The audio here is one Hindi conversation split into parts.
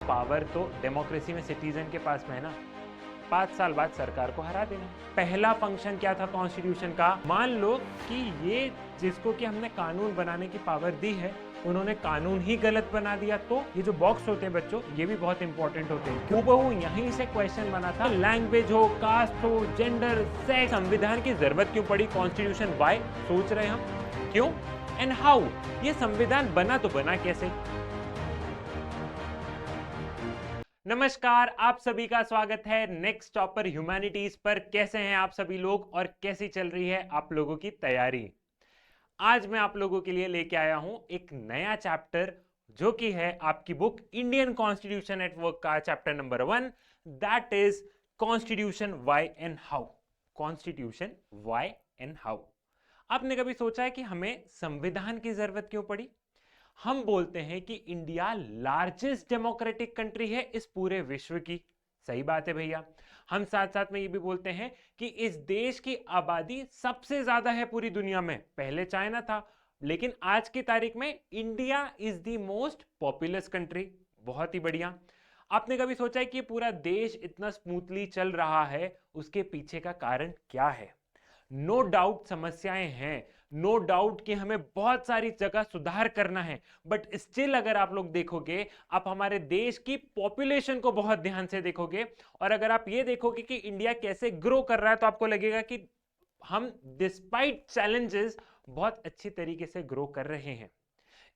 पावर तो डेमोक्रेसी में सिटीजन के पास में है ना, 5 साल बाद सरकार को हरा देना। पहला फंक्शन क्या था कॉन्स्टिट्यूशन का? मान लो कि ये जिसको कि हमने कानून बनाने की पावर दी है, उन्होंने कानून ही गलत बना दिया, तो ये जो बॉक्स होते हैं बच्चों, ये भी बहुत इंपॉर्टेंट होते हैं। क्यों बहु यहीं से क्वेश्चन बना था, लैंग्वेज हो, कास्ट हो, जेंडर, सेक्स, संविधान की जरूरत क्यों पड़ी? कॉन्स्टिट्यूशन वाई सोच रहे हम, क्यों एंड हाउ? ये संविधान बना तो बना कैसे? नमस्कार, आप सभी का स्वागत है नेक्स्ट टॉपर ह्यूमैनिटीज पर। कैसे हैं आप सभी लोग और कैसी चल रही है आप लोगों की तैयारी? आज मैं आप लोगों के लिए लेके आया हूं एक नया चैप्टर, जो कि है आपकी book Indian constitution at work का chapter number 1, that is constitution why and how. Constitution why and how. आपने कभी सोचा है कि हमें संविधान की जरूरत क्यों पड़ी? हम बोलते हैं कि इंडिया लार्जेस्ट डेमोक्रेटिक कंट्री है इस पूरे विश्व की। सही बात है भैया। हम साथ साथ में ये भी बोलते हैं कि इस देश की आबादी सबसे ज्यादा है पूरी दुनिया में। पहले चाइना था, लेकिन आज की तारीख में India is the most populous country. बहुत ही बढ़िया। आपने कभी सोचा है कि पूरा देश इतना स्मूथली चल रहा है, उसके पीछे का कारण क्या है? नो डाउट समस्याएं हैं, नो डाउट कि हमें बहुत सारी जगह सुधार करना है, बट स्टिल अगर आप लोग देखोगे, आप हमारे देश की पॉपुलेशन को बहुत ध्यान से देखोगे, और अगर आप ये देखोगे कि इंडिया कैसे ग्रो कर रहा है, तो आपको लगेगा कि हम डिस्पाइट चैलेंजेस बहुत अच्छी तरीके से ग्रो कर रहे हैं।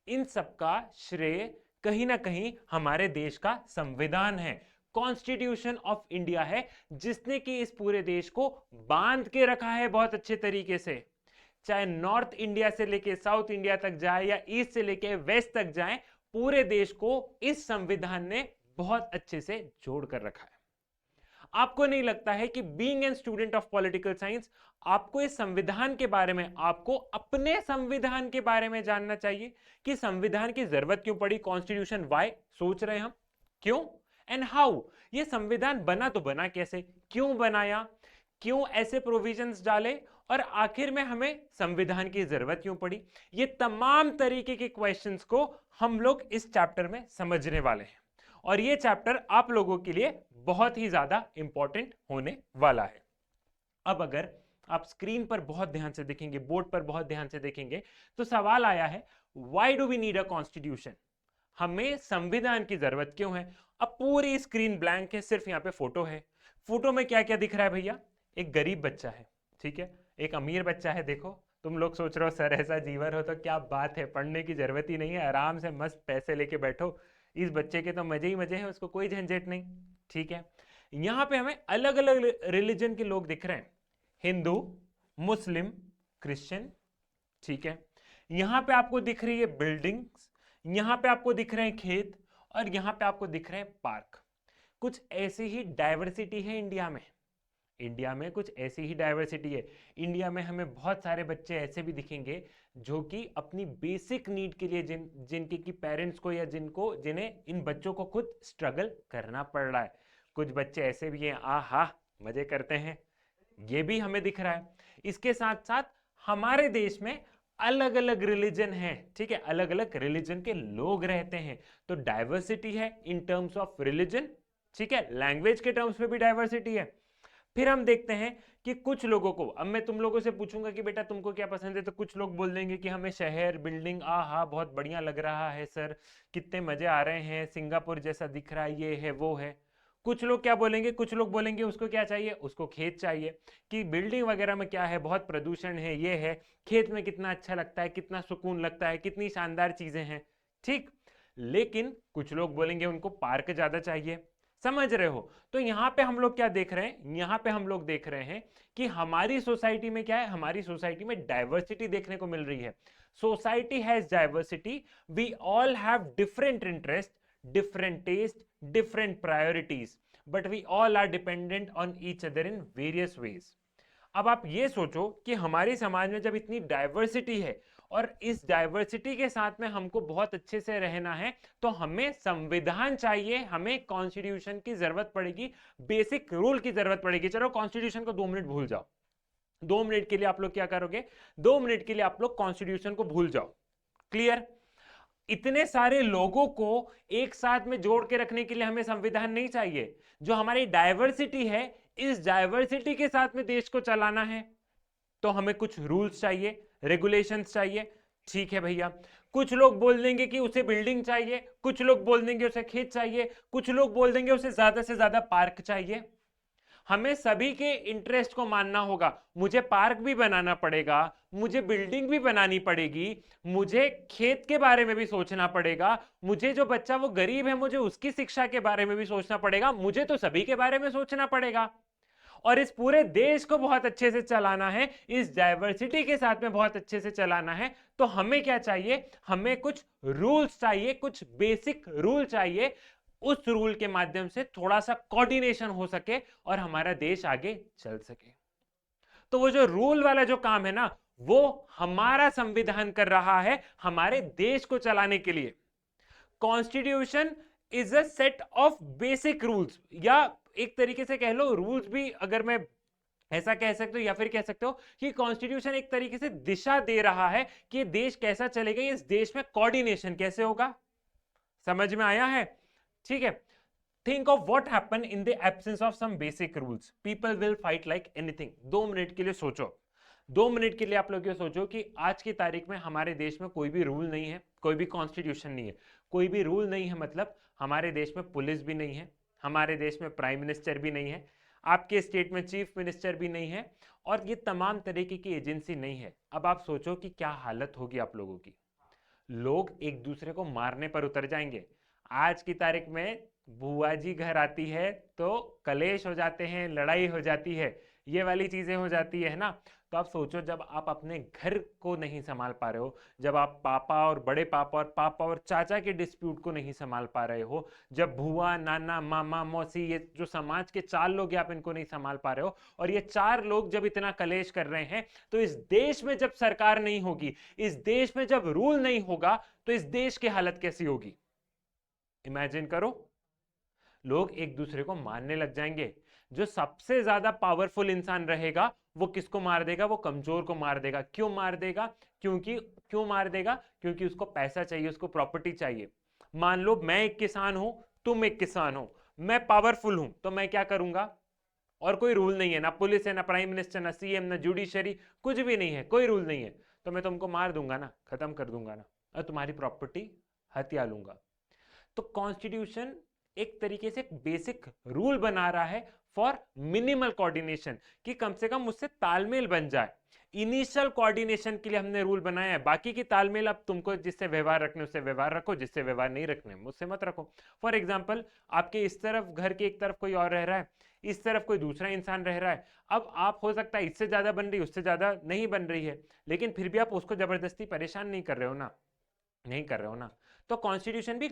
इन सबका श्रेय कहीं ना कहीं हमारे देश का संविधान है, कॉन्स्टिट्यूशन ऑफ इंडिया है, जिसने कि इस पूरे देश को बांध के रखा है बहुत अच्छे तरीके से। चाहे नॉर्थ इंडिया से लेके साउथ इंडिया तक जाए या ईस्ट से लेके वेस्ट तक जाए, पूरे देश को इस संविधान ने बहुत अच्छे से जोड़ कर रखा है। आपको नहीं लगता है कि being an student of political science, आपको इस संविधान के बारे में, आपको अपने संविधान के बारे में जानना चाहिए कि संविधान की जरूरत क्यों पड़ी? कॉन्स्टिट्यूशन व्हाई सोच रहे हम, क्यों एंड हाउ? ये संविधान बना तो बना कैसे, क्यों बनाया, क्यों ऐसे प्रोविजंस डाले, और आखिर में हमें संविधान की जरूरत क्यों पड़ी? ये तमाम तरीके के क्वेश्चंस को हम लोग इस चैप्टर में समझने वाले हैं, और ये चैप्टर आप लोगों के लिए बहुत ही ज्यादा इंपॉर्टेंट होने वाला है। अब अगर आप स्क्रीन पर बहुत ध्यान से देखेंगे, बोर्ड पर बहुत ध्यान से देखेंगे, तो सवाल आया है, why do we need a constitution? हमें संविधान की जरूरत क्यों है? अब पूरी स्क्रीन ब्लैंक है, सिर्फ यहां पे फोटो है। फोटो में क्या क्या दिख रहा है भैया? एक गरीब बच्चा है, ठीक है, एक अमीर बच्चा है। देखो, तुम लोग सोच रहे हो सर ऐसा जीवन हो तो क्या बात है, पढ़ने की जरूरत ही नहीं है, आराम से मस्त पैसे लेके बैठो, इस बच्चे के तो मजे ही मजे हैं, उसको कोई झंझट नहीं। ठीक है, यहां पे हमें अलग अलग रिलीजन के लोग दिख रहे हैं, हिंदू, मुस्लिम, क्रिश्चियन। ठीक है, यहां पे आपको दिख रही है बिल्डिंग्स, यहां पे आपको दिख रहे हैं खेत, और यहां पे आपको दिख रहे हैं पार्क। कुछ ऐसी ही डाइवर्सिटी है इंडिया में। इंडिया में कुछ ऐसी ही डाइवर्सिटी है। इंडिया में हमें बहुत सारे बच्चे ऐसे भी दिखेंगे जो कि अपनी बेसिक नीड के लिए जिनके की पेरेंट्स को या जिन्हें इन बच्चों को खुद स्ट्रगल करना पड़ रहा है। कुछ बच्चे ऐसे भी हैं, आहा मजे करते हैं, ये भी हमें दिख रहा है। इसके साथ साथ हमारे देश में अलग अलग रिलीजन है, ठीक है, अलग अलग रिलीजन के लोग रहते हैं, तो डाइवर्सिटी है इन टर्म्स ऑफ रिलीजन। ठीक है, लैंग्वेज के टर्म्स में भी डाइवर्सिटी है। फिर हम देखते हैं कि कुछ लोगों को, अब मैं तुम लोगों से पूछूंगा कि बेटा तुमको क्या पसंद है, तो कुछ लोग बोल देंगे कि हमें शहर, बिल्डिंग, आहा बहुत बढ़िया लग रहा है सर, कितने मजे आ रहे हैं, सिंगापुर जैसा दिख रहा है, ये है वो है। कुछ लोग क्या बोलेंगे? कुछ लोग बोलेंगे उसको क्या चाहिए, उसको खेत चाहिए, कि बिल्डिंग वगैरह में क्या है, बहुत प्रदूषण है, ये है, खेत में कितना अच्छा लगता है, कितना सुकून लगता है, कितनी शानदार चीजें हैं। ठीक, लेकिन कुछ लोग बोलेंगे उनको पार्क ज्यादा चाहिए। समझ रहे हो? तो यहां पे हम लोग क्या देख रहे हैं? यहां पे हम लोग देख रहे हैं कि हमारी सोसाइटी में क्या है, हमारी सोसाइटी में डाइवर्सिटी देखने को मिल रही है। Society has diversity, we all have different interest, different taste, different priorities, but we all are dependent on each other in various ways. अब आप ये सोचो कि हमारे समाज में जब इतनी डाइवर्सिटी है और इस डाइवर्सिटी के साथ में हमको बहुत अच्छे से रहना है, तो हमें संविधान चाहिए, हमें कॉन्स्टिट्यूशन की जरूरत पड़ेगी, बेसिक रूल की जरूरत पड़ेगी। चलो कॉन्स्टिट्यूशन को 2 मिनट भूल जाओ, 2 मिनट के लिए आप लोग क्या करोगे? 2 मिनट के लिए आप लोग कॉन्स्टिट्यूशन को भूल जाओ। क्लियर? इतने सारे लोगों को एक साथ में जोड़ के रखने के लिए हमें संविधान नहीं चाहिए। जो हमारी डाइवर्सिटी है, इस डाइवर्सिटी के साथ में देश को चलाना है तो हमें कुछ रूल्स चाहिए, रेगुलेशंस चाहिए। ठीक है भैया, कुछ लोग बोल देंगे कि उसे बिल्डिंग चाहिए, कुछ लोग बोल देंगे उसे खेत चाहिए, कुछ लोग बोल देंगे उसे ज्यादा से ज्यादा पार्क चाहिए। हमें सभी के इंटरेस्ट को मानना होगा। मुझे पार्क भी बनाना पड़ेगा, मुझे बिल्डिंग भी बनानी पड़ेगी, मुझे खेत के बारे में भी सोचना पड़ेगा, मुझे जो बच्चा वो गरीब है मुझे उसकी शिक्षा के बारे में भी सोचना पड़ेगा, मुझे तो सभी के बारे में सोचना पड़ेगा। और इस पूरे देश को बहुत अच्छे से चलाना है, इस डाइवर्सिटी के साथ में बहुत अच्छे से चलाना है, तो हमें क्या चाहिए? हमें कुछ रूल्स चाहिए, कुछ बेसिक रूल चाहिए। उस रूल के माध्यम से थोड़ा सा कोऑर्डिनेशन हो सके और हमारा देश आगे चल सके। तो वो जो रूल वाला जो काम है ना, वो हमारा संविधान कर रहा है हमारे देश को चलाने के लिए। Constitution is a set of basic rules, या एक तरीके से कह लो रूल्स भी, अगर मैं ऐसा कह सकते हो, या फिर कह सकते हो कि कॉन्स्टिट्यूशन एक तरीके से दिशा दे रहा है कि देश कैसा चलेगा, इस देश में कोऑर्डिनेशन कैसे होगा। समझ में आया है? ठीक है। Think of what happen in the absence of some basic rules, people will fight like anything. 2 minute के लिए सोचो, 2 मिनट के लिए आप लोग ये सोचो कि आज की तारीख में हमारे देश में कोई भी रूल नहीं है, कोई भी कॉन्स्टिट्यूशन नहीं है। कोई भी रूल नहीं है मतलब हमारे देश में पुलिस भी नहीं है, हमारे देश में प्राइम मिनिस्टर भी नहीं है, आपके स्टेट में चीफ मिनिस्टर भी नहीं है, और ये तमाम तरीके की एजेंसी नहीं है। अब आप सोचो कि क्या हालत होगी आप लोगों की। लोग एक दूसरे को मारने पर उतर जाएंगे। आज की तारीख में बुआ जी घर आती है तो कलेश हो जाते हैं, लड़ाई हो जाती है, ये वाली चीजें हो जाती है ना। तो आप सोचो, जब आप अपने घर को नहीं संभाल पा रहे हो, जब आप पापा और बड़े पापा और चाचा के डिस्प्यूट को नहीं संभाल पा रहे हो, जब बुआ, नाना, मामा, मौसी, ये जो समाज के 4 लोग हैं आप इनको नहीं संभाल पा रहे हो, और ये 4 लोग जब इतना कलेश कर रहे हैं, तो इस देश में जब सरकार नहीं होगी, इस देश में जब रूल नहीं होगा, तो इस देश की हालत कैसी होगी? इमेजिन करो। लोग एक दूसरे को मारने लग जाएंगे। जो सबसे ज्यादा पावरफुल इंसान रहेगा वो किसको मार देगा? वो कमजोर को मार देगा। क्यों मार देगा? क्यों मार देगा? क्योंकि उसको पैसा चाहिए, उसको प्रॉपर्टी चाहिए। मान लो मैं एक किसान हूं, तुम एक किसान हो, मैं पावरफुल हूं, तो मैं क्या करूंगा? और कोई रूल नहीं है, ना पुलिस है, ना प्राइम मिनिस्टर, ना सीएम, ना जुडिशरी, कुछ भी नहीं है, कोई रूल नहीं है, तो मैं तुमको मार दूंगा ना, खत्म कर दूंगा ना, और तुम्हारी प्रॉपर्टी हथिया लूंगा। तो कॉन्स्टिट्यूशन एक तरीके से बेसिक रूल बना रहा है फॉर मिनिमल कोऑर्डिनेशन, कि कम से कम उससे तालमेल बन जाए। इनिशियल कोऑर्डिनेशन के लिए हमने रूल बनाया है, बाकी की तालमेल अब तुमको जिससे व्यवहार रखने उससे व्यवहार रखो, जिससे व्यवहार नहीं रखने उससे मत रखो। फॉर एग्जाम्पल, आपके इस तरफ घर के एक तरफ कोई और रह रहा है, इस तरफ कोई दूसरा इंसान रह रहा है। अब आप हो सकता है इससे ज्यादा बन रही, उससे ज्यादा नहीं बन रही है, लेकिन फिर भी आप उसको जबरदस्ती परेशान नहीं कर रहे हो ना, नहीं कर रहे हो ना। तो कॉन्स्टिट्यूशन भी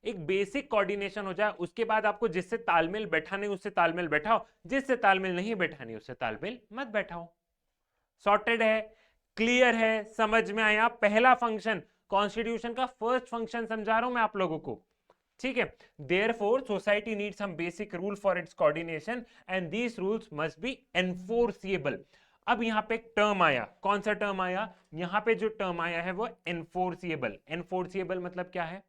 एक बेसिक कोऑर्डिनेशन हो जाए, उसके बाद आपको जिससे तालमेल बैठाने उससे तालमेल बैठाओ, जिससे तालमेल नहीं बैठानी उससे तालमेल मत बैठाओ। सॉर्टेड है, क्लियर है, समझ में आया? पहला फंक्शन, कॉन्स्टिट्यूशन का फर्स्ट फंक्शन समझा रहा हूं मैं आप लोगों को। ठीक है। Therefore, society needs some basic rule for its coordination and these rules must be enforceable. अब यहां पे एक टर्म आया, कौन सा टर्म आया? यहां पे जो टर्म आया है वो एनफोर्सिएबल। एनफोर्सिएबल मतलब क्या है?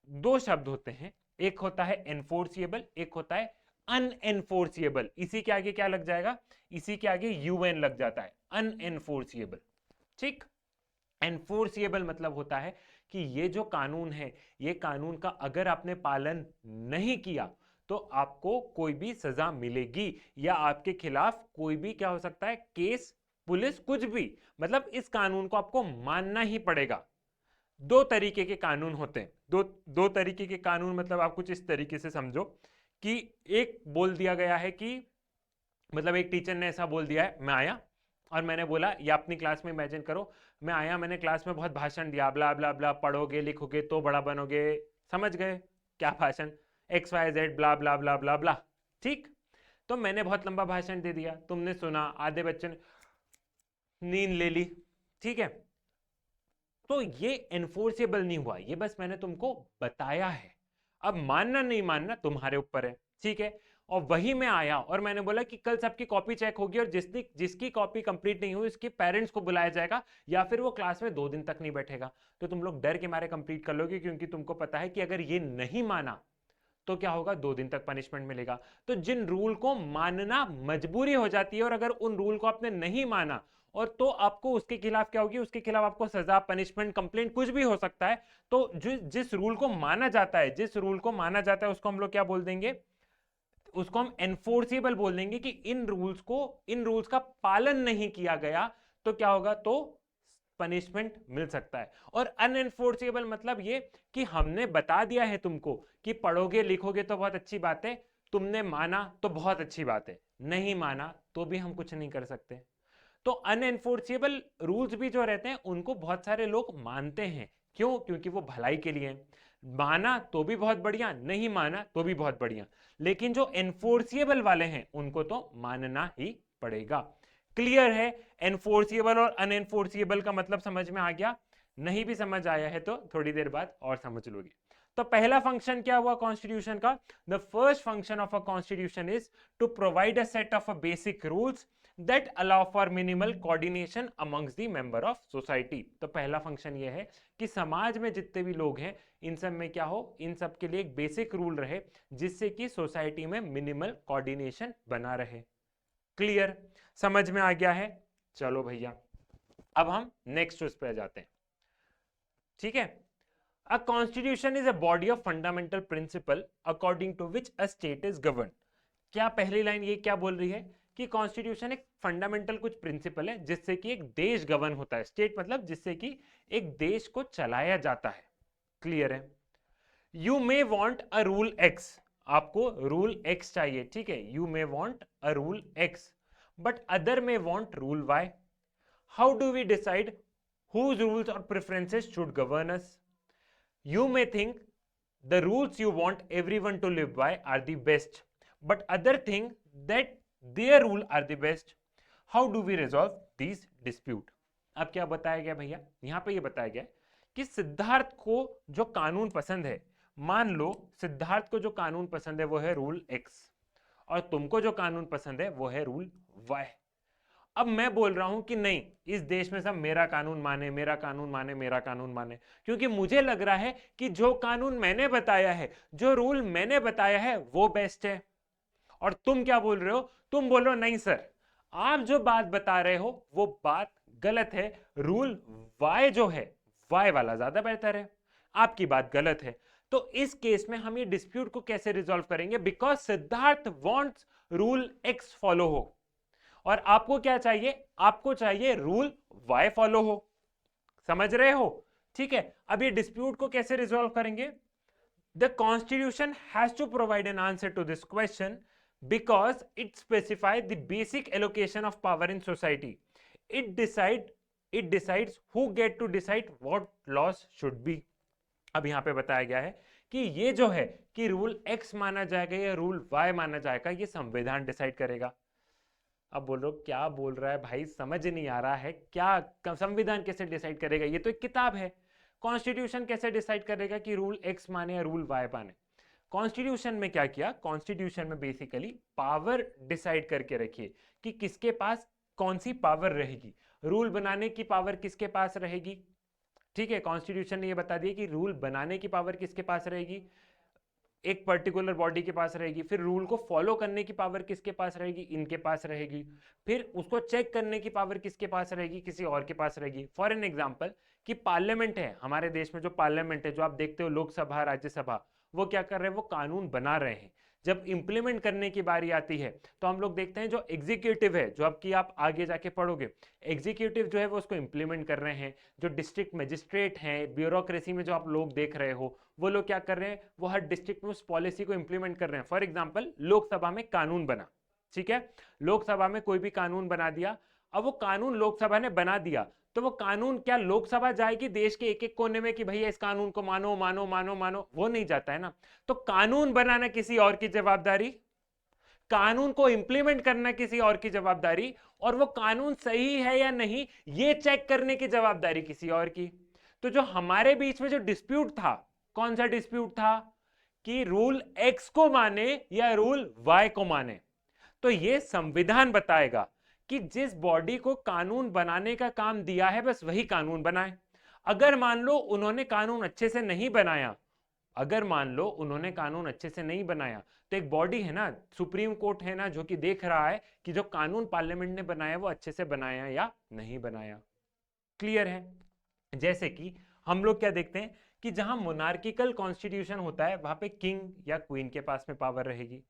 2 शब्द होते हैं, एक होता है एनफोर्सिएबल, एक होता है अनएनफोर्सिएबल। इसी के आगे क्या लग जाएगा? इसी के आगे यूएन लग जाता है, अनएनफोर्सिएबल। ठीक। एनफोर्सिएबल मतलब होता है कि ये जो कानून है, ये कानून का अगर आपने पालन नहीं किया तो आपको कोई भी सजा मिलेगी, या आपके खिलाफ कोई भी क्या हो सकता है, केस, पुलिस, कुछ भी, मतलब इस कानून को आपको मानना ही पड़ेगा। 2 तरीके के कानून होते हैं, दो तरीके के कानून, मतलब आप कुछ इस तरीके से समझो कि एक बोल दिया गया है कि, मतलब एक टीचर ने ऐसा बोल दिया है, मैं आया और मैंने बोला, या अपनी क्लास में इमेजिन करो, मैं आया, मैंने क्लास में बहुत भाषण दिया, ब्ला ब्ला ब्ला, पढ़ोगे लिखोगे तो बड़ा बनोगे, समझ गए क्या भाषण, XYZ ब्ला ब्ला ब्ला ब्ला ब्ला। ठीक। तो मैंने बहुत लंबा भाषण दे दिया, तुमने सुना, आधे बच्चे ने नींद ले ली। ठीक है। तो ये एनफोर्सेबल नहीं हुआ, ये बस मैंने तुमको बताया है। अब मानना नहीं मानना तुम्हारे ऊपर है। ठीक है। और वही मैं आया और मैंने बोला कि कल सबकी कॉपी चेक होगी और जिसकी कॉपी कंप्लीट नहीं हुई उसके पेरेंट्स को बुलाया जाएगा या फिर वो क्लास में 2 दिन तक नहीं बैठेगा, तो तुम लोग डर के मारे कंप्लीट कर लोगे, क्योंकि तुमको पता है कि अगर ये नहीं माना तो क्या होगा, 2 दिन तक पनिशमेंट मिलेगा। तो जिन रूल को मानना मजबूरी हो जाती है और अगर उन रूल को आपने नहीं माना और तो आपको उसके खिलाफ क्या होगी, उसके खिलाफ आपको सजा, पनिशमेंट, कंप्लेंट कुछ भी हो सकता है। तो जिस रूल को माना जाता है, जिस रूल को माना जाता है उसको हम लोग क्या बोल देंगे, उसको हम एनफोर्सेबल बोल देंगे कि इन रूल्स का पालन नहीं किया गया तो क्या होगा, तो पनिशमेंट मिल सकता है। और अनएनफोर्सेबल मतलब ये कि हमने बता दिया है तुमको कि पढ़ोगे लिखोगे तो बहुत अच्छी बात है, तुमने माना तो बहुत अच्छी बात है, नहीं माना तो भी हम कुछ नहीं कर सकते। तो अनएनफोर्सेबल रूल्स भी जो रहते हैं उनको बहुत सारे लोग मानते हैं, क्यों, क्योंकि वो भलाई के लिए। माना तो भी बहुत बढ़िया, नहीं माना तो भी बहुत बढ़िया, लेकिन जो एनफोर्सिएबल वाले हैं उनको तो मानना ही पड़ेगा। क्लियर है? एनफोर्सिएबल और अनएनफोर्सिएबल का मतलब समझ में आ गया? नहीं भी समझ आया है तो थोड़ी देर बाद और समझ लोगे। तो पहला फंक्शन क्या हुआ कॉन्स्टिट्यूशन का? The first function of a constitution is to provide a set of basic rules that allow for minimal coordination amongst the member of society। तो पहला फंक्शन ये है कि समाज में जितने भी लोग हैं इन सब में क्या हो, इन सब के लिए एक बेसिक रूल रहे जिससे कि सोसाइटी में मिनिमल कोऑर्डिनेशन बना रहे। क्लियर? समझ में आ गया है? चलो भैया अब हम नेक्स्ट उस पर जाते हैं। ठीक है, a constitution is a body of fundamental principle according to which a state is govern. क्या पहली लाइन ये क्या बोल रही है कि कॉन्स्टिट्यूशन एक फंडामेंटल कुछ प्रिंसिपल है जिससे कि एक देश गवर्न होता है। स्टेट मतलब जिससे कि एक देश को चलाया जाता है। क्लियर है? You may want a rule x, आपको रूल एक्स चाहिए, ठीक है, you may want a rule x but other may want rule y. How do we decide whose rules or preferences should govern us? You may think the rules you want everyone to live by are the best, but other think that their rule are the best. How do we resolve these dispute? अब क्या बताया गया भैया, यहां पे ये बताया गया कि सिद्धार्थ को जो कानून पसंद है, मान लो सिद्धार्थ को जो कानून पसंद है वो है रूल एक्स और तुमको जो कानून पसंद है वो है रूल वाई। अब मैं बोल रहा हूं कि नहीं, इस देश में सब मेरा कानून माने, मेरा कानून माने, मेरा कानून माने, क्योंकि मुझे लग रहा है कि जो कानून मैंने बताया है, जो रूल मैंने बताया है वो बेस्ट है। और तुम क्या बोल रहे हो? तुम बोल रहे हो नहीं सर, आप जो बात बता रहे हो वो बात गलत है, रूल वाई जो है वाई वाला ज्यादा बेहतर है, आपकी बात गलत है। तो इस केस में हम ये डिस्प्यूट को कैसे रिजॉल्व करेंगे? Because Siddharth wants rule x follow हो और आपको क्या चाहिए? आपको चाहिए रूल वाई फॉलो हो। समझ रहे हो? ठीक है, अब ये डिस्प्यूट को कैसे रिजॉल्व करेंगे? The constitution has to provide an answer to this question because it specifies the basic allocation of power in society. It decides who get to decide what laws should be. अब यहां पे बताया गया है कि ये जो है कि रूल एक्स माना जाएगा या रूल वाई माना जाएगा, ये संविधान डिसाइड करेगा। अब बोलो क्या बोल रहा है भाई, समझ नहीं आ रहा है क्या? संविधान कैसे डिसाइड करेगा? ये तो एक किताब है। कॉन्स्टिट्यूशन कैसे डिसाइड करेगा कि रूल एक्स माने या रूल वाई माने? कॉन्स्टिट्यूशन में क्या किया? कॉन्स्टिट्यूशन में बेसिकली पावर डिसाइड करके रखिए कि किसके पास कौन सी पावर रहेगी। रूल बनाने की पावर किसके पास रहेगी? ठीक है, कॉन्स्टिट्यूशन ने ये बता दिया कि रूल बनाने की पावर किसके पास रहेगी? एक पर्टिकुलर बॉडी के पास रहेगी। फिर रूल को फॉलो करने की पावर किसके पास रहेगी? इनके पास रहेगी। फिर उसको चेक करने की पावर किसके पास रहेगी? किसी और के पास रहेगी। फॉर एन एग्जाम्पल कि पार्लियामेंट है हमारे देश में, जो पार्लियामेंट है, जो आप देखते हो लोकसभा राज्यसभा, वो क्या कर रहे हैं? वो कानून बना रहे हैं। जब इंप्लीमेंट करने की बारी आती है तो हम लोग देखते हैं जो एग्जीक्यूटिव है, जो आपकी आप आगे जाके पढ़ोगे, एग्जीक्यूटिव जो है वो उसको इंप्लीमेंट कर रहे हैं। जो डिस्ट्रिक्ट मजिस्ट्रेट हैं, ब्यूरोक्रेसी में जो आप लोग देख रहे हो, वो लोग क्या कर रहे हैं? वो हर डिस्ट्रिक्ट में उस पॉलिसी को इंप्लीमेंट कर रहे हैं। फॉर एग्जाम्पल लोकसभा में कानून बना, ठीक है, लोकसभा में कोई भी कानून बना दिया। अब वो कानून लोकसभा ने बना दिया तो वो कानून क्या लोकसभा जाएगी देश के एक एक कोने में कि भैया इस कानून को मानो मानो मानो मानो? वो नहीं जाता है ना। तो कानून बनाना किसी और की जवाबदारी, कानून को इंप्लीमेंट करना किसी और की जवाबदारी, और वो कानून सही है या नहीं ये चेक करने की जवाबदारी किसी और की। तो जो हमारे बीच में जो डिस्प्यूट था, कौन सा डिस्प्यूट था? कि रूल एक्स को माने या रूल वाई को माने। तो ये संविधान बताएगा कि जिस बॉडी को कानून बनाने का काम दिया है बस वही कानून बनाए। अगर मान लो उन्होंने कानून अच्छे से नहीं बनाया, अगर मान लो उन्होंने कानून अच्छे से नहीं बनाया, तो एक बॉडी है ना, सुप्रीम कोर्ट है ना, जो कि देख रहा है कि जो कानून पार्लियामेंट ने बनाया वो अच्छे से बनाया या नहीं बनाया। क्लियर है? जैसे कि हम लोग क्या देखते हैं कि जहां मोनार्किकल कॉन्स्टिट्यूशन होता है वहां पे किंग या क्वीन के पास में पावर रहेगी।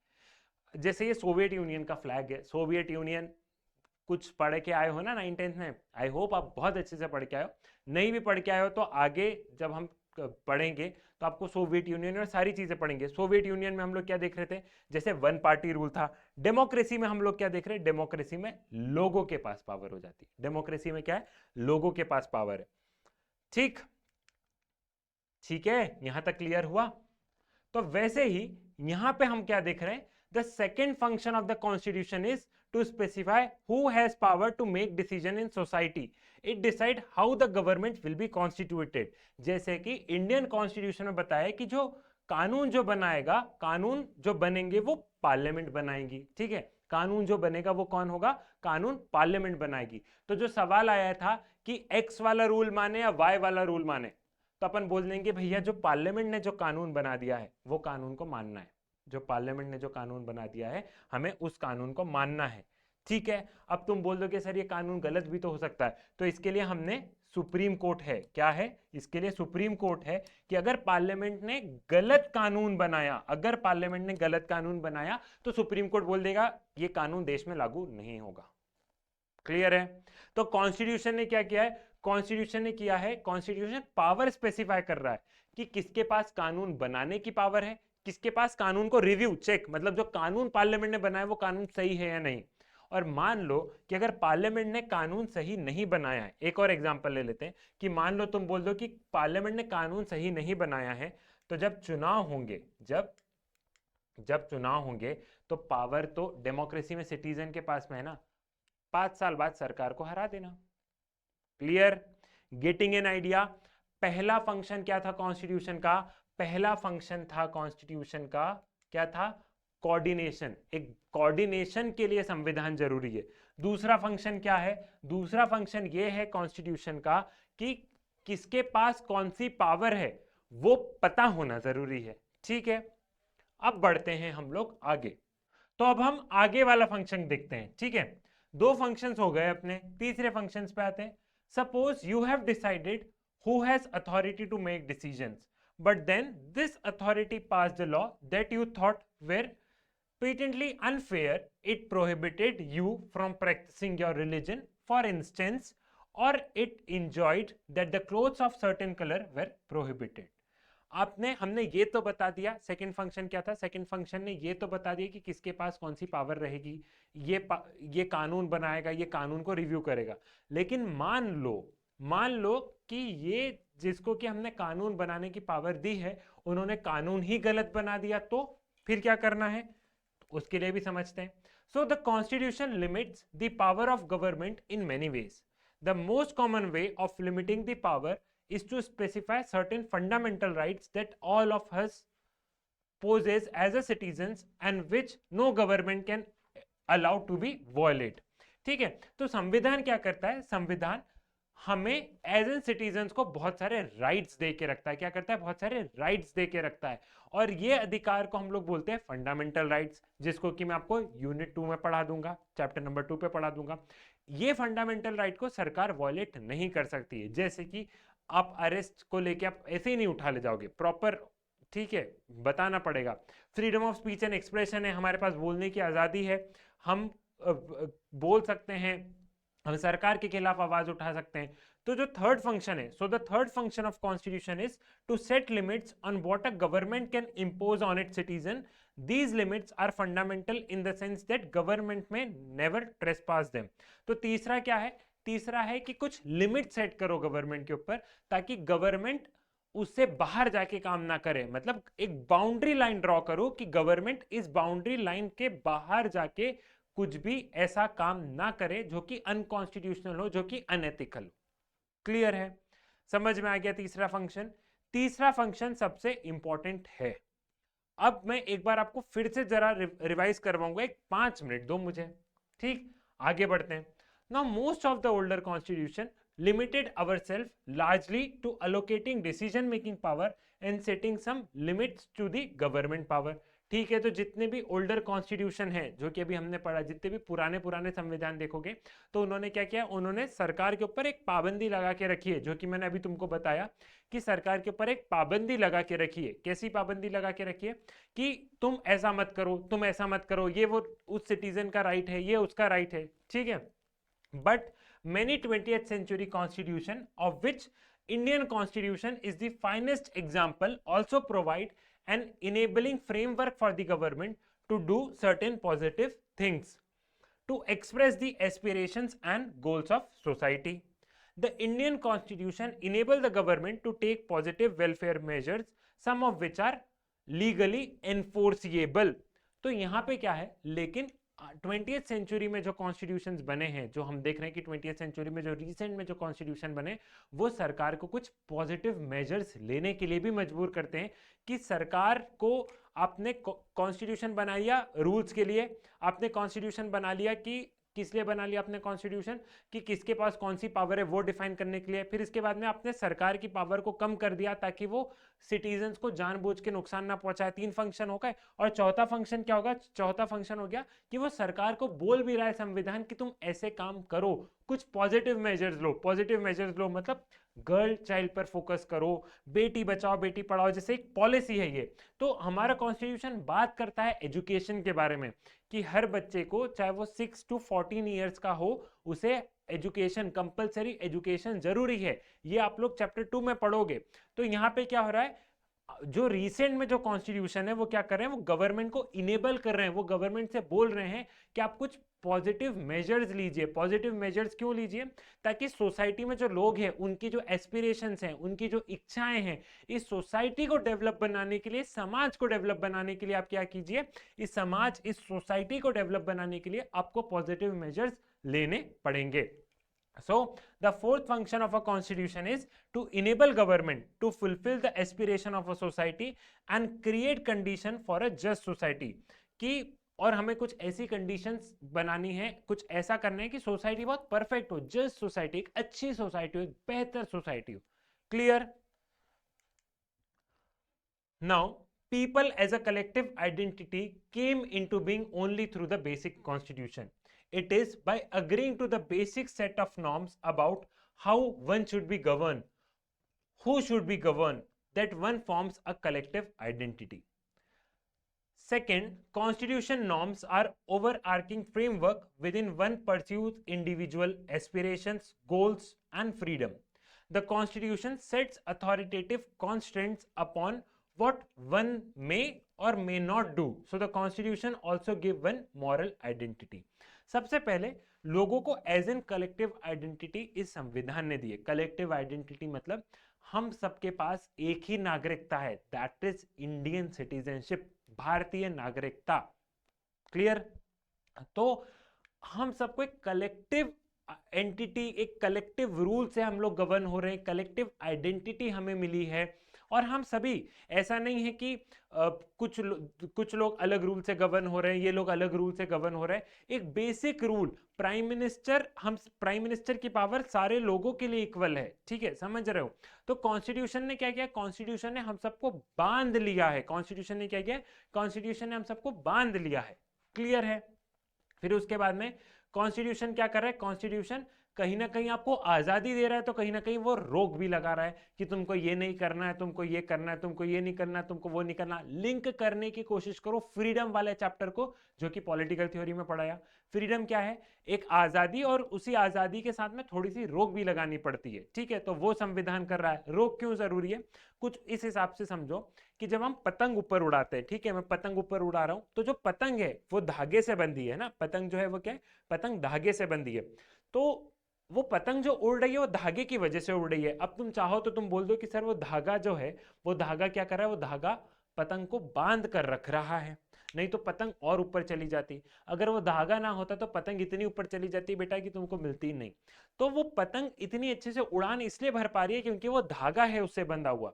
जैसे ये सोवियत यूनियन का फ्लैग है, सोवियत यूनियन कुछ पढ़ के आए हो ना 9th-10th में, आई होप आप बहुत अच्छे से पढ़ के आए हो। नहीं भी पढ़ के आए हो तो आगे जब हम पढ़ेंगे तो आपको सोवियत यूनियन और सारी चीजें पढ़ेंगे। सोवियत यूनियन में हम लोग क्या देख रहे थे, जैसे वन पार्टी रूल था। डेमोक्रेसी में हम लोग क्या देख रहे हैं, डेमोक्रेसी में लोगों के पास पावर हो जाती है। डेमोक्रेसी में क्या है, लोगों के पास पावर है। ठीक ठीक है, यहां तक क्लियर हुआ? तो वैसे ही यहां पे हम क्या देख रहे हैं, the second function of the constitution is to specify who has power to make decision in society. It decide how the government will be constituted. जैसे कि इंडियन कॉन्स्टिट्यूशन में बताया कि जो कानून जो बनाएगा, कानून जो बनेंगे वो पार्लियामेंट बनाएगी। ठीक है, कानून जो बनेगा वो कौन होगा, कानून पार्लियामेंट बनाएगी। तो जो सवाल आया था कि एक्स वाला रूल माने या वाई वाला रूल माने, तो अपन बोल देंगे भैया जो पार्लियामेंट ने जो कानून बना दिया है वो कानून को मानना है। जो पार्लियामेंट ने जो कानून बना दिया है हमें उस कानून को मानना है। ठीक है, अब तुम बोल दो कि सर ये कानून गलत भी तो हो सकता है, तो इसके लिए हमने सुप्रीम कोर्ट है, क्या है, इसके लिए सुप्रीम कोर्ट है कि अगर पार्लियामेंट ने गलत कानून बनाया, अगर पार्लियामेंट ने गलत कानून बनाया तो सुप्रीम कोर्ट बोल देगा ये कानून देश में लागू नहीं होगा। क्लियर है? तो कॉन्स्टिट्यूशन ने क्या किया है, कॉन्स्टिट्यूशन ने किया है, कॉन्स्टिट्यूशन पावर स्पेसिफाई कर रहा है कि किसके पास कानून बनाने की पावर है, किसके पास कानून को रिव्यू चेक, मतलब जो कानून पार्लियामेंट ने बनाया वो कानून सही है या नहीं। और मान लो कि अगर पार्लियामेंट ने कानून सही नहीं बनाया है, एक और एग्जांपल ले लेते हैं कि मान लो तुम बोल दो कि पार्लियामेंट ने कानून सही नहीं बनाया है, तो जब चुनाव होंगे, जब चुनाव होंगे तो पावर तो डेमोक्रेसी में सिटीजन के पास में है ना, 5 साल बाद सरकार को हरा देना। क्लियर? Getting an idea? पहला फंक्शन क्या था कॉन्स्टिट्यूशन का, पहला फंक्शन था कॉन्स्टिट्यूशन का क्या था, कोऑर्डिनेशन। एक कोऑर्डिनेशन के लिए संविधान जरूरी है। दूसरा फंक्शन क्या है, दूसरा फंक्शन ये है कॉन्स्टिट्यूशन का कि किसके पास कौन सी पावर है वो पता होना जरूरी है। ठीक है, अब बढ़ते हैं हम लोग आगे। तो अब हम आगे वाला फंक्शन देखते हैं। ठीक है, दो फंक्शंस हो गए अपने, तीसरे फंक्शंस पे आते हैं। Suppose you have decided who has authority to make decisions, but then this authority passed a law that you thought were patently unfair. It prohibited you from practicing your religion, for instance, or it enjoined that the clothes of certain color were prohibited. हमने ये तो बता दिया, सेकंड फंक्शन क्या था, सेकंड फंक्शन ने ये तो बता दिया कि किसके पास कौन सी पावर रहेगी, ये कानून बनाएगा, ये कानून को रिव्यू करेगा। लेकिन मान लो कि ये जिसको कि हमने कानून बनाने की पावर दी है उन्होंने कानून ही गलत बना दिया, तो फिर क्या करना है उसके लिए भी समझते हैं। So the constitution limits the power of government in many ways. The most common way of limiting the power is to specify certain fundamental rights that all of us possess as a citizens and which no government can allow to be violate. ठीक है, तो संविधान क्या करता है, संविधान हमें एज एन सिटीजन को बहुत सारे राइट्स दे के रखता है। क्या करता है, बहुत सारे राइट्स दे के रखता है, और ये अधिकार को हम लोग बोलते हैं फंडामेंटल राइट्स, जिसको कि मैं आपको यूनिट 2 में पढ़ा दूंगा, चैप्टर नंबर 2 पे पढ़ा दूंगा। ये फंडामेंटल राइट को सरकार वॉयलेट नहीं कर सकती है। जैसे कि आप अरेस्ट को लेके आप ऐसे ही नहीं उठा ले जाओगे, प्रॉपर, ठीक है, बताना पड़ेगा। Freedom of speech and expression है, हमारे पास बोलने की आजादी है, हम बोल सकते हैं, हम सरकार के खिलाफ आवाज उठा सकते हैं। तो जो थर्ड फंक्शन है, so the third function of constitution is to set limits on what a government can impose on its citizen. These limits are fundamental in the sense that government may never trespass them. तो तीसरा क्या है, तीसरा है कि कुछ लिमिट सेट करो गवर्नमेंट के ऊपर, ताकि गवर्नमेंट उससे बाहर जाके काम ना करे। मतलब एक बाउंड्री लाइन ड्रॉ करो कि गवर्नमेंट इस बाउंड्री लाइन के बाहर जाके कुछ भी ऐसा काम ना करे जो कि अनकॉन्स्टिट्यूशनल हो, जो कि अनएथिकल हो। क्लियर है, समझ में आ गया तीसरा फंक्शन। तीसरा फंक्शन सबसे इंपॉर्टेंट है। अब मैं एक बार आपको फिर से जरा रिवाइज करवाऊंगा, एक 5 मिनट दो मुझे। ठीक, आगे बढ़ते हैं। Now most of the older constitution limited ourselves largely to allocating decision making power and setting some limits to the government power। ठीक है, तो जितने भी ओल्डर कॉन्स्टिट्यूशन है जो कि अभी हमने पढ़ा, जितने भी पुराने पुराने संविधान देखोगे तो उन्होंने क्या किया, उन्होंने सरकार के ऊपर एक पाबंदी लगा के रखी है, जो कि मैंने अभी तुमको बताया कि सरकार के ऊपर एक पाबंदी लगा के रखी है। कैसी पाबंदी लगा के रखी है कि तुम ऐसा मत करो, तुम ऐसा मत करो, ये वो उस सिटीजन का राइट है, ये उसका राइट है। ठीक है, but many 20th century constitution, of which Indian constitution is the finest example, also provide an enabling framework for the government to do certain positive things, to express the aspirations and goals of society. The Indian constitution enable the government to take positive welfare measures, some of which are legally enforceable। तो यहाँ पे क्या है, लेकिन 20th सेंचुरी में जो कॉन्स्टिट्यूशंस बने हैं, जो हम देख रहे हैं कि 20th सेंचुरी में जो रिसेंट में जो कॉन्स्टिट्यूशन बने, वो सरकार को कुछ पॉजिटिव मेजर्स लेने के लिए भी मजबूर करते हैं कि सरकार को आपने कॉन्स्टिट्यूशन बना लिया रूल्स के लिए, आपने कॉन्स्टिट्यूशन बना लिया कि किस लिए बना लिया आपने कॉन्स्टिट्यूशन, कि किसके पास कौन सी पावर है वो डिफाइन करने के लिए। फिर इसके बाद में आपने सरकार की पावर को कम कर दिया ताकि वो सिटीजन्स को जानबूझ के नुकसान ना पहुंचाए। 3 फंक्शन हो गए। और चौथा फंक्शन क्या होगा, चौथा फंक्शन हो गया कि वो सरकार को बोल भी रहा है संविधान कि तुम ऐसे काम करो, कुछ पॉजिटिव मेजर्स लो। पॉजिटिव मेजर्स लो मतलब गर्ल चाइल्ड पर फोकस करो, बेटी बचाओ बेटी पढ़ाओ, जैसे एक पॉलिसी है ये। तो हमारा कॉन्स्टिट्यूशन बात करता है एजुकेशन के बारे में कि हर बच्चे को, चाहे वो 6 to 14 ईयर्स का हो, उसे एजुकेशन, कंपलसरी एजुकेशन जरूरी है। ये आप लोग चैप्टर 2 में पढ़ोगे। तो यहाँ पे क्या हो रहा है, जो रिसेंट में जो कॉन्स्टिट्यूशन है वो क्या कर रहे हैं, वो गवर्नमेंट को इनेबल कर रहे हैं, वो गवर्नमेंट से बोल रहे हैं कि आप कुछ पॉजिटिव मेजर्स लीजिए। पॉजिटिव मेजर्स क्यों लीजिए, ताकि सोसाइटी में जो लोग हैं उनकी जो एस्पिरेशंस हैं, उनकी जो इच्छाएं हैं, इस सोसाइटी को डेवलप बनाने के लिए, समाज को डेवलप बनाने के लिए आप क्या कीजिए, इस समाज, इस सोसाइटी को डेवलप बनाने के लिए आपको पॉजिटिव मेजर्स लेने पड़ेंगे। So the fourth function of a constitution is to enable government to fulfill the aspiration of a society and create condition for a just society। कि और हमें कुछ ऐसी कंडीशंस बनानी है, कुछ ऐसा करना है कि सोसाइटी बहुत परफेक्ट हो, जस्ट सोसाइटी, एक अच्छी सोसाइटी हो, एक बेहतर सोसाइटी हो। Clear? Now people as a collective identity came into being only through the basic constitution। It is by agreeing to the basic set of norms about how one should be governed, who should be governed, that one forms a collective identity। Second, constitution norms are overarching framework within one pursues individual aspirations, goals and freedom। The constitution sets authoritative constraints upon what one may or may not do। So the constitution also give one moral identity। सबसे पहले लोगों को एज एन कलेक्टिव आइडेंटिटी इस संविधान ने दी है। कलेक्टिव आइडेंटिटी मतलब हम सबके पास एक ही नागरिकता है, दैट इज इंडियन सिटीजनशिप, भारतीय नागरिकता। क्लियर? तो हम सबको एक कलेक्टिव एंटिटी, एक कलेक्टिव रूल से हम लोग गवर्न हो रहे हैं, कलेक्टिव आइडेंटिटी हमें मिली है। और हम सभी, ऐसा नहीं है कि कुछ लोग अलग रूल से गवर्न हो रहे हैं, ये लोग अलग रूल से गवर्न हो रहे हैं। एक बेसिक रूल, प्राइम मिनिस्टर, हम प्राइम मिनिस्टर की पावर सारे लोगों के लिए इक्वल है। ठीक है, समझ रहे हो? तो कॉन्स्टिट्यूशन ने क्या किया, कॉन्स्टिट्यूशन ने हम सबको बांध लिया है। कॉन्स्टिट्यूशन ने क्या किया, कॉन्स्टिट्यूशन ने हम सबको बांध लिया है। क्लियर है? फिर उसके बाद में कॉन्स्टिट्यूशन क्या कर रहा है, कॉन्स्टिट्यूशन कहीं ना कहीं आपको आजादी दे रहा है, तो कहीं ना कहीं वो रोक भी लगा रहा है कि तुमको ये नहीं करना है, तुमको ये करना है, तुमको ये नहीं करना है, तुमको वो नहीं करना। लिंक करने की कोशिश करो फ्रीडम वाले चैप्टर को, जो कि पॉलिटिकल थ्योरी में पढ़ाया। फ्रीडम क्या है, एक आजादी, और उसी आजादी के साथ में थोड़ी सी रोक भी लगानी पड़ती है। ठीक है, तो वो संविधान कर रहा है। रोक क्यों जरूरी है, कुछ इस हिसाब से समझो कि जब हम पतंग ऊपर उड़ाते हैं, ठीक है, मैं पतंग ऊपर उड़ा रहा हूं, तो जो पतंग है वो धागे से बंधी है ना, पतंग जो है वो क्या है, पतंग धागे से बंधी है। तो वो पतंग जो उड़ रही है वो धागे की वजह से उड़ रही है। अब तुम चाहो तो तुम बोल दो कि सर वो धागा जो है, वो धागा क्या कर रहा है, वो धागा पतंग को बांध कर रख रहा है, नहीं तो पतंग और ऊपर चली जाती। अगर वो धागा ना होता तो पतंग इतनी ऊपर चली जाती बेटा कि तुमको मिलती ही नहीं। तो वो पतंग इतनी अच्छे से उड़ान इसलिए भर पा रही है क्योंकि वो धागा है उससे बंधा हुआ।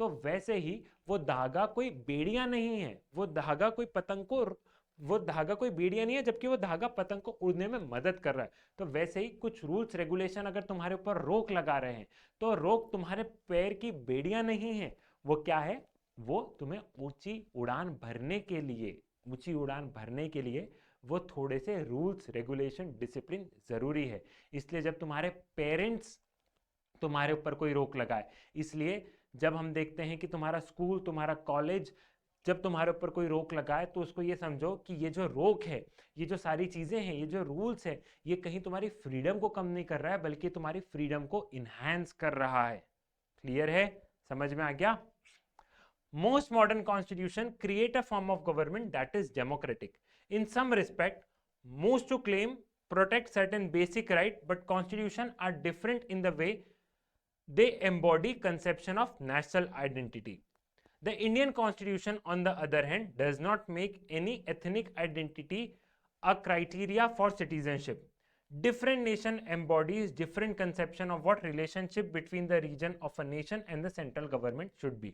तो वैसे ही वो धागा कोई बेड़िया नहीं है, वो धागा कोई पतंग को, वो धागा कोई बेड़िया नहीं है, जबकि वो धागा पतंग को उड़ने में मदद कर रहा है। तो वैसे ही कुछ रूल्स रेगुलेशन अगर तुम्हारे ऊपर रोक लगा रहे हैं, तो रोक तुम्हारे पैर की बेड़िया नहीं है, वो क्या है, वो तुम्हें ऊंची उड़ान भरने के लिए, ऊंची उड़ान भरने के लिए वो थोड़े से रूल्स रेगुलेशन डिसिप्लिन जरूरी है। इसलिए जब तुम्हारे पेरेंट्स तुम्हारे ऊपर कोई रोक लगाए, इसलिए जब हम देखते हैं कि तुम्हारा स्कूल, तुम्हारा कॉलेज जब तुम्हारे ऊपर कोई रोक लगाए, तो उसको ये समझो कि ये जो रोक है, ये जो सारी चीजें हैं, ये जो रूल्स है, ये कहीं तुम्हारी फ्रीडम को कम नहीं कर रहा है, बल्कि तुम्हारी फ्रीडम को इनहैंस कर रहा है। क्लियर है, समझ में आ गया? Most modern constitution create a form of government that is democratic. In some respect, most to claim protect certain basic right, but constitution are different in the way they embody conception of national identity. The Indian constitution, on the other hand, does not make any ethnic identity a criteria for citizenship. Different nation embodies different conception of what relationship between the region of a nation and the central government should be.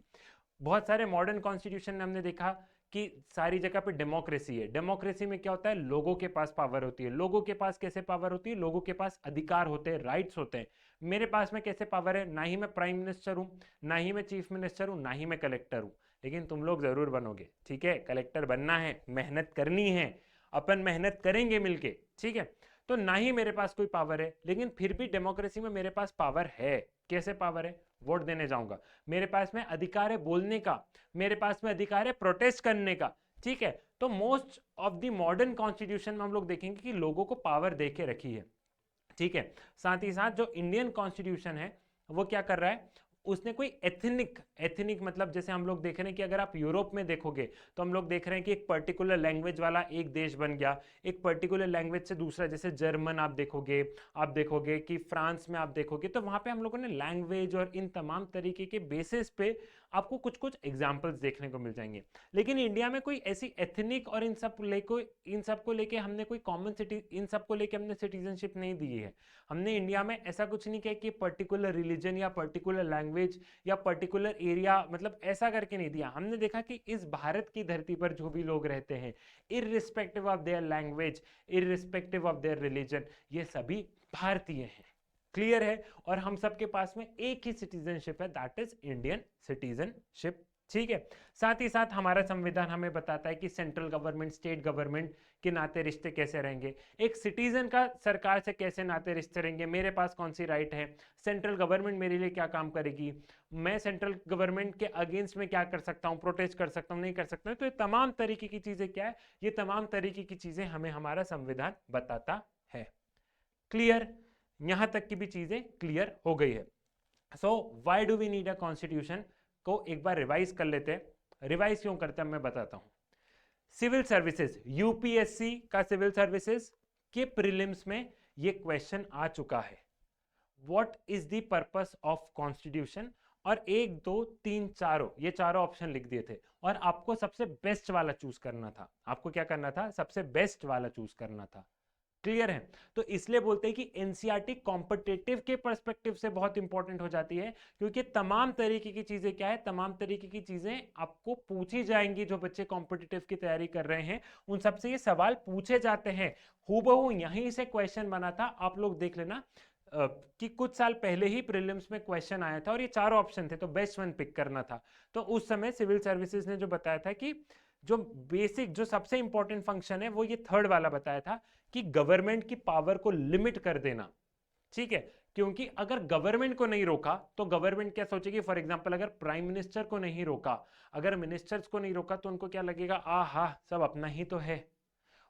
बहुत सारे मॉडर्न कॉन्स्टिट्यूशन में हमने देखा कि सारी जगह पे डेमोक्रेसी है। डेमोक्रेसी में क्या होता है, लोगों के पास पावर होती है। लोगों के पास कैसे पावर होती है, लोगों के पास अधिकार होते हैं, राइट्स होते हैं। मेरे पास में कैसे पावर है, ना ही मैं प्राइम मिनिस्टर हूँ, ना ही मैं चीफ मिनिस्टर हूँ, ना ही मैं कलेक्टर हूँ, लेकिन तुम लोग जरूर बनोगे, ठीक है? कलेक्टर बनना है, मेहनत करनी है, अपन मेहनत करेंगे मिलके, ठीक है? तो ना ही मेरे पास कोई पावर है, लेकिन फिर भी डेमोक्रेसी में मेरे पास पावर है। कैसे पावर है, वोट देने जाऊंगा, मेरे पास में अधिकार है बोलने का, मेरे पास में अधिकार है प्रोटेस्ट करने का, ठीक है? तो most of the modern constitution में हम लोग देखेंगे कि लोगों को पावर दे के रखी है, ठीक है? साथ ही साथ जो इंडियन कॉन्स्टिट्यूशन है वो क्या कर रहा है, उसने कोई एथनिक मतलब जैसे हम लोग देख रहे हैं कि अगर आप यूरोप में देखोगे तो हम लोग देख रहे हैं कि एक पर्टिकुलर लैंग्वेज वाला एक देश बन गया, एक पर्टिकुलर लैंग्वेज से दूसरा, जैसे जर्मन आप देखोगे कि फ्रांस में आप देखोगे, तो वहां पे हम लोगों ने लैंग्वेज और इन तमाम तरीके के बेसिस पे आपको कुछ कुछ एग्जाम्पल्स देखने को मिल जाएंगे। लेकिन इंडिया में कोई ऐसी एथनिक और इन सबको लेके हमने कोई कॉमन सिटी, इन सबको लेके हमने सिटीजनशिप नहीं दी है। हमने इंडिया में ऐसा कुछ नहीं किया कि पर्टिकुलर रिलीजन या पर्टिकुलर लैंग्वेज या पर्टिकुलर एरिया, मतलब ऐसा करके नहीं दिया। हमने देखा कि इस भारत की धरती पर जो भी लोग रहते हैं, irrespective of their language, irrespective of their religion, ये सभी भारतीय हैं। क्लियर है? और हम सबके पास में एक ही सिटीजनशिप है, दैट इज इंडियन सिटीजनशिप, ठीक है? साथ ही साथ हमारा संविधान हमें बताता है कि सेंट्रल गवर्नमेंट, स्टेट गवर्नमेंट के नाते रिश्ते कैसे रहेंगे, एक सिटीजन का सरकार से कैसे नाते रिश्ते रहेंगे, मेरे पास कौन सी राइट है, सेंट्रल गवर्नमेंट मेरे लिए क्या काम करेगी, मैं सेंट्रल गवर्नमेंट के अगेंस्ट में क्या कर सकता हूँ, प्रोटेस्ट कर सकता हूँ, नहीं कर सकता हूँ। तो ये तमाम तरीके की चीजें क्या है, ये तमाम तरीके की चीजें हमें हमारा संविधान बताता है। क्लियर? यहां तक की भी चीजें क्लियर हो गई है। So why do we need a constitution को एक बार रिवाइज कर लेते हैं। रिवाइज क्यों करते हैं मैं बताता हूं। सिविल सर्विसेज, यूपीएससी का सिविल सर्विसेज के प्रीलिम्स में ये क्वेश्चन आ चुका है, what is the purpose of constitution, और 1 2 3 4 ये चारों ऑप्शन लिख दिए थे, और आपको सबसे बेस्ट वाला चूज करना था। आपको क्या करना था, सबसे बेस्ट वाला चूज करना था। क्लियर है? तो इसलिए बोलते हैं कि एनसीईआरटी कॉम्पिटिटिव के पर्सपेक्टिव से बहुत इंपॉर्टेंट हो जाती है, क्योंकि तमाम तरीके की चीजें क्या है, तमाम तरीके की चीजें आपको पूछी जाएंगी। जो बच्चे कॉम्पिटिटिव की तैयारी कर रहे हैं उन सबसे ये सवाल पूछे जाते हैं। हूबहू यहीं से क्वेश्चन बना था, आप लोग देख लेना कि कुछ साल पहले ही प्रीलिम्स में क्वेश्चन आया था और ये चारों ऑप्शन थे, तो बेस्ट वन पिक करना था। तो उस समय सिविल सर्विसेज ने जो बताया था कि जो बेसिक, जो सबसे इंपॉर्टेंट फंक्शन है वो ये थर्ड वाला बताया था कि गवर्नमेंट की पावर को लिमिट कर देना, ठीक है? क्योंकि अगर गवर्नमेंट को नहीं रोका तो गवर्नमेंट क्या सोचेगी, फॉर एग्जांपल अगर प्राइम मिनिस्टर को नहीं रोका, अगर मिनिस्टर्स को नहीं रोका, तो उनको क्या लगेगा, आहा सब अपना ही तो है।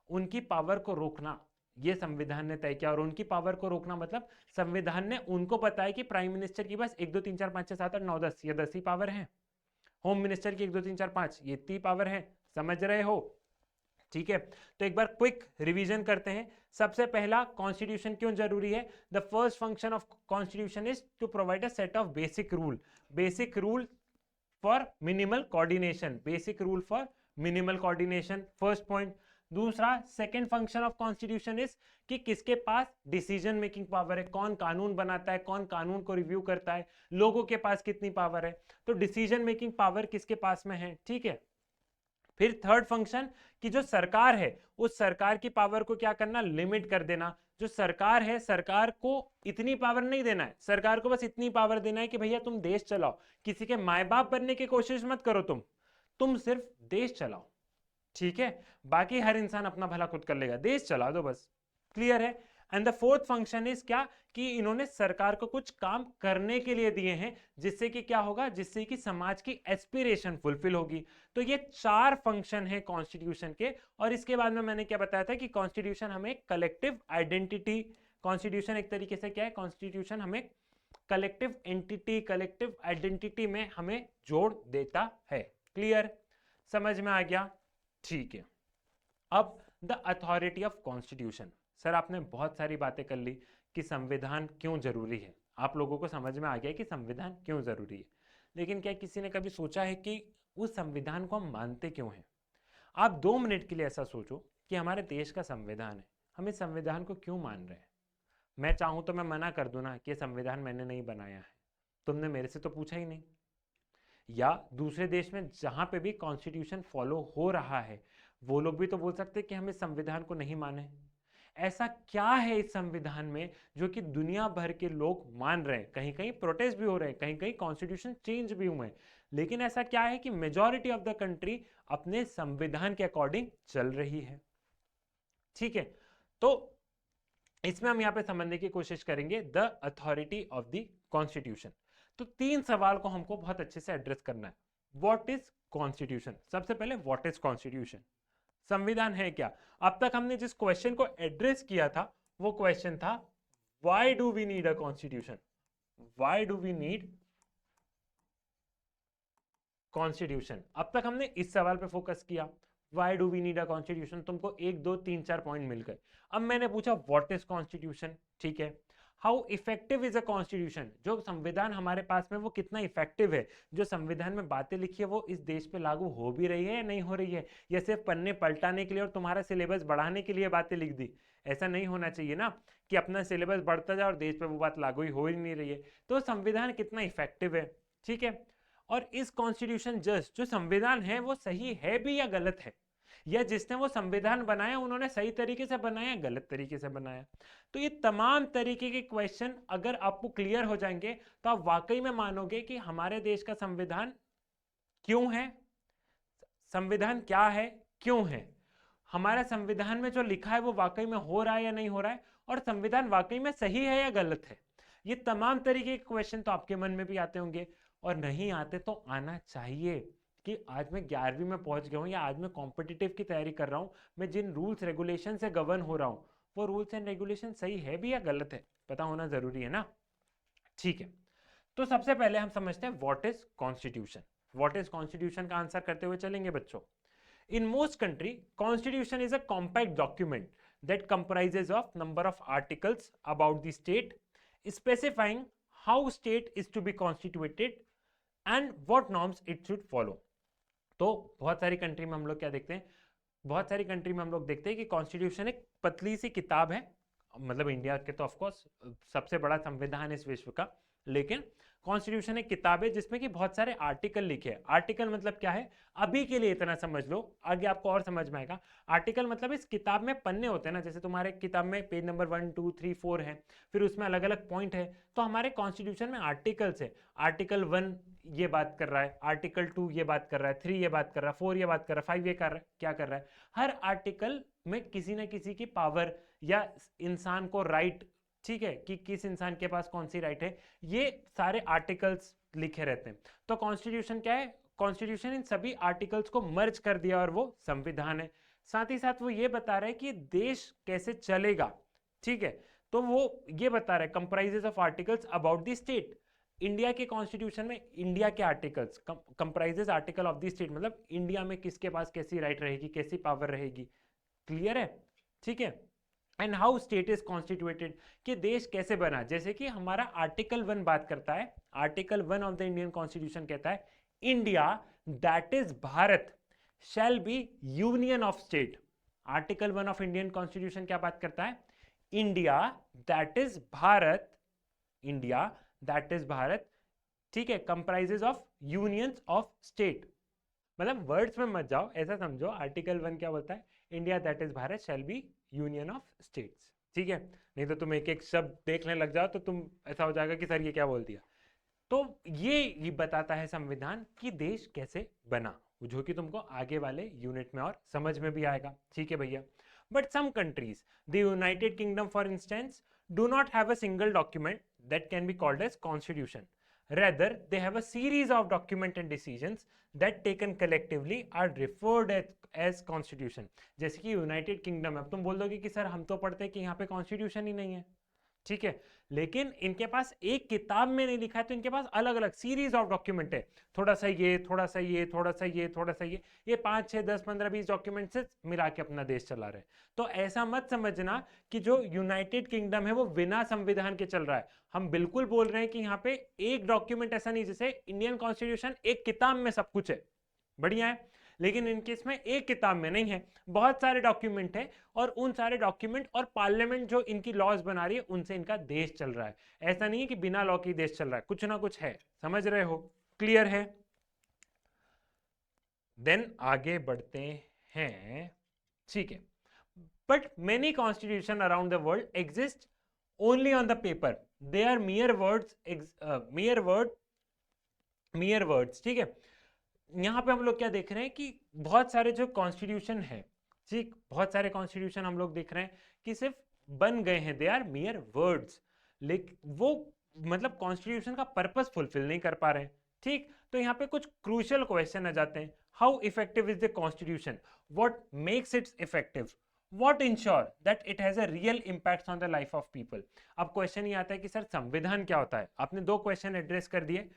उनकी पावर को रोकना ये संविधान ने तय किया, और उनकी पावर को रोकना मतलब संविधान ने उनको बताया कि प्राइम मिनिस्टर की बस 1 2 3 4 5 6 7 8 9 10 ये 10 ही पावर है, होम मिनिस्टर की 1 2 3 4 5 ये इतनी पावर है। समझ रहे हो? ठीक है, तो एक बार क्विक रिवीजन करते हैं। सबसे पहला, कॉन्स्टिट्यूशन क्यों जरूरी है? The first function of constitution is to provide a set of basic rule for minimal coordination, basic rule for minimal coordination, first point. दूसरा second function of constitution is कि किसके पास डिसीजन मेकिंग पावर है, कौन कानून बनाता है, कौन कानून को रिव्यू करता है, लोगों के पास कितनी पावर है, तो डिसीजन मेकिंग पावर किसके पास में है, ठीक है। फिर थर्ड फंक्शन कि जो सरकार है उस सरकार की पावर को क्या करना, लिमिट कर देना। जो सरकार है सरकार को इतनी पावर नहीं देना है, सरकार को बस इतनी पावर देना है कि भैया तुम देश चलाओ, किसी के माए बाप बनने की कोशिश मत करो, तुम सिर्फ देश चलाओ, ठीक है, बाकी हर इंसान अपना भला खुद कर लेगा, देश चला दो बस, क्लियर है। And the fourth function is क्या कि इन्होंने सरकार को कुछ काम करने के लिए दिए हैं, जिससे कि क्या होगा, जिससे कि समाज की एस्पिरेशन फुलफिल होगी। तो ये 4 फंक्शन है कॉन्स्टिट्यूशन के। और इसके बाद में मैंने क्या बताया था कि कॉन्स्टिट्यूशन हमें कलेक्टिव आइडेंटिटी, कॉन्स्टिट्यूशन एक तरीके से क्या है, कॉन्स्टिट्यूशन हमें कलेक्टिव एंटिटी, कलेक्टिव आइडेंटिटी में हमें जोड़ देता है। क्लियर, समझ में आ गया, ठीक है। अब the authority of constitution. Sir आपने बहुत सारी बातें कर ली कि संविधान क्यों जरूरी है, आप लोगों को समझ में आ गया कि संविधान क्यों जरूरी है, लेकिन क्या किसी ने कभी सोचा है कि उस संविधान को हम मानते क्यों हैं? आप 2 मिनट के लिए ऐसा सोचो कि हमारे देश का संविधान है, हम इस संविधान को क्यों मान रहे हैं? मैं चाहूं तो मैं मना कर दूं ना कि संविधान मैंने नहीं बनाया है, तुमने मेरे से तो पूछा ही नहीं। या दूसरे देश में जहां पे भी कॉन्स्टिट्यूशन फॉलो हो रहा है वो लोग भी तो बोल सकते हैं कि हम इस संविधान को नहीं माने। ऐसा क्या है इस संविधान में जो कि दुनिया भर के लोग मान रहे हैं? कहीं कहीं प्रोटेस्ट भी हो रहे हैं, कहीं कहीं कॉन्स्टिट्यूशन चेंज भी हुए हैं, लेकिन ऐसा क्या है कि मेजॉरिटी ऑफ द कंट्री अपने संविधान के अकॉर्डिंग चल रही है, ठीक है। तो इसमें हम यहां पे समझने की कोशिश करेंगे the authority of the constitution. तो 3 सवाल को हमको बहुत अच्छे से एड्रेस करना है। What is constitution? सबसे पहले व्हाट इज कॉन्स्टिट्यूशन, संविधान है क्या? अब तक हमने जिस क्वेश्चन को एड्रेस किया था वो क्वेश्चन था why do we need a constitution, why do we need constitution. अब तक हमने इस सवाल पे फोकस किया, why do we need a constitution, तुमको 1 2 3 4 पॉइंट मिल गए। अब मैंने पूछा व्हाट इज कॉन्स्टिट्यूशन, ठीक है। How effective is a constitution, जो संविधान हमारे पास में वो कितना इफेक्टिव है, जो संविधान में बातें लिखी है वो इस देश पे लागू हो भी रही है या नहीं हो रही है, या सिर्फ पन्ने पलटाने के लिए और तुम्हारा सिलेबस बढ़ाने के लिए बातें लिख दी। ऐसा नहीं होना चाहिए ना कि अपना सिलेबस बढ़ता जाए और देश पे वो बात लागू ही हो ही नहीं रही है। तो संविधान कितना इफेक्टिव है, ठीक है। और इस कॉन्स्टिट्यूशन जस्ट, जो संविधान है वो सही है भी या गलत है, या जिसने वो संविधान बनाया उन्होंने सही तरीके से बनाया गलत तरीके से बनाया। तो ये तमाम तरीके के क्वेश्चन अगर आपको क्लियर हो जाएंगे तो आप वाकई में मानोगे कि हमारे देश का संविधान क्यों है, संविधान क्या है, क्यों है, हमारे संविधान में जो लिखा है वो वाकई में हो रहा है या नहीं हो रहा है, और संविधान वाकई में सही है या गलत है। ये तमाम तरीके के क्वेश्चन तो आपके मन में भी आते होंगे, और नहीं आते तो आना चाहिए कि आज मैं 11वीं में पहुंच गया हूं या आज मैं कॉम्पिटिटिव की तैयारी कर रहा हूं, मैं जिन रूल्स रेगुलेशन से गवर्न हो रहा हूं वो रूल्स एंड रेगुलेशन सही है भी या गलत है, पता होना जरूरी है ना, ठीक है। तो सबसे पहले हम समझते हैं what is constitution. What is constitution का आंसर करते हुए चलेंगे बच्चों। In most country, constitution is a compact document that comprises of number of articles about the state, specifying how state is to be constituted and what norms it should follow. तो बहुत सारी कंट्री में हम लोग क्या देखते हैं, बहुत सारी कंट्री में हम लोग देखते हैं कि कॉन्स्टिट्यूशन एक पतली सी किताब है, मतलब इंडिया के तो ऑफकोर्स सबसे बड़ा संविधान इस विश्व का, लेकिन कॉन्स्टिट्यूशन एक किताब है जिसमें कि बहुत सारे आर्टिकल लिखे हैं। आर्टिकल मतलब क्या है, अभी के लिए इतना समझ लो, आगे आपको और समझ में आएगा। आर्टिकल मतलब इस किताब में पन्ने होते हैं ना, जैसे तुम्हारे किताब में पेज नंबर 1 2 3 4 है, फिर उसमें अलग अलग पॉइंट है, तो हमारे कॉन्स्टिट्यूशन में आर्टिकल्स है। आर्टिकल 1 ये बात कर रहा है, आर्टिकल 2 ये बात कर रहा है, 3 ये बात कर रहा है, 4 ये बात कर रहा है, 5 ये कर रहा है, क्या कर रहा है, हर आर्टिकल में किसी ना किसी की पावर या इंसान को राइट, ठीक है, कि किस इंसान के पास कौन सी राइट है, ये सारे आर्टिकल्स लिखे रहते हैं। तो कॉन्स्टिट्यूशन क्या है, कॉन्स्टिट्यूशन इन सभी आर्टिकल्स को मर्ज कर दिया और वो संविधान है। साथ ही साथ वो ये बता रहा है कि देश कैसे चलेगा, ठीक है, तो वो ये बता रहा है comprises of articles about the state. India के कॉन्स्टिट्यूशन में इंडिया के articles comprises article of the state, मतलब इंडिया में किसके पास कैसी राइट रहेगी, कैसी पावर रहेगी, क्लियर है, ठीक है। And how state is constituted, कि देश कैसे बना, जैसे कि हमारा आर्टिकल 1 बात करता है, article 1 of the Indian constitution कहता है India that is Bharat shall be union of state. Article 1 of Indian constitution क्या बात करता है? India that is Bharat, India that is Bharat, ठीक है, comprises of unions of state. मतलब वर्ड्स में मत जाओ, ऐसा समझो आर्टिकल 1 क्या बोलता है? India that is Bharat shall be union of states, ठीक है। नहीं तो तुम एक एक शब्द देखने लग जाओ तो तुम ऐसा हो जाएगा कि सर ये क्या बोल दिया। तो ये बताता है संविधान कि देश कैसे बना, जो कि तुमको आगे वाले यूनिट में और समझ में भी आएगा, ठीक है भैया। But some countries, the United Kingdom for instance, do not have a single document that can be called as constitution, rather they have a series of documents and decisions that taken collectively are referred as constitution। जैसे कि यूनाइटेड किंगडम है, अब तुम बोल दोगे कि सर हम तो पढ़ते हैं कि यहाँ पे कॉन्स्टिट्यूशन ही नहीं है, ठीक है, लेकिन इनके पास एक किताब में नहीं लिखा है, तो इनके पास अलग अलग सीरीज ऑफ डॉक्यूमेंट है, थोड़ा सा ये, थोड़ा सा ये, थोड़ा सा ये, थोड़ा सा ये 5 6 10 15 20 डॉक्यूमेंट से मिला के अपना देश चला रहे हैं। तो ऐसा मत समझना कि जो यूनाइटेड किंगडम है वो बिना संविधान के चल रहा है। हम बिल्कुल बोल रहे हैं कि यहाँ पे एक डॉक्यूमेंट ऐसा नहीं, जैसे इंडियन कॉन्स्टिट्यूशन एक किताब में सब कुछ है, बढ़िया है, लेकिन इनके इसमें एक किताब में नहीं है, बहुत सारे डॉक्यूमेंट है, और उन सारे डॉक्यूमेंट और पार्लियामेंट जो इनकी लॉज बना रही है उनसे इनका देश चल रहा है। ऐसा नहीं है कि बिना लॉ के देश चल रहा है, कुछ ना कुछ है, समझ रहे हो? क्लियर है? देन आगे बढ़ते हैं, ठीक है। But many constitution around the world exist only on the paper, they are mere words, mere words, ठीक है। यहाँ पे हम लोग क्या देख रहे हैं कि बहुत सारे जो कॉन्स्टिट्यूशन है, ठीक, बहुत सारे कॉन्स्टिट्यूशन हम लोग देख रहे हैं कि सिर्फ बन गए हैं, दे आर मियर वर्ड्स, लेकिन वो मतलब कॉन्स्टिट्यूशन का पर्पस फुलफिल नहीं कर पा रहे हैं, ठीक। तो यहाँ पे कुछ क्रूशियल क्वेश्चन आ जाते हैं। How effective is the constitution, what makes it's effective, what ensure that it has a real impact on the life of people। अब क्वेश्चन ये आता है कि सर संविधान क्या होता है? आपने दो क्वेश्चन एड्रेस कर दिए,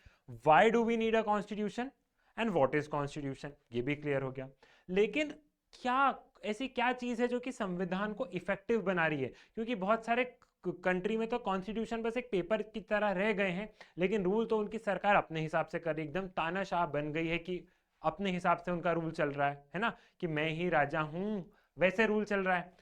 why do we need a constitution and what is constitution, ये भी क्लियर हो गया। लेकिन क्या ऐसी क्या चीज है जो कि संविधान को इफेक्टिव बना रही है? क्योंकि बहुत सारे कंट्री में तो कॉन्स्टिट्यूशन बस एक पेपर की तरह रह गए हैं, लेकिन रूल तो उनकी सरकार अपने हिसाब से कर रही है, एकदम तानाशाह बन गई है कि अपने हिसाब से उनका रूल चल रहा है ना, कि मैं ही राजा हूं, वैसे रूल चल रहा है।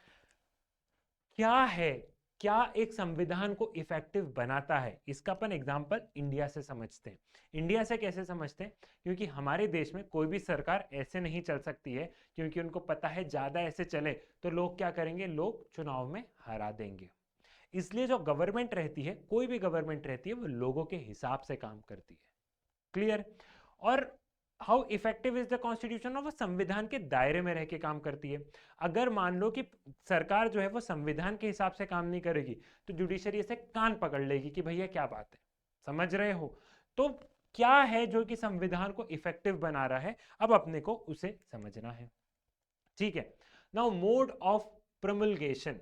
क्या है, क्या एक संविधान को इफेक्टिव बनाता है? इसका अपन एग्जांपल इंडिया से समझते हैं। इंडिया से कैसे समझते हैं? क्योंकि हमारे देश में कोई भी सरकार ऐसे नहीं चल सकती है, क्योंकि उनको पता है ज्यादा ऐसे चले तो लोग क्या करेंगे, लोग चुनाव में हरा देंगे। इसलिए जो गवर्नमेंट रहती है, कोई भी गवर्नमेंट रहती है, वो लोगों के हिसाब से काम करती है। क्लियर? और how effective is the constitution, वो संविधान के दायरे में रह के काम करती है। अगर मान लो कि सरकार जो है वो संविधान के हिसाब से काम नहीं करेगी, तो जुडिशरी से कान पकड़ लेगी कि भैया क्या बात है, समझ रहे हो? तो क्या है जो कि संविधान को इफेक्टिव बना रहा है, अब अपने को उसे समझना है, ठीक है। नाउ मोड ऑफ प्रोमulgation,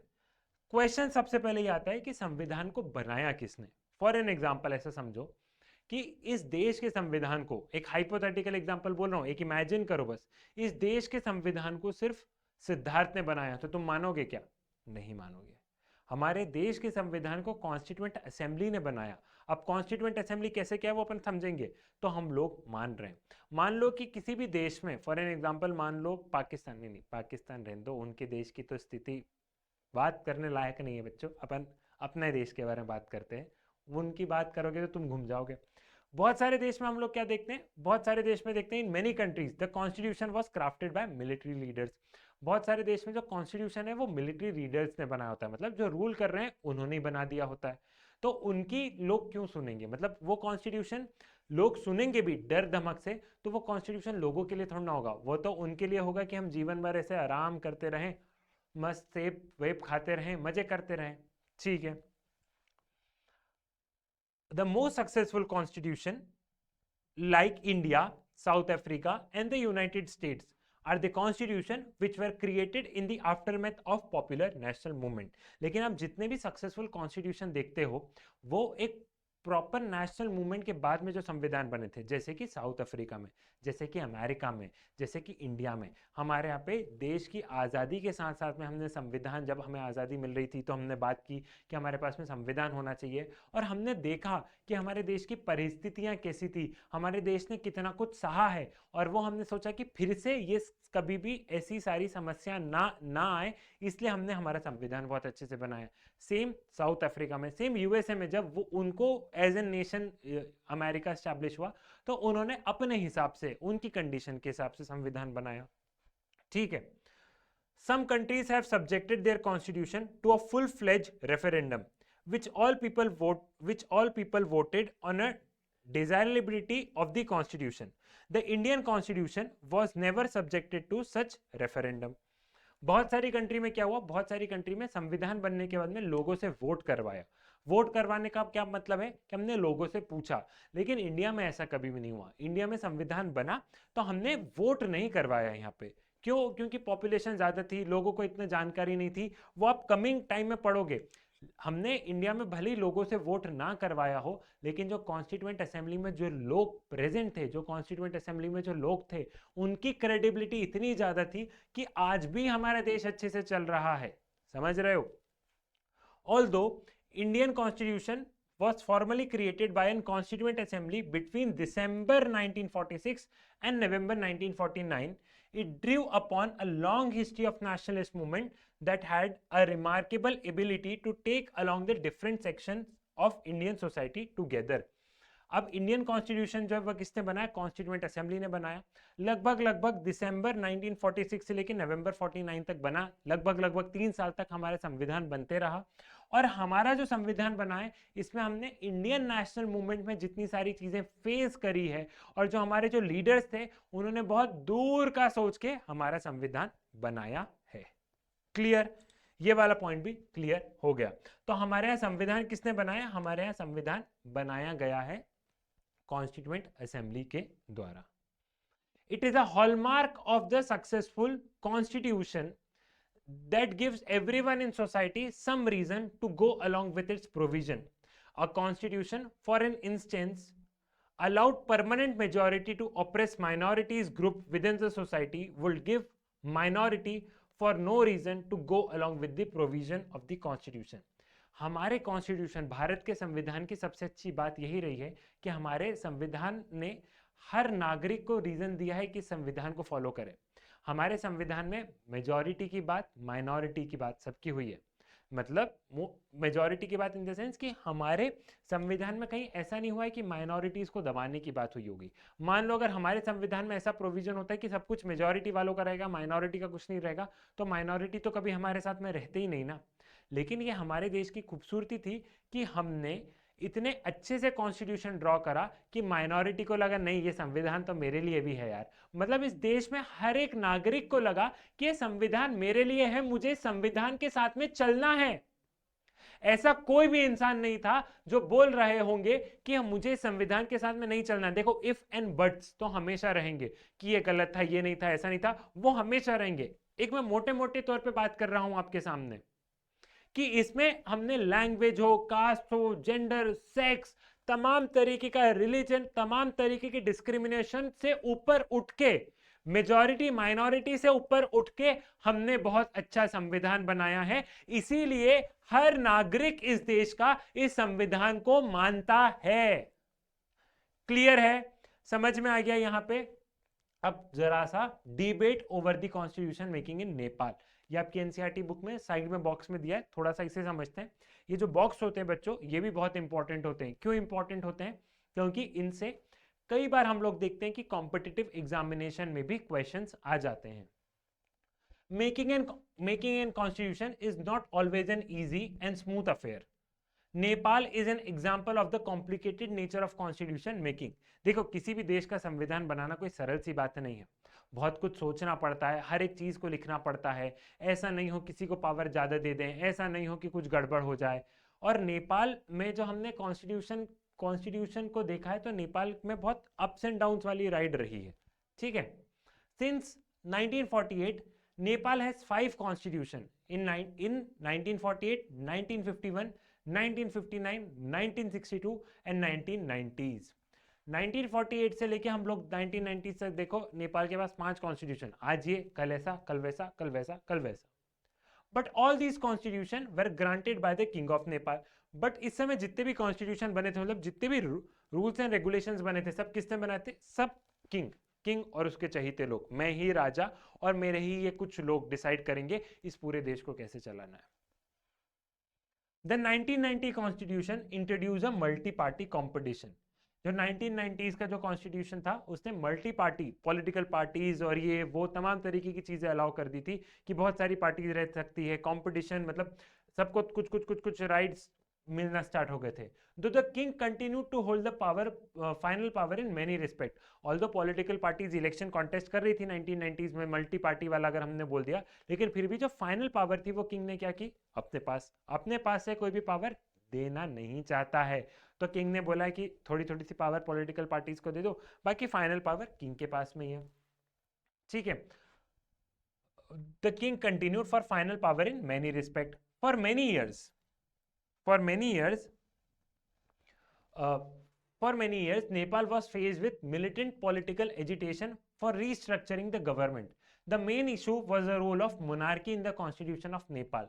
क्वेश्चन सबसे पहले ये आता है कि संविधान को बनाया किसने। फॉर एन एग्जाम्पल ऐसा समझो कि इस देश के संविधान को, एक हाइपोथेटिकल एग्जांपल बोल रहा हूं, एक इमेजिन करो बस, इस देश के संविधान को सिर्फ सिद्धार्थ ने बनाया, तो तुम मानोगे क्या? नहीं मानोगे। हमारे देश के संविधान को कॉन्स्टिट्यूएंट असेंबली ने बनाया। अब कॉन्स्टिट्यूएंट असेंबली कैसे क्या है वो अपन समझेंगे, तो हम लोग मान रहे हैं। मान लो कि किसी भी देश में, फॉर एन एग्जाम्पल मान लो पाकिस्तान, नहीं पाकिस्तान रहने दो, उनके देश की तो स्थिति बात करने लायक नहीं है बच्चों, अपन अपने देश के बारे में बात करते हैं, उनकी बात करोगे तो तुम घूम जाओगे। बहुत सारे देश में हम लोग क्या देखते हैं, बहुत सारे देश में देखते हैं, in many countries the constitution was crafted by military leaders. बहुत सारे देश में जो कॉन्स्टिट्यूशन है वो मिलिट्री लीडर्स ने बनाया होता है, मतलब जो रूल कर रहे हैं उन्होंने बना दिया होता है। तो उनकी लोग क्यों सुनेंगे? मतलब वो कॉन्स्टिट्यूशन लोग सुनेंगे भी डर धमक से, तो वो कॉन्स्टिट्यूशन लोगों के लिए थोड़ा ना होगा, वो तो उनके लिए होगा कि हम जीवन भर ऐसे आराम करते रहें, मस्त सेब वेब खाते रहें, मजे करते रहें, ठीक है। The most successful constitution like India, South Africa and the United States are the constitution which were created in the aftermath of popular national movement। लेकिन आप जितने भी सक्सेसफुल कॉन्स्टिट्यूशन देखते हो वो एक प्रॉपर नेशनल मूवमेंट के बाद में जो संविधान बने थे, जैसे कि साउथ अफ्रीका में, जैसे कि अमेरिका में, जैसे कि इंडिया में, हमारे यहाँ पे देश की आज़ादी के साथ साथ में हमने संविधान, जब हमें आज़ादी मिल रही थी तो हमने बात की कि हमारे पास में संविधान होना चाहिए, और हमने देखा कि हमारे देश की परिस्थितियाँ कैसी थी, हमारे देश ने कितना कुछ सहा है, और वो हमने सोचा कि फिर से ये कभी भी ऐसी सारी समस्या ना आए, इसलिए हमने हमारा संविधान बहुत अच्छे से बनाया। सेम साउथ अफ्रीका में, सेम यूएसए में, जब वो उनको as an nation America establish हुआ तो उन्होंने अपने हिसाब से, उनकी कंडीशन के हिसाब से संविधान बनाया। ठीक है। Some countries have subjected their constitution to a full-fledged referendum, which all people voted on a desirability of the constitution. The Indian constitution was never subjected to such referendum. बहुत सारी कंट्री में क्या हुआ, बहुत सारी कंट्री में संविधान बनने के बाद में लोगों से वोट करवाया। वोट करवाने का क्या मतलब है कि हमने लोगों से पूछा, लेकिन इंडिया में ऐसा कभी भी नहीं हुआ। इंडिया में संविधान बना तो हमने वोट नहीं करवाया यहाँ पे। क्यों? क्योंकि पॉपुलेशन ज्यादा थी, लोगों को इतनी जानकारी नहीं थी। वो आप कमिंग टाइम में पढ़ोगे। हमने इंडिया में भले ही लोगों से वोट ना करवाया हो, लेकिन जो कॉन्स्टिट्यूएंट असेंबली में जो लोग प्रेजेंट थे, जो कॉन्स्टिट्यूएंट असेंबली में जो लोग थे, उनकी क्रेडिबिलिटी इतनी ज्यादा थी कि आज भी हमारा देश अच्छे से चल रहा है। समझ रहे हो? Although Indian constitution was formally created by a constituent assembly between December 1946 and November 1949. It drew upon a long history of nationalist movement that had a remarkable ability to take along the different sections of Indian society together. अब इंडियन कॉन्स्टिट्यूशन जो है वह किसने बनाया? कॉन्स्टिट्यूएंट असेंबली ने बनाया। लगभग दिसंबर 1946 से लेकर नवंबर 49 तक बना। लगभग 3 साल तक हमारा संविधान बनते रहा। और हमारा जो संविधान बना है, इसमें हमने इंडियन नेशनल मूवमेंट में जितनी सारी चीजें फेस करी है, और जो हमारे जो लीडर्स थे, उन्होंने बहुत दूर का सोच के हमारा संविधान बनाया है। क्लियर? ये वाला पॉइंट भी क्लियर हो गया। तो हमारे यहाँ संविधान किसने बनाया? हमारे यहाँ संविधान बनाया गया है कॉन्स्टिट्यूएंट असेंबली के द्वारा। It is a hallmark of the successful constitution that gives everyone in society some reason to go along with its provision. A constitution, for an instance, allowed permanent majority to oppress minorities group within the society would give minority for no reason to go along with the provision of the constitution. हमारे कॉन्स्टिट्यूशन, भारत के संविधान की सबसे अच्छी बात यही रही है कि हमारे संविधान ने हर नागरिक को रीजन दिया है कि संविधान को फॉलो करे। हमारे संविधान में मेजॉरिटी की बात, माइनॉरिटी की बात सबकी हुई है। मतलब मेजॉरिटी की बात इन द सेंस कि हमारे संविधान में कहीं ऐसा नहीं हुआ है कि माइनॉरिटीज को दबाने की बात हुई होगी। मान लो अगर हमारे संविधान में ऐसा प्रोविजन होता है कि सब कुछ मेजॉरिटी वालों का रहेगा, माइनॉरिटी का कुछ नहीं रहेगा, तो माइनॉरिटी तो कभी हमारे साथ में रहते ही नहीं ना। लेकिन ये हमारे देश की खूबसूरती थी कि हमने इतने अच्छे से कॉन्स्टिट्यूशन ड्रॉ करा कि माइनॉरिटी को लगा नहीं, ये संविधान तो मेरे लिए भी है यार। मतलब इस देश में हर एक नागरिक को लगा कि ये संविधान मेरे लिए है, मुझे संविधान के साथ में चलना है। ऐसा कोई भी इंसान नहीं था जो बोल रहे होंगे कि मुझे संविधान के साथ में नहीं चलना। देखो, इफ एंड बट्स तो हमेशा रहेंगे कि ये गलत था, ये नहीं था, ऐसा नहीं था, वो हमेशा रहेंगे। एक मैं मोटे मोटे तौर पे बात कर रहा हूं आपके सामने कि इसमें हमने लैंग्वेज हो, कास्ट हो, जेंडर, सेक्स, तमाम तरीके का रिलीजन, तमाम तरीके की डिस्क्रिमिनेशन से ऊपर उठ के, मेजॉरिटी माइनॉरिटी से ऊपर उठ के हमने बहुत अच्छा संविधान बनाया है। इसीलिए हर नागरिक इस देश का इस संविधान को मानता है। क्लियर है? समझ में आ गया यहां पे? अब जरा सा debate over the constitution making in Nepal. ये आपकी एनसीईआरटी बुक में साइड में बॉक्स में दिया है, थोड़ा सा इसे समझते हैं। ये जो बॉक्स होते हैं बच्चों, ये भी बहुत इंपॉर्टेंट होते हैं। क्यों इंपॉर्टेंट होते हैं? क्योंकि इनसे कई बार हम लोग देखते हैं कि कॉम्पिटिटिव एग्जामिनेशन में भी क्वेश्चंस आ जाते हैं। Making an constitution is not always an easy and smooth affair. Nepal is an example of the complicated nature of constitution making. देखो, किसी भी देश का संविधान बनाना कोई सरल सी बात नहीं है। बहुत कुछ सोचना पड़ता है, हर एक चीज को लिखना पड़ता है। ऐसा नहीं हो किसी को पावर ज्यादा दे दें, ऐसा नहीं हो कि कुछ गड़बड़ हो जाए। और नेपाल में जो हमने कॉन्स्टिट्यूशन को देखा है, तो नेपाल में बहुत अप्स एंड डाउन्स वाली राइड रही है। ठीक है। Since 1948 Nepal has 5 constitution. in 1948, 1951, 1959, 1962 and 1990s। 1948 से लेके हम लोग 1990 तक देखो नेपाल के पास 5 कॉन्स्टिट्यूशन, आज ये कल ऐसा कल वैसा कल वैसा कल वैसा। But all these constitution were granted by the king of Nepal. But इस समय जितने भी कॉन्स्टिट्यूशन बने थे, मतलब जितने भी रूल्स एंड रेगुलेशंस बने थे, सब किसने बनाए थे? सब किंग किंग और उसके चहीते लोग, मैं ही राजा और मेरे ही ये कुछ लोग डिसाइड करेंगे इस पूरे देश को कैसे चलाना है। The 1990 constitution introduce a multi party competition. जो 1990s का जो कॉन्स्टिट्यूशन था उसने मल्टी पार्टी पॉलिटिकल पार्टीज और ये वो तमाम तरीके की चीजें अलाउ कर दी थी कि बहुत सारी पार्टीज रह सकती है, कंपटीशन, मतलब सबको कुछ कुछ कुछ कुछ राइट्स मिलना स्टार्ट हो गए थे। Though the king continue to hold the power, final power in many respect. Although political parties election contest कर रही थी 1990s में, मल्टी पार्टी वाला अगर हमने बोल दिया, लेकिन फिर भी जो फाइनल पावर थी वो किंग ने क्या की? अपने पास से कोई भी पावर देना नहीं चाहता है, तो किंग ने बोला कि थोड़ी थोड़ी सी पावर पॉलिटिकल पार्टीज को दे दो, बाकी फाइनल पावर किंग के पास में ही है। ठीक है। The king continued for final power in many respect for many years. For many years, Nepal was faced with militant political agitation for restructuring the government. The main issue was the role of monarchy in the constitution of Nepal.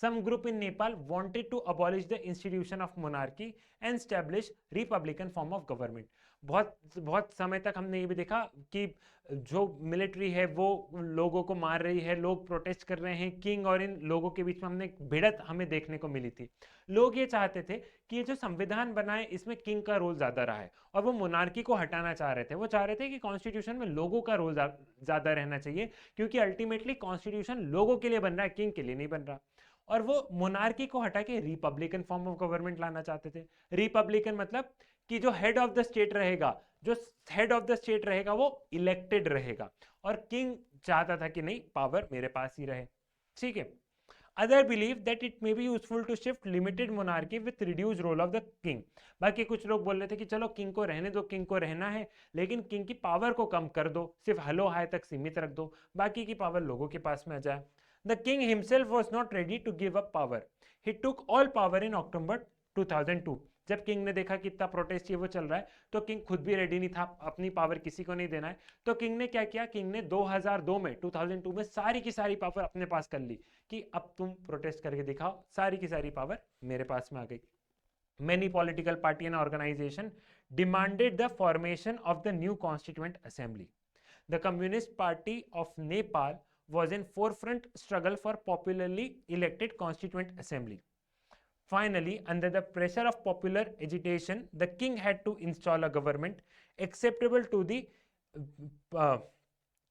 Some group in Nepal wanted to abolish the institution of monarchy and establish republican form of government. बहुत समय तक हमने ये भी देखा कि जो मिलिट्री है वो लोगों को मार रही है, लोग प्रोटेस्ट कर रहे हैं, किंग और इन लोगों के बीच में हमने भिड़त हमें देखने को मिली थी। लोग ये चाहते थे कि ये जो संविधान बना है इसमें किंग का रोल ज्यादा रहा है और वो मोनार्की को हटाना चाह रहे थे। वो चाह रहे थे कि कॉन्स्टिट्यूशन में लोगों का रोल ज्यादा रहना चाहिए, क्योंकि अल्टीमेटली कॉन्स्टिट्यूशन लोगों के लिए बन रहा है, किंग के लिए नहीं बन रहा। और वो मोनार्की को हटा के रिपब्लिकन फॉर्म ऑफ गवर्नमेंट लाना चाहते थे। रिपब्लिकन मतलब कि जो हेड ऑफ द स्टेट रहेगा, जो हेड ऑफ द स्टेट रहेगा वो इलेक्टेड रहेगा, और किंग चाहता था कि नहीं, पावर मेरे पास ही रहे। ठीक है। Other believe that it may be useful to shift limited monarchy with reduce role of the king. बाकी कुछ लोग बोल रहे थे कि चलो किंग को रहने दो, किंग को रहना है, लेकिन किंग की पावर को कम कर दो, सिर्फ हेलो हाय तक सीमित रख दो, बाकी की पावर लोगों के पास में आ जाए। The king himself was not ready to give up power. He took all power in October 2002. जब किंग ने देखा कि इतना प्रोटेस्ट ये वो चल रहा है, तो किंग खुद भी रेडी नहीं था, अपनी पावर किसी को नहीं देना है, तो किंग ने क्या किया? किंग ने 2002 में 2002 में सारी की सारी पावर अपने पास कर ली कि अब तुम प्रोटेस्ट करके दिखाओ, सारी की सारी पावर मेरे पास में आ गई। Many political party and organization demanded the formation of the new constituent assembly. The Communist Party of Nepal was in forefront struggle for popularly elected constituent assembly. Finally, under the pressure of popular agitation, the king had to install a government acceptable to the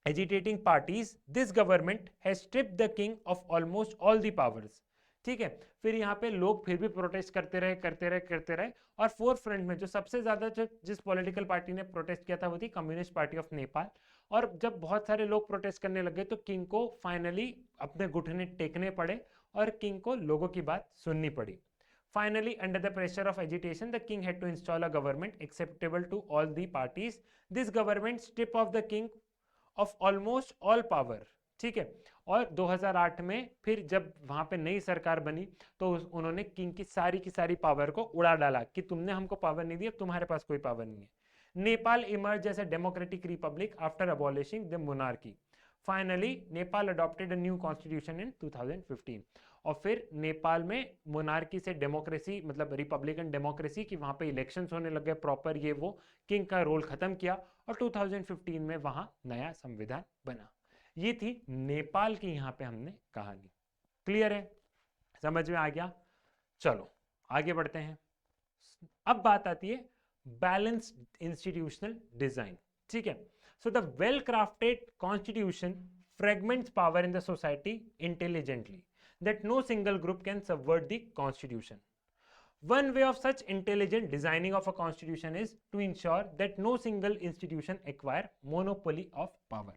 agitating parties. This government has stripped the king of almost all the powers. ठीक है। फिर यहाँ पे लोग फिर भी प्रोटेस्ट करते रहे और फोर फ्रंट में जो सबसे ज्यादा जिस पॉलिटिकल पार्टी ने प्रोटेस्ट किया था वो थी कम्युनिस्ट पार्टी ऑफ नेपाल। और जब बहुत सारे लोग प्रोटेस्ट करने लगे तो किंग को फाइनली अपने घुटने टेकने पड़े और किंग को लोगों की बात सुननी पड़ी। Finally, under the pressure of agitation, the king had to install a government acceptable to all the parties. This government stripped off the king of almost all power. ठीक है। और 2008 में फिर जब वहां पे नई सरकार बनी तो उन्होंने किंग की सारी पावर को उड़ा डाला कि तुमने हमको पावर नहीं दी, अब तुम्हारे पास कोई पावर नहीं है। Nepal emerge as a democratic republic after abolishing the monarchy. Finally Nepal adopted a new constitution in 2015। और फिर नेपाल में मोनार्की से डेमोक्रेसी, मतलब रिपब्लिकन डेमोक्रेसी की वहां पे इलेक्शंस होने लगे प्रॉपर, ये वो किंग का रोल खत्म किया और 2015 में वहां नया संविधान बना। ये थी नेपाल की यहाँ पे हमने कहानी। क्लियर है? समझ में आ गया? चलो आगे बढ़ते हैं। अब बात आती है बैलेंस्ड इंस्टीट्यूशनल डिजाइन। ठीक है। So the well crafted constitution fragments power in the society intelligently that no single group can subvert the constitution. One way of such intelligent designing of a constitution is to ensure that no single institution acquire monopoly of power.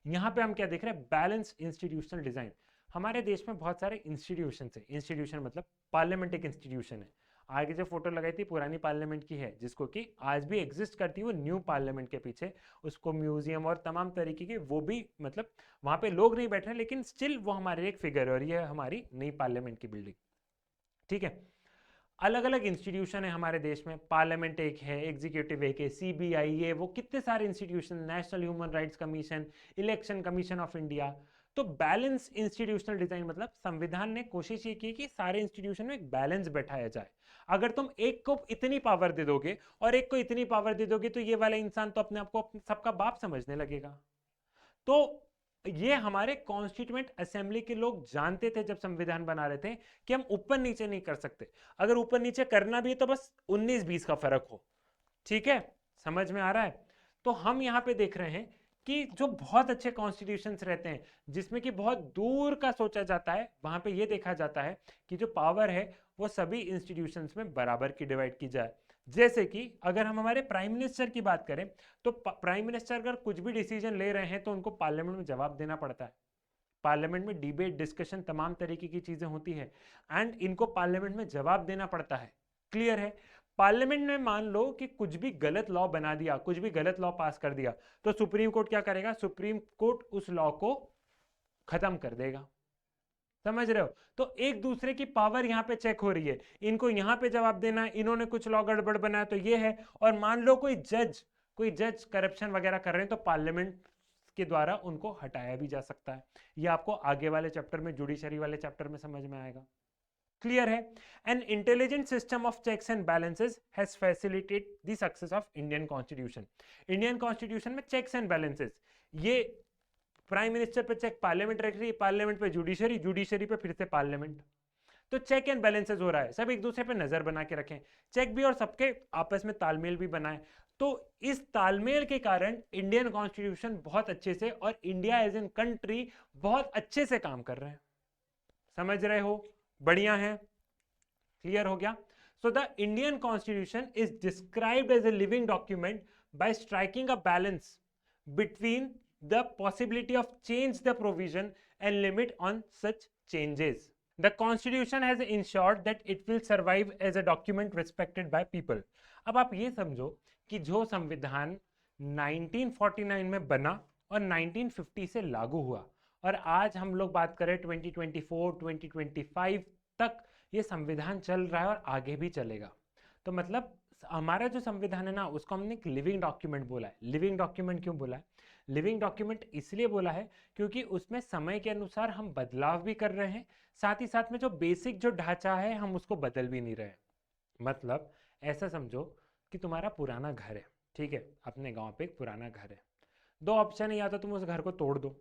यहाँ पे हम क्या देख रहे हैं? Balance institutional design. हमारे देश में बहुत सारे इंस्टीट्यूशन है। इंस्टीट्यूशन मतलब पार्लियामेंट एक इंस्टीट्यूशन है। आगे जो फोटो लगाई थी पुरानी पार्लियामेंट की है, जिसको कि आज भी एग्जिस्ट करती है, वो न्यू पार्लियामेंट के पीछे उसको म्यूजियम और तमाम तरीके के वो भी, मतलब वहां पे लोग नहीं बैठ रहे, लेकिन स्टिल वो हमारे एक फिगर है और ये हमारी नई पार्लियामेंट की बिल्डिंग। ठीक है। अलग अलग इंस्टीट्यूशन है हमारे देश में, पार्लियामेंट एक है, एग्जीक्यूटिव एक है, सीबीआई है, वो कितने सारे institution, national human rights commission, election commission of India. तो बैलेंस इंस्टीट्यूशनल डिजाइन मतलब संविधान ने कोशिश ये की कि सारे इंस्टीट्यूशन में एक बैलेंस बैठाया जाए। अगर तुम एक को इतनी पावर दे दोगे और एक को इतनी पावर दे दोगे तो ये वाला इंसान तो अपने आप को सबका बाप समझने लगेगा। तो ये हमारे कॉन्स्टिट्यूएंट असेंबली के लोग जानते थे जब संविधान बना रहे थे कि हम ऊपर नीचे नहीं कर सकते, अगर ऊपर नीचे करना भी है तो बस 19-20 का फर्क हो। ठीक है, समझ में आ रहा है? तो हम यहाँ पे देख रहे हैं कि जो बहुत अच्छे कॉन्स्टिट्यूशंस रहते हैं जिसमें कि बहुत दूर का सोचा जाता है, वहां पे ये देखा जाता है कि जो पावर है वो सभी इंस्टीट्यूशंस में बराबर की डिवाइड की जाए। जैसे कि अगर हम हमारे प्राइम मिनिस्टर की बात करें तो प्राइम मिनिस्टर अगर कुछ भी डिसीजन ले रहे हैं तो उनको पार्लियामेंट में जवाब देना पड़ता है। पार्लियामेंट में डिबेट, डिस्कशन, तमाम तरीके की चीजें होती है एंड इनको पार्लियामेंट में जवाब देना पड़ता है। क्लियर है? पार्लियामेंट में मान लो कि कुछ भी गलत लॉ बना दिया, कुछ भी गलत लॉ पास कर दिया, तो सुप्रीम कोर्ट क्या करेगा? सुप्रीम कोर्ट उस लॉ को खत्म कर देगा। समझ रहे हो? तो एक दूसरे की पावर यहाँ पे चेक हो रही है, इनको यहाँ पे जवाब देना है, इन्होंने कुछ लॉ गड़बड़ बनाया तो ये है। और मान लो कोई जज करप्शन वगैरह कर रहे हैं तो पार्लियामेंट के द्वारा उनको हटाया भी जा सकता है। ये आपको आगे वाले चैप्टर में, जुडिशरी वाले चैप्टर में समझ में आएगा। क्लियर है? An intelligent system of checks and balances has facilitated the success of Indian constitution. Indian constitution में चेक्स एंड बैलेंसेस, ये प्राइम मिनिस्टर पे चेक पार्लियामेंट रख रही है, पार्लियामेंट पे जुडिशरी, जुडिशरी पे फिर से पार्लियामेंट। तो चेक एंड बैलेंसेस हो रहा है, सब एक दूसरे पे नजर बना के रखें, चेक भी और सबके आपस में तालमेल भी बनाए। तो इस तालमेल के कारण इंडियन कॉन्स्टिट्यूशन बहुत अच्छे से और इंडिया एज एन कंट्री बहुत अच्छे से काम कर रहे हैं। समझ रहे हो? बढ़िया है, क्लियर हो गया? So the Indian constitution is described as a living document by striking a balance between the possibility of change the provision and limit on such changes. The constitution has ensured that it will survive as a document respected by people. अब आप ये समझो कि जो संविधान 1949 में बना और 1950 से लागू हुआ और आज हम लोग बात करें 2024 2025 तक ये संविधान चल रहा है और आगे भी चलेगा। तो मतलब हमारा जो संविधान है ना, उसको हमने एक लिविंग डॉक्यूमेंट बोला है। लिविंग डॉक्यूमेंट क्यों बोला है? लिविंग डॉक्यूमेंट इसलिए बोला है क्योंकि उसमें समय के अनुसार हम बदलाव भी कर रहे हैं, साथ ही साथ में जो बेसिक जो ढांचा है हम उसको बदल भी नहीं रहे। मतलब ऐसा समझो कि तुम्हारा पुराना घर है, ठीक है, अपने गांव पे एक पुराना घर है। दो ऑप्शन है, या तो तुम उस घर को तोड़ दो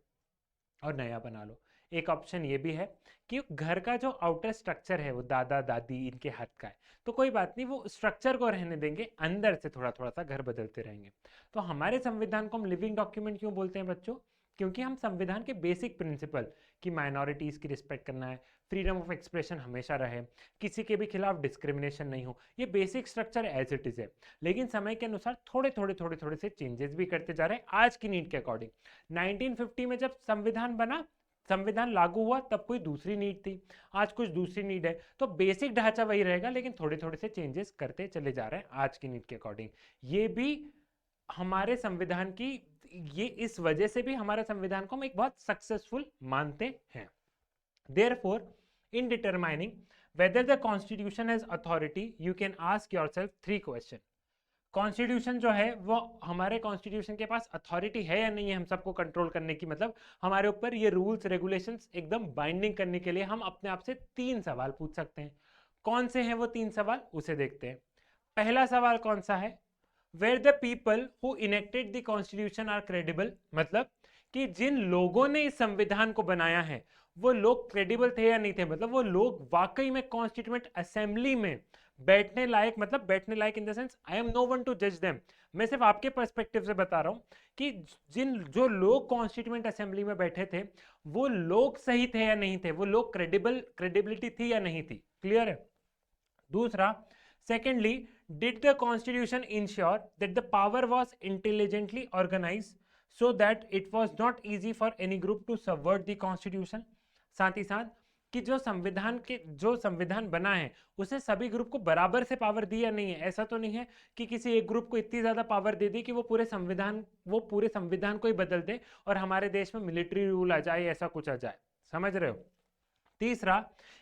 और नया बना लो, एक ऑप्शन ये भी है कि घर का जो आउटर स्ट्रक्चर है वो दादा दादी इनके हाथ का है, तो कोई बात नहीं, वो स्ट्रक्चर को रहने देंगे, अंदर से थोड़ा थोड़ा सा घर बदलते रहेंगे। तो हमारे संविधान को हम लिविंग डॉक्यूमेंट क्यों बोलते हैं बच्चों? क्योंकि हम संविधान के बेसिक प्रिंसिपल कि माइनॉरिटीज की रिस्पेक्ट करना है, फ्रीडम ऑफ एक्सप्रेशन हमेशा रहे, किसी के भी खिलाफ डिस्क्रिमिनेशन नहीं हो, ये basic structure as it is है। लेकिन समय के अनुसार थोड़े थोड़े से चेंजेस भी करते जा रहे हैं आज की नीड के अकॉर्डिंग। 1950 में जब संविधान बना, संविधान लागू हुआ, तब कोई दूसरी नीड थी, आज कुछ दूसरी नीड है। तो बेसिक ढांचा वही रहेगा लेकिन थोड़े थोड़े से चेंजेस करते चले जा रहे हैं आज की नीड के अकॉर्डिंग। ये भी हमारे संविधान की, ये इस वजह से भी हमारे संविधान को हम एक बहुत सक्सेसफुल मानते हैं। Therefore, in determining whether the constitution has authority, you can ask yourself 3 questions. Constitution जो है वो, हमारे कॉन्स्टिट्यूशन के पास अथॉरिटी है या नहीं है हम सबको कंट्रोल करने की, मतलब हमारे ऊपर ये रूल्स रेगुलेशंस एकदम बाइंडिंग करने के लिए हम अपने आप से 3 सवाल पूछ सकते हैं। कौन से हैं वो 3 सवाल, उसे देखते हैं। पहला सवाल कौन सा है? Where the people who enacted the constitution are credible, मतलब कि जिन लोगों ने इस संविधान को बनाया है वो लोग क्रेडिबल थे या नहीं थे, मतलब वो लोग वाकई में कॉन्स्टिट्यूएंट असेंबली में बैठने लायक, मतलब बैठने लायक in the sense I am no one to जज देम, मैं सिर्फ आपके पर्सपेक्टिव से बता रहा हूं कि जो लोग कॉन्स्टिट्यूएंट असेंबली में बैठे थे वो लोग सही थे या नहीं थे, वो लोग क्रेडिबिलिटी थी या नहीं थी। क्लियर है? दूसरा, secondly, did the constitution ensure that the power was intelligently organised so that it was not easy for any group to subvert the constitution। साथ ही साथ कि जो संविधान बना है उसे सभी ग्रुप को बराबर से पावर दी या नहीं है। ऐसा तो नहीं है कि किसी एक ग्रुप को इतनी ज्यादा पावर दे दी कि वो पूरे संविधान को ही बदल दे और हमारे देश में मिलिट्री रूल आ जाए, ऐसा कुछ आ जाए। समझ रहे हो? तीसरा,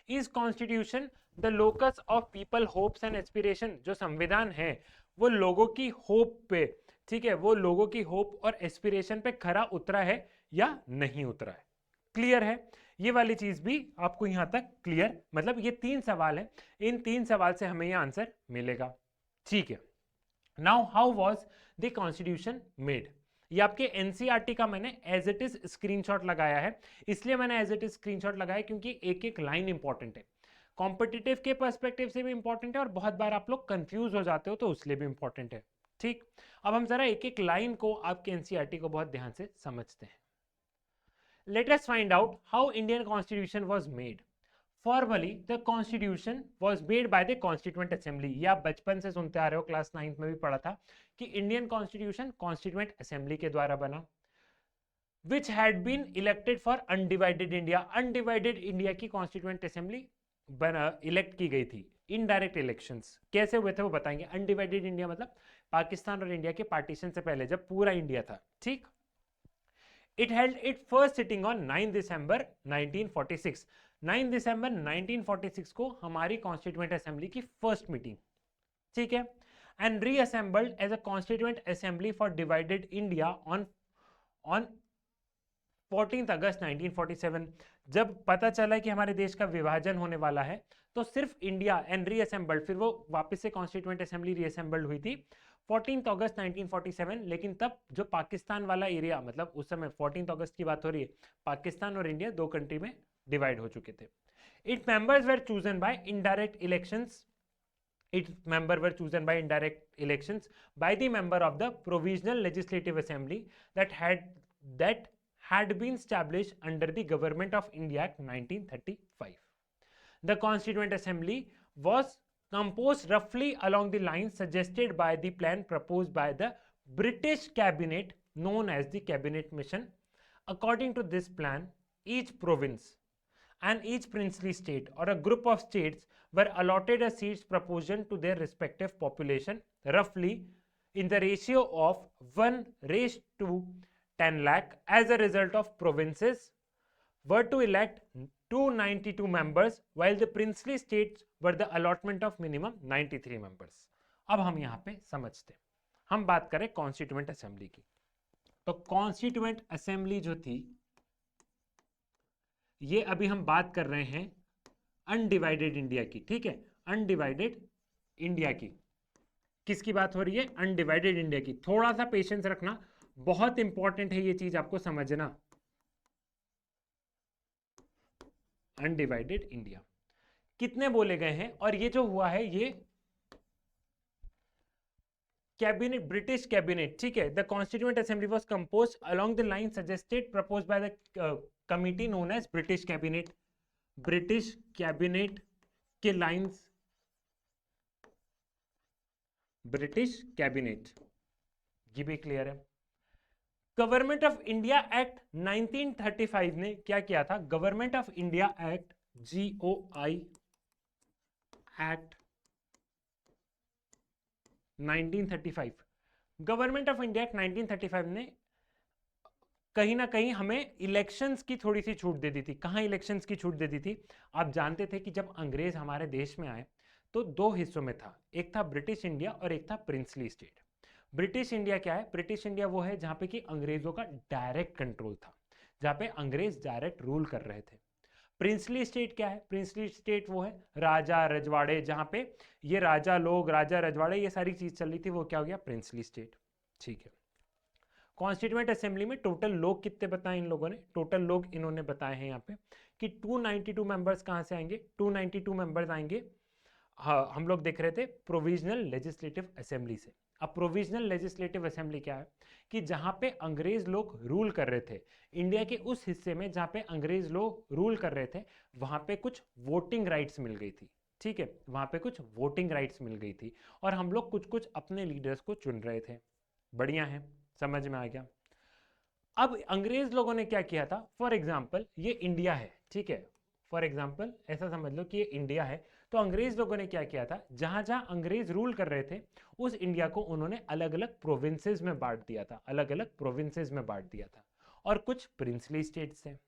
is constitution the locus of people hopes and aspiration, जो संविधान है वो लोगों की होप पे, ठीक है, वो लोगों की होप और एस्पिरेशन पे खरा उतरा है या नहीं उतरा है। क्लियर है? ये वाली चीज भी आपको यहां तक क्लियर, मतलब ये 3 सवाल है, इन 3 सवाल से हमें ये आंसर मिलेगा। ठीक है, now how was the constitution made? ये आपके एनसीईआरटी का मैंने एज इट इज स्क्रीनशॉट लगाया है, इसलिए मैंने एज इट इज स्क्रीनशॉट लगाया क्योंकि एक एक लाइन इंपॉर्टेंट है, कॉम्पिटिटिव के पर्सपेक्टिव से भी इंपॉर्टेंट है और बहुत बार आप लोग कंफ्यूज हो जाते हो तो उसलिए भी इंपॉर्टेंट है। ठीक, अब हम जरा एक एक लाइन को आपके एनसीईआरटी को बहुत ध्यान से समझते हैं। Let us find out how Indian Constitution was made. Formally, the Constitution was made by the Constituent Assembly. ये आप बचपन से सुनते आ रहे हो, क्लास 9th में भी पढ़ा था कि इंडियन कॉन्स्टिट्यूशन कॉन्स्टिट्यूएंट असेंबली के द्वारा बना, which had been elected for undivided India. Undivided India की कॉन्स्टिट्यूएंट असेंबली बना, इलेक्ट की गई थी। इनडायरेक्ट इलेक्शंस कैसे हुए थे वो बताएंगे। अनडिवाइडेड इंडिया मतलब पाकिस्तान और इंडिया के पार्टीशन से पहले जब पूरा इंडिया था। ठीक, It held its first sitting on 9 December 1946. 9 दिसंबर 1946 को हमारी कॉन्स्टिट्यूएंट असेंबली की फर्स्ट मीटिंग, ठीक है, and reassembled as a constituent assembly for divided India on 14 August 1947। जब पता चला कि हमारे देश का विभाजन होने वाला है तो सिर्फ इंडिया एंड रीअसेंबल्ड, फिर वो वापस से कॉन्स्टिट्यूएंट असेंबली रीअसेंबल्ड हुई थी 14 अगस्त 1947। लेकिन तब जो पाकिस्तान वाला एरिया, मतलब उस समय 14 अगस्त की बात हो रही है, पाकिस्तान और इंडिया दो कंट्री में डिवाइड हो चुके थे। It members were chosen bye indirect elections, its member were chosen by indirect elections by the member of the provisional legislative assembly that had been established under the government of India Act 1935. The constituent assembly was composed roughly along the lines suggested by the plan proposed by the British cabinet known as the cabinet mission. According to this plan, each province and each princely state or a group of states were allotted a seats proportion to their respective population, roughly in the ratio of 1 raised to 10 lakh. As a result of provinces were to elect 292 members while the princely states were the allotment of minimum 93 members. अब हम यहाँ पे समझते हैं, हम बात करें कॉन्स्टिट्यूएंट असेंबली की। तो कॉन्स्टिट्यूएंट असेंबली जो थी, ये अभी हम बात कर रहे हैं अनडिवाइडेड इंडिया की, ठीक है, अनडिवाइडेड इंडिया की। किसकी बात हो रही है? अनडिवाइडेड इंडिया की। थोड़ा सा पेशेंस रखना, बहुत इंपॉर्टेंट है ये चीज आपको समझना। अनडिवाइडेड इंडिया कितने बोले गए हैं, और ये जो हुआ है ये कैबिनेट, ब्रिटिश कैबिनेट, ठीक है। The constituent assembly was composed along the line suggested proposed by the committee known as British cabinet. British cabinet के लाइंस, ब्रिटिश कैबिनेट, ये भी क्लियर है। गवर्नमेंट ऑफ इंडिया एक्ट 1935 ने क्या किया था? Government of India act, GOI act 1935, government of India act 1935 ने कहीं ना कहीं हमें इलेक्शंस की थोड़ी सी छूट दे दी थी। कहाँ इलेक्शंस की छूट दे दी थी? आप जानते थे कि जब अंग्रेज हमारे देश में आए तो दो हिस्सों में था, एक था ब्रिटिश इंडिया और एक था प्रिंसली स्टेट। ब्रिटिश इंडिया क्या है? ब्रिटिश इंडिया वो है जहाँ पे कि अंग्रेजों का डायरेक्ट कंट्रोल था, जहाँ पे अंग्रेज डायरेक्ट रूल कर रहे थे। प्रिंसली स्टेट क्या है? प्रिंसली स्टेट वो है राजा रजवाड़े, जहाँ पे ये राजा लोग, राजा रजवाड़े, ये सारी चीज चल रही थी, वो क्या हो गया? प्रिंसली स्टेट, ठीक है। कॉन्स्टिट्यूएंट असेंबली में टोटल लोग कितने बताए इन लोगों ने? टोटल लोग इन्होंने बताए हैं यहाँ पे कि 292 मेंबर्स कहाँ से आएंगे? 292 मेंबर्स आएंगे, हाँ, हम लोग देख रहे थे प्रोविजनल लेजिस्लेटिव असेंबली से। अब प्रोविजनल लेजिस्लेटिव असेंबली क्या है? कि जहाँ पे अंग्रेज लोग रूल कर रहे थे, इंडिया के उस हिस्से में जहाँ पे अंग्रेज लोग रूल कर रहे थे, वहाँ पे कुछ वोटिंग राइट्स मिल गई थी, ठीक है, वहाँ पे कुछ वोटिंग राइट्स मिल गई थी और हम लोग कुछ कुछ अपने लीडर्स को चुन रहे थे। बढ़िया है, समझ में आ गया। अब अंग्रेज लोगों ने क्या किया था? फॉर एग्जाम्पल ये इंडिया है, ठीक है, फॉर एग्जाम्पल ऐसा समझ लो कि ये इंडिया है, तो अंग्रेज लोगों ने क्या किया था? जहां जहां अंग्रेज रूल कर रहे थे उस इंडिया को उन्होंने अलग अलग प्रोविंसेस में बांट दिया था, अलग अलग प्रोविंसेस में बांट दिया था, और कुछ प्रिंसली स्टेट्स हैं।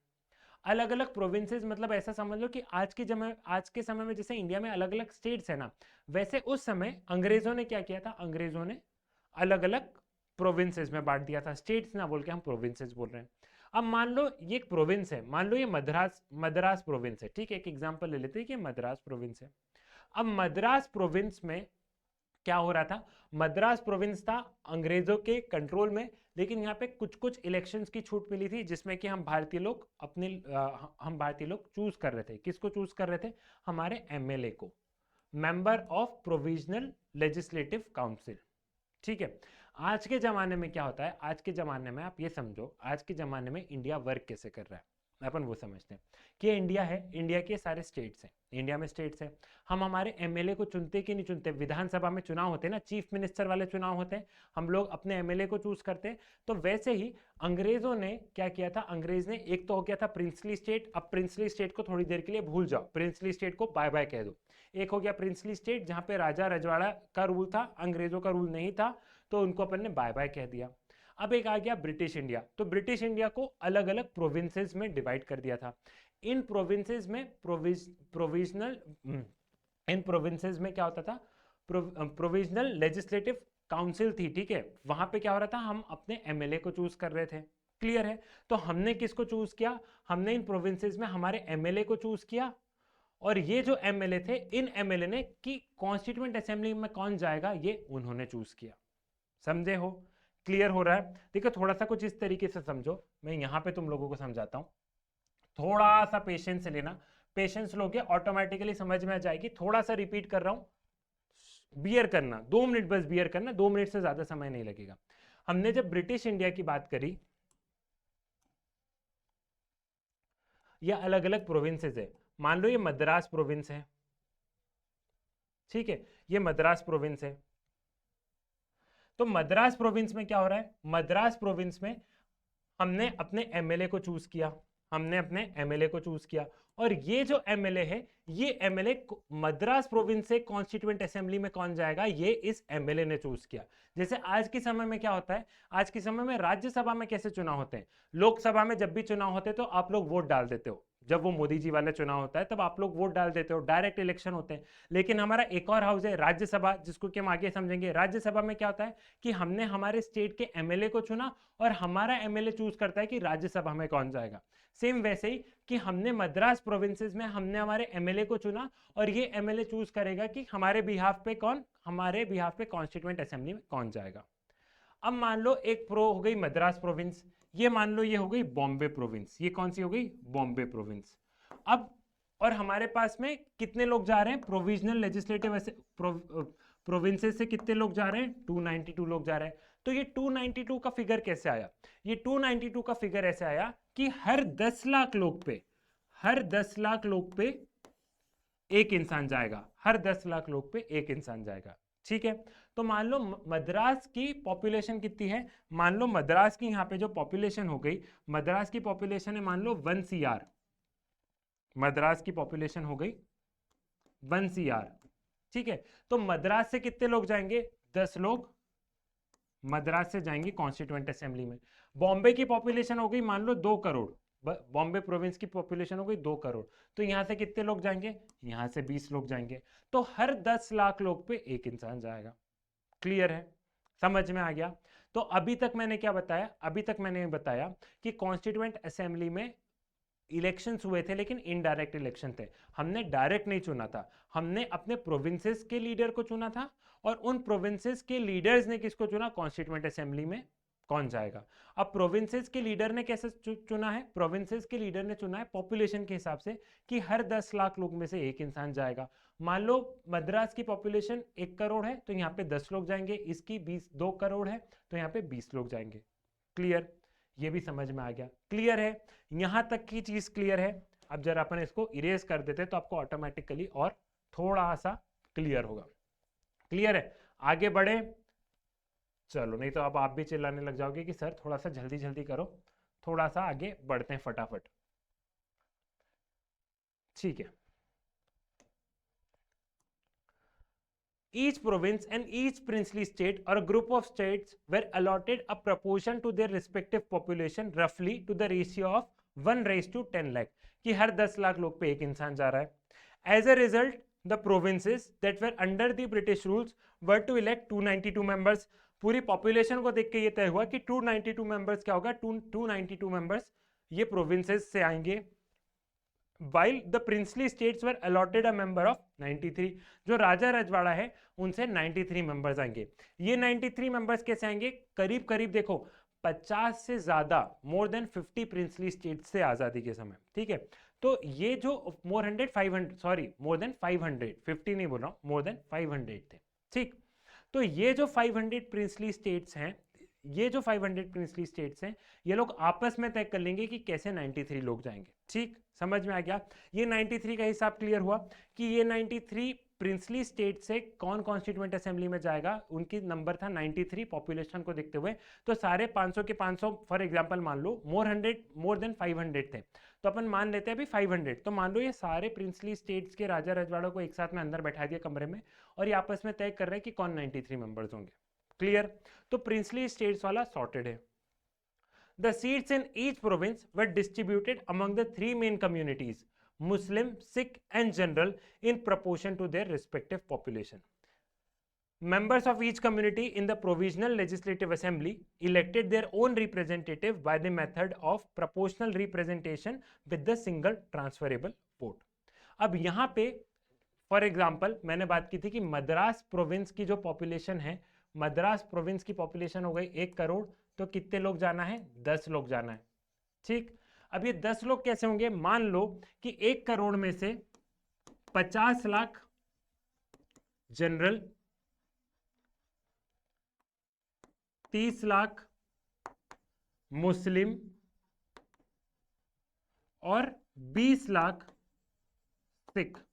अलग अलग प्रोविंसेस मतलब ऐसा समझ लो कि आज के समय में जैसे इंडिया में अलग अलग स्टेट्स है ना, वैसे उस समय अंग्रेजों ने क्या किया था, अंग्रेजों ने अलग अलग प्रोविंसेस में बांट दिया था, स्टेट्स ना बोल के हम प्रोविंसेस बोल रहे हैं। अब मान लो ये एक प्रोविंस है, मान लो ये मद्रास मद्रास प्रोविंस है, ठीक है, एक एग्जांपल ले लेते हैं कि मद्रास प्रोविंस है। अब मद्रास प्रोविंस में क्या हो रहा था, मद्रास प्रोविंस था अंग्रेजों के कंट्रोल में, लेकिन यहाँ पे कुछ कुछ इलेक्शंस की छूट मिली थी जिसमें कि हम भारतीय लोग चूज कर रहे थे। किसको चूज कर रहे थे, हमारे एमएलए को, member of provisional legislative council, ठीक है। आज के जमाने में क्या होता है, आज के जमाने में आप ये समझो, आज के जमाने में इंडिया वर्क कैसे कर रहा है, अपन वो समझते हैं कि इंडिया है, इंडिया के सारे स्टेट्स हैं, इंडिया में स्टेट्स हैं, हम हमारे एमएलए को चुनते कि नहीं चुनते, विधानसभा में चुनाव होते हैं ना, चीफ मिनिस्टर वाले चुनाव होते हैं, हम लोग अपने एमएलए को चूज करते हैं। तो वैसे ही अंग्रेजों ने क्या किया था, अंग्रेज ने, एक तो हो गया था प्रिंसली स्टेट, अब प्रिंसली स्टेट को थोड़ी देर के लिए भूल जाओ, प्रिंसली स्टेट को बाय बाय कह दो। एक हो गया प्रिंसली स्टेट जहां पे राजा रजवाड़ा का रूल था, अंग्रेजों का रूल नहीं था, तो उनको अपन ने बाय बाय कह दिया। अब एक आ गया ब्रिटिश इंडिया, तो ब्रिटिश इंडिया को अलग अलग प्रोविंसेस में डिवाइड कर दिया था। इन प्रोविंसेस में इन प्रोविंसेस में क्या होता था, प्रोविजनल लेजिस्लेटिव काउंसिल थी, ठीक है, वहां पे क्या हो रहा था, हम अपने एमएलए को चूज कर रहे थे, क्लियर है। तो हमने किसको चूज किया, हमने इन प्रोविंसेस में हमारे एमएलए को चूज किया, और ये जो एमएलए थे, इन एमएलए ने कि कॉन्स्टिट्यूएंट असेंबली में कौन जाएगा, ये उन्होंने चूज किया। समझे हो, क्लियर हो रहा है। देखो थोड़ा सा कुछ इस तरीके से समझो, मैं यहां पे तुम लोगों को समझाता हूं, थोड़ा सा पेशेंस से लेना, पेशेंस लोगे ऑटोमेटिकली समझ में आ जाएगी। थोड़ा सा रिपीट कर रहा हूं, बियर करना, 2 मिनट बस बियर करना, 2 मिनट से ज्यादा समय नहीं लगेगा। हमने जब ब्रिटिश इंडिया की बात करी, ये अलग अलग प्रोविंसेस है, मान लो ये मद्रास प्रोविंस है, ठीक है, ये मद्रास प्रोविंस है। तो मद्रास प्रोविंस में क्या हो रहा है, मद्रास प्रोविंस में हमने अपने एमएलए को चूज किया, हमने अपने एमएलए को चूज किया, और ये जो एमएलए है, ये एमएलए मद्रास प्रोविंस से कॉन्स्टिट्यूएंट असेंबली में कौन जाएगा, ये इस एमएलए ने चूज किया। जैसे आज के समय में क्या होता है, आज के समय में राज्यसभा में कैसे चुनाव होते हैं, लोकसभा में जब भी चुनाव होते हैं तो आप लोग वोट डाल देते हो, जब वो मोदी जी वाला चुनाव होता है तब आप लोग वोट डाल देते हो, डायरेक्ट इलेक्शन होते हैं। लेकिन हमारा एक और हाउस है राज्यसभा, जिसको कि हम आगे समझेंगे। राज्यसभा में क्या होता है कि हमने हमारे स्टेट के एमएलए को चुना, और हमारा एमएलए चूज करता है कि राज्यसभा में कौन जाएगा। सेम वैसे ही कि हमने मद्रास प्रोविंसेस में हमने हमारे एमएलए को चुना, और ये एमएलए चूज करेगा कि हमारे बिहाफ पे कॉन्स्टिट्यूएंट असेंबली में कौन जाएगा। अब मान लो एक प्रो हो गई मद्रास प्रोविंस, ये मान लो ये हो गई बॉम्बे प्रोविंस, ये कौन सी हो गई, बॉम्बे प्रोविंस। अब और हमारे पास में कितने लोग जा रहे हैं, प्रोविजनल लेजिस्लेटिव प्रोविंसेस से कितने लोग जा रहे हैं, 292 लोग जा रहे हैं। तो ये 292 का फिगर कैसे आया, ये 292 का फिगर ऐसे आया कि हर 10 लाख लोग पे, हर 10 लाख लोग पे एक इंसान जाएगा, हर 10 लाख लोग पे एक इंसान जाएगा, ठीक है। तो मान लो मद्रास की पॉपुलेशन कितनी है, मान लो मद्रास की यहाँ पे जो पॉपुलेशन हो गई, मद्रास की पॉपुलेशन है मान लो 1 CR, मद्रास की पॉपुलेशन हो गई 1 CR, ठीक है। तो मद्रास से कितने लोग जाएंगे, 10 लोग मद्रास से जाएंगे कॉन्स्टिट्यूएंट असेंबली में। बॉम्बे की पॉपुलेशन हो गई मान लो 2 करोड़, बॉम्बे प्रोविंस की पॉपुलेशन हो गई 2 करोड़, तो यहां से कितने लोग जाएंगे, यहां से 20 लोग जाएंगे। तो हर 10 लाख लोग पे एक इंसान जाएगा, क्लियर है, समझ में आ गया। तो अभी तक मैंने क्या बताया, अभी तक मैंने बताया कि कॉन्स्टिट्यूएंट असेंबली में इलेक्शंस हुए थे, लेकिन इनडायरेक्ट इलेक्शन थे, हमने डायरेक्ट नहीं चुना था, हमने अपने प्रोविंसेस के लीडर को चुना था, और उन प्रोविंसेस के लीडर्स ने किसको चुना, कॉन्स्टिट्यूएंट असेंबली में कौन जाएगा। अब प्रोविंसेस के लीडर ने कैसे चुना है, प्रोविंसेस के लीडर ने चुना है पॉपुलेशन के हिसाब से कि हर 10 लाख लोग में से एक इंसान जाएगा। मान लो मद्रास की पॉपुलेशन 1 करोड़ है, तो यहाँ पे 10 लोग जाएंगे, इसकी 2 करोड़ है, तो यहाँ पे 20 लोग जाएंगे, क्लियर, ये भी समझ में आ गया, क्लियर है, यहां तक की चीज क्लियर है। अब जरा अपन इसको इरेज कर देते तो आपको ऑटोमेटिकली और थोड़ा सा क्लियर होगा, क्लियर है, आगे बढ़े, चलो, नहीं तो अब आप भी चिल्लाने लग जाओगे कि सर थोड़ा सा जल्दी जल्दी करो, थोड़ा सा आगे बढ़ते हैं फटाफट, ठीक है। Each province and each princely state or a group of states were allotted a proportion to their respective population roughly to the ratio of 1:10 lakh, कि हर 10 लाख लोग पे एक इंसान जा रहा है। As a result the provinces that were under the British rules were to elect 292 members. पूरी पॉपुलेशन को देख के ये तय हुआ कि 292 मेंबर्स क्या होगा, 292 मेंबर्स ये प्रोविंसेस से आएंगे। while the princely states were allotted a member of 93, जो राजा रजवाड़ा है उनसे 93 मेंबर्स आएंगे। ये 93 मेंबर्स कैसे आएंगे, करीब करीब देखो 50 से ज्यादा, मोर देन 50 प्रिंसली स्टेट्स से आजादी के समय, ठीक है। तो ये जो मोर देन 500, 50 नहीं बोल रहा हूं, मोर देन 500 थे, ठीक। तो ये जो 500 प्रिंसली स्टेट्स हैं, ये जो 500 प्रिंसली स्टेट्स हैं, ये लोग आपस में तय कर लेंगे कि कैसे 93 लोग जाएंगे, ठीक। समझ में आ गया। ये 93 का हिसाब क्लियर हुआ कि ये 93 प्रिंसली स्टेट से कौन कॉन्स्टिट्यूएंट असेंबली में जाएगा। उनकी नंबर था 93 पॉपुलेशन को देखते हुए, तो सारे 500 के 500 फॉर एग्जांपल मान लो, मोर देन 500 थे, तो अपन मान लेते हैं अभी 500। तो मान लो ये सारे प्रिंसली स्टेट्स के राजा रजवाड़ों को एक साथ में अंदर बैठा दिया कमरे में, और ये आपस में तय कर रहे हैं कि कौन 93 मेंबर्स होंगे। क्लियर। तो प्रिंसली स्टेट्स वाला सॉर्टेड है। The seats in each province were distributed among the three main communities, Muslim, Sikh and General, in proportion to their respective population. Members of each community in the Provisional Legislative Assembly elected their own representative by the method of proportional representation with the single transferable vote. अब यहाँ पे फॉर एग्जाम्पल मैंने बात की थी कि मद्रास प्रोविंस की जो पॉपुलेशन है, मद्रास प्रोविंस की पॉपुलेशन हो गई 1 करोड़, तो कितने लोग जाना है, 10 लोग जाना है, ठीक। अब ये 10 लोग कैसे होंगे, मान लो कि 1 करोड़ में से 50 लाख जनरल, 30 लाख मुस्लिम और 20 लाख सिख।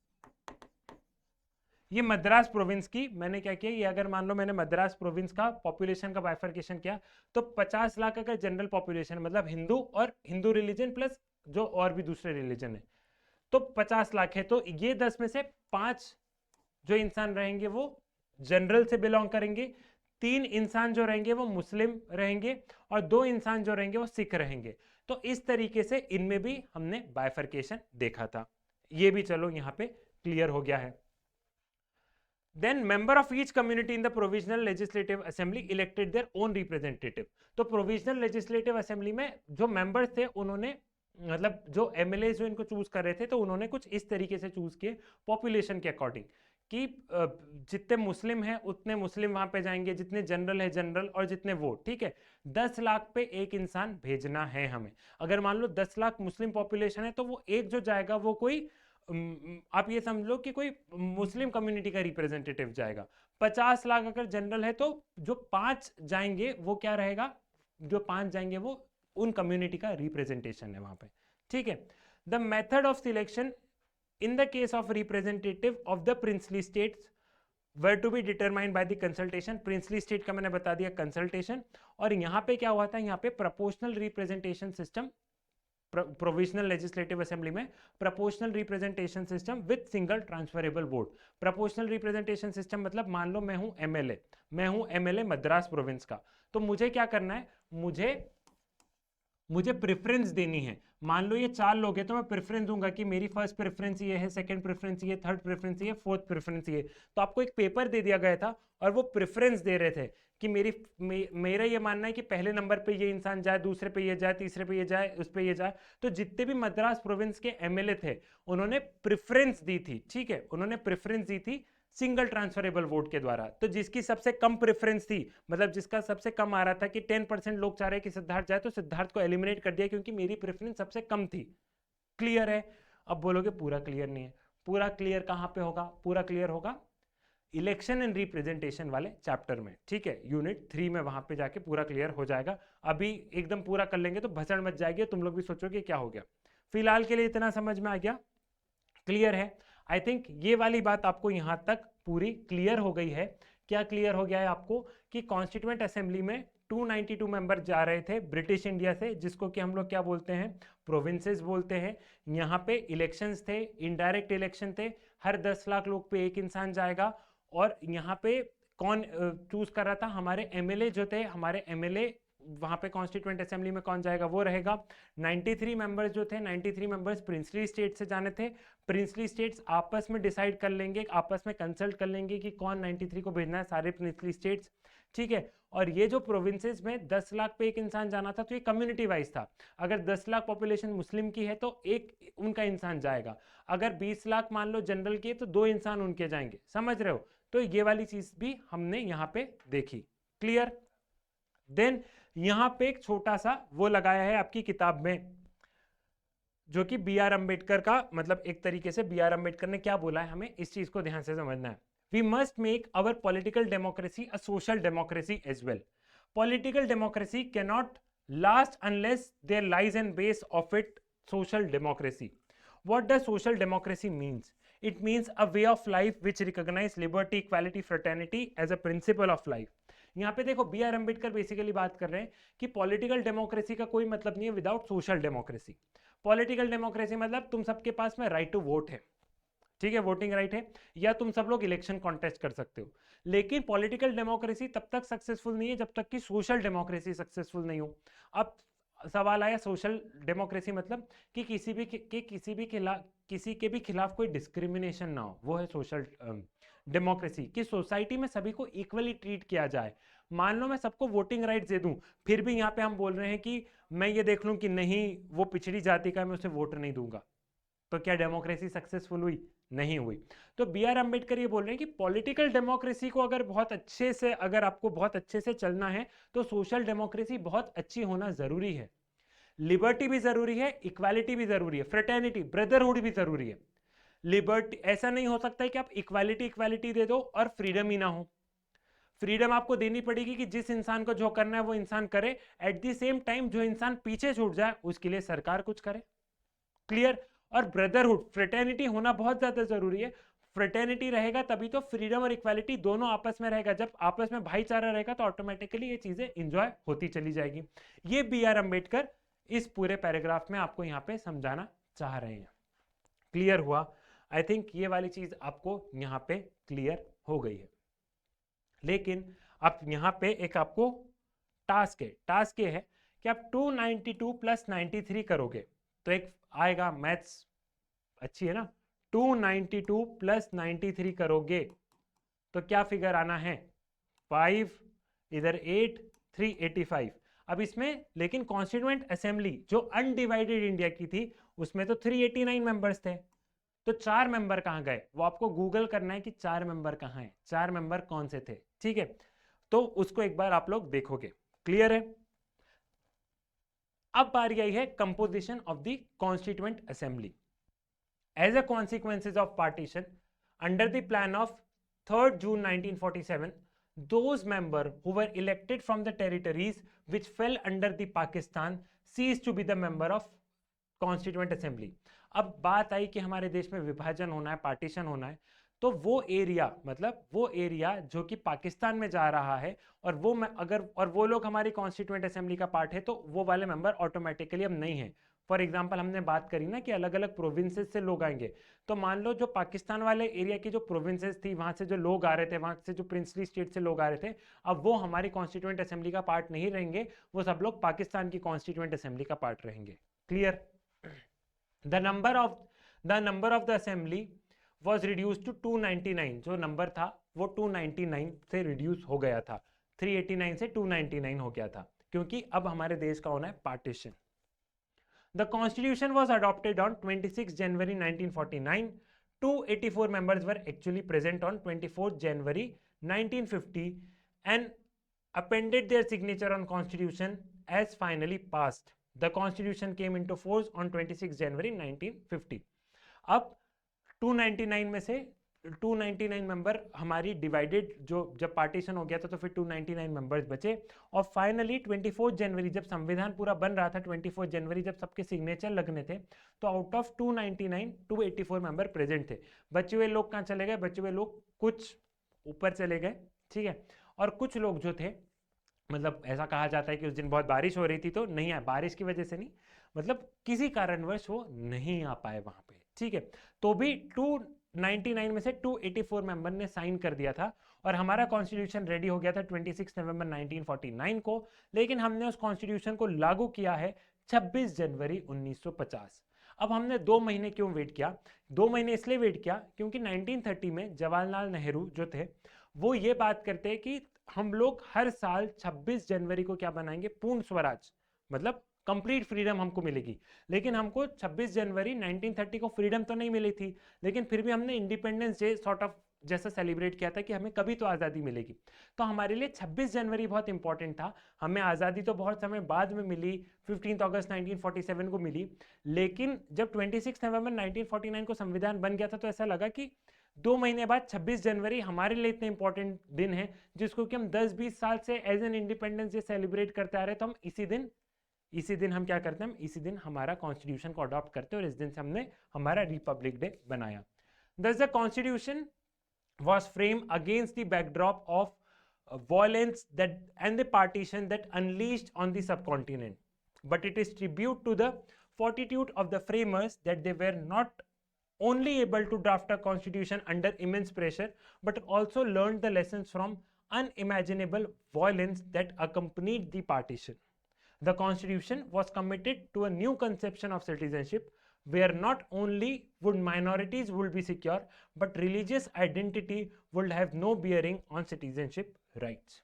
ये मद्रास प्रोविंस की मैंने क्या किया, ये अगर मान लो मैंने मद्रास प्रोविंस का पॉपुलेशन का बाइफर्केशन किया, तो 50 लाख अगर जनरल पॉपुलेशन मतलब हिंदू और हिंदू रिलीजन प्लस जो और भी दूसरे रिलीजन है, तो 50 लाख है। तो ये 10 में से 5 जो इंसान रहेंगे वो जनरल से बिलोंग करेंगे, 3 इंसान जो रहेंगे वो मुस्लिम रहेंगे, और 2 इंसान जो रहेंगे वो सिख रहेंगे। तो इस तरीके से इनमें भी हमने बाइफर्केशन देखा था। ये भी चलो यहाँ पे क्लियर हो गया है। Then member of each community in the provisional legislative assembly elected their own representative. तो provisional legislative assembly में जो members थे उन्होंने मतलब जो MLA जो इनको चूज कर रहे थे, तो उन्होंने कुछ इस तरीके से चूज किए पॉपुलेशन के अकॉर्डिंग कि जितने मुस्लिम हैं उतने मुस्लिम वहां पे जाएंगे, जितने जनरल है जनरल, और जितने वोट, ठीक है। 10 लाख पे एक इंसान भेजना है हमें। अगर मान लो 10 लाख मुस्लिम पॉपुलेशन है, तो वो एक जो जाएगा वो कोई आप ये समझ लो कि कोई मुस्लिम कम्युनिटी का रिप्रेजेंटेटिव जाएगा। 50 लाख अगर जनरल है, तो जो 5 जाएंगे वो क्या रहेगा, जो 5 जाएंगे वो उन कम्युनिटी का रिप्रेजेंटेशन है वहां पे, ठीक है। The method of selection in the case of representative of the princely states were to be determined by the consultation. Princely state का मैंने बता दिया कंसल्टेशन, और यहाँ पे क्या हुआ था, यहाँ पे proportional representation system, provisional legislative assembly में proportional representation system with single transferable vote. Proportional representation system मतलब मान लो मैं हूं एमएलए मद्रास प्रोविंस का, तो मुझे क्या करना है, मुझे प्रेफरेंस देनी है। मान लो ये 4 लोग हैं, तो मैं प्रेफरेंस दूंगा कि मेरी फर्स्ट प्रेफरेंस ये है, सेकंड प्रेफरेंस ये, थर्ड प्रेफरेंस ये, फोर्थ प्रेफरेंस ये। तो आपको एक पेपर दे दिया गया था और वो प्रेफरेंस दे रहे थे कि मेरा ये मानना है कि पहले नंबर पे ये इंसान जाए, दूसरे पे ये जाए, तीसरे पे ये जाए, उस पे ये जाए। तो जितने भी मद्रास प्रोविंस के एमएलए थे उन्होंने प्रेफरेंस दी थी, ठीक है, उन्होंने प्रेफरेंस दी थी सिंगल ट्रांसफरेबल वोट के द्वारा। तो जिसकी सबसे कम प्रेफरेंस थी, मतलब जिसका सबसे कम आ रहा था कि 10% लोग चाह रहे हैं कि सिद्धार्थ जाए, तो सिद्धार्थ को एलिमिनेट कर दिया क्योंकि मेरी प्रेफरेंस सबसे कम थी। क्लियर है। अब बोलोगे पूरा क्लियर नहीं है। पूरा क्लियर कहां पे होगा, पूरा क्लियर होगा इलेक्शन एंड रिप्रेजेंटेशन वाले चैप्टर में, ठीक है, यूनिट 3 में, वहां पे जाके पूरा क्लियर हो जाएगा। अभी एकदम पूरा कर लेंगे तो भसड़ मच जाएगी, तुम लोग भी सोचोगे क्या हो गया। फिलहाल के लिए इतना समझ में आ गया, क्लियर है। आई थिंक ये वाली बात आपको यहां तक पूरी क्लियर हो गई है। क्या क्लियर हो गया है आपको कि कॉन्स्टिट्यूएंट असेंबली में 292 मेंबर जा रहे थे ब्रिटिश इंडिया से, जिसको कि हम लोग क्या बोलते हैं, प्रोविंसेस बोलते हैं। यहाँ पे इलेक्शंस थे, इनडायरेक्ट इलेक्शन थे, हर 10 लाख लोग पे एक इंसान जाएगा। और यहाँ पे कौन चूज कर रहा था, हमारे एमएलए जो थे, हमारे एमएलए वहां पे कॉन्स्टिट्यूएंट असेंबली में कौन जाएगा, वो रहेगा। 93 मेंबर्स जो थे, 93 मेंबर्स प्रिंसली स्टेट से जाने थे। प्रिंसली स्टेट्स आपस में डिसाइड कर लेंगे, आपस में कंसल्ट कर लेंगे कि कौन 93 को भेजना है, सारे प्रिंसली स्टेट्स, ठीक है। और ये जो प्रोविंसेस में 10 लाख पे एक इंसान जाना था, तो ये कम्युनिटी वाइज था। अगर 10 लाख पॉपुलेशन मुस्लिम की है तो एक उनका इंसान जाएगा, अगर 20 लाख मान लो जनरल की है तो 2 इंसान उनके जाएंगे, समझ रहे हो। तो ये वाली चीज भी हमने यहाँ पे देखी, क्लियर। देन यहाँ पे एक छोटा सा वो लगाया है आपकी किताब में, जो कि बी आर अम्बेडकर का, मतलब एक तरीके से बी आर अम्बेडकर ने क्या बोला है, हमें इस चीज को ध्यान से समझना है। We must make our political democracy a social democracy as well. Political democracy can not last unless there lies and base of it social democracy. What does social democracy means? It means a way of life which recognize liberty, equality, fraternity as a principle of life. यहाँ पे देखो बी आर अम्बेडकर बेसिकली बात कर रहे हैं कि पॉलिटिकल डेमोक्रेसी का कोई मतलब नहीं है without social democracy. Political democracy मतलब तुम सबके पास में राइट टू वोट है, ठीक है, वोटिंग राइट है, या तुम सब लोग इलेक्शन कॉन्टेस्ट कर सकते हो। लेकिन पॉलिटिकल डेमोक्रेसी तब तक सक्सेसफुल नहीं है जब तक कि सोशल डेमोक्रेसी सक्सेसफुल नहीं हो। अब सवाल आया सोशल डेमोक्रेसी मतलब कि किसी के भी खिलाफ कोई डिस्क्रिमिनेशन ना हो, वो है सोशल डेमोक्रेसी। कि सोसाइटी में सभी को इक्वली ट्रीट किया जाए। मान लो मैं सबको वोटिंग राइट दे दूं, फिर भी यहाँ पे हम बोल रहे हैं कि मैं ये देख लूं कि नहीं वो पिछड़ी जाति का, मैं उसे वोट नहीं दूंगा, तो क्या डेमोक्रेसी सक्सेसफुल हुई? नहीं हुई। तो बी आर अम्बेडकर ये बोल रहे हैं कि पॉलिटिकल डेमोक्रेसी को अगर बहुत अच्छे से, अगर आपको बहुत अच्छे से चलना है तो सोशल डेमोक्रेसी बहुत अच्छी होना जरूरी है। लिबर्टी भी जरूरी है, इक्वालिटी भी जरूरी है, फ्रेटर्निटी ब्रदरहुड भी जरूरी है। लिबर्टी, ऐसा नहीं हो सकता है कि आप इक्वालिटी इक्वालिटी दे दो और फ्रीडम ही ना हो। फ्रीडम आपको देनी पड़ेगी कि जिस इंसान को जो करना है वो इंसान करे, एट द सेम टाइम जो इंसान पीछे छूट जाए उसके लिए सरकार कुछ करे, क्लियर। और ब्रदरहुड, फ्रेटर्निटी होना बहुत ज्यादा जरूरी है। फ्रेटर्निटी रहेगा तभी तो फ्रीडम और इक्वालिटी दोनों आपस में रहेगा। जब आपस में भाईचारा रहेगा तो ऑटोमेटिकली ये चीजें इंजॉय होती चली जाएगी। ये बी आर अम्बेडकर इस पूरे पैराग्राफ में आपको यहाँ पे समझाना चाह रहे हैं। क्लियर हुआ? आई थिंक ये वाली चीज आपको यहाँ पे क्लियर हो गई है। लेकिन अब यहाँ पे एक आपको टास्क है। टास्क ये है कि आप 292 प्लस 93 करोगे तो एक आएगा, मैथ्स अच्छी है ना, 292 प्लस 93 करोगे तो क्या फिगर आना है? 5, इधर 8, 385। अब इसमें लेकिन कॉन्स्टिट्यूएंट असेंबली जो अनडिवाइडेड इंडिया की थी उसमें तो 389 मेंबर्स थे, तो 4 मेंबर कहाँ गए? वो आपको गूगल करना है कि 4 मेंबर कहाँ हैं, 4 मेंबर कौन से थे, ठीक है। तो उसको एक बार आप लोग देखोगे, क्लियर है। अब बारी आई है composition of the constituent assembly. As a consequences of partition under the plan of 3rd June 1947, those members who were elected from the territories which fell under the Pakistan ceased to be the member of Constituent Assembly. अब बात आई कि हमारे देश में विभाजन होना है, पार्टीशन होना है, तो वो एरिया, मतलब वो एरिया जो कि पाकिस्तान में जा रहा है और वो अगर और वो लोग हमारी कॉन्स्टिट्यूएंट असेंबली का पार्ट है तो वो वाले मेंबर ऑटोमेटिकली अब नहीं है। फॉर एग्जाम्पल हमने बात करी ना कि अलग अलग प्रोविंसेस से लोग आएंगे, तो मान लो जो पाकिस्तान वाले एरिया की जो प्रोविंसेस थी वहां से जो लोग आ रहे थे, वहां से जो प्रिंसली स्टेट से लोग आ रहे थे, अब वो हमारी कॉन्स्टिट्यूएंट असेंबली का पार्ट नहीं रहेंगे, वो सब लोग पाकिस्तान की कॉन्स्टिट्यूएंट असेंबली का पार्ट रहेंगे, clear. The number of the assembly was reduce to 299। जो नंबर था वो 299 से रिड्यूस हो गया था, 389 से 299 हो गया था, क्योंकि अब हमारे देश का होना है partition. The Constitution was adopted on 26 January 1949. 284 members were actually present on 24 January 1950 and appended their signature on Constitution as finally passed. The Constitution came into force on 26 January 1950. अब 299 में से 299 मेंबर हमारी डिवाइडेड, जो जब पार्टीशन हो गया था तो फिर 299 मेंबर्स बचे, और फाइनली 24 जनवरी जब संविधान पूरा बन रहा था, 24 जनवरी जब सबके सिग्नेचर लगने थे, तो आउट ऑफ 299 284 मेंबर प्रेजेंट थे। बचे हुए लोग कहाँ चले गए? बचे हुए लोग कुछ ऊपर चले गए, ठीक है, और कुछ लोग जो थे, मतलब ऐसा कहा जाता है कि उस दिन बहुत बारिश हो रही थी तो नहीं आए, बारिश की वजह से नहीं, मतलब किसी कारणवश वो नहीं आ पाए वहां पे, ठीक है। तो भी 99 में से 284 मेंबर ने साइन कर दिया था और हमारा कॉन्स्टिट्यूशन रेडी हो गया था 26 नवंबर 1949 को, लेकिन हमने उस कॉन्स्टिट्यूशन को लागू किया है 26 जनवरी 1950। अब हमने 2 महीने क्यों वेट किया? 2 महीने इसलिए वेट किया क्योंकि 1930 में जवाहरलाल नेहरू जो थे वो ये बात करते हैं कि हम लोग हर साल 26 जनवरी को क्या बनाएंगे? पूर्ण स्वराज, मतलब कंप्लीट फ्रीडम हमको मिलेगी। लेकिन हमको 26 जनवरी 1930 को फ्रीडम तो नहीं मिली थी, लेकिन फिर भी हमने इंडिपेंडेंस डे सॉर्ट ऑफ जैसा सेलिब्रेट किया था कि हमें कभी तो आज़ादी मिलेगी। तो हमारे लिए 26 जनवरी बहुत इंपॉर्टेंट था। हमें आज़ादी तो बहुत समय बाद में मिली, 15 अगस्त 1947 को मिली, लेकिन जब 26 नवंबर 1949 को संविधान बन गया था तो ऐसा लगा कि 2 महीने बाद 26 जनवरी हमारे लिए इतने इंपॉर्टेंट दिन है जिसको कि हम 10-20 साल से as an independence day celebrate करते आ रहे, तो हम इसी दिन हम क्या करते हैं? हम इसी दिन हमारा कॉन्स्टिट्यूशन को अडॉप्ट करते हैं और इस दिन से हमने हमारा रिपब्लिक डे बनाया। Thus the constitution was framed against the backdrop of violence that and the partition that unleashed on the subcontinent, but it is tribute to the fortitude of the framers that they were not only able to draft a constitution under immense pressure but also learned the lessons from unimaginable violence that accompanied the partition. The constitution was committed to a new conception of citizenship where not only would minorities would be secure but religious identity would have no bearing on citizenship rights.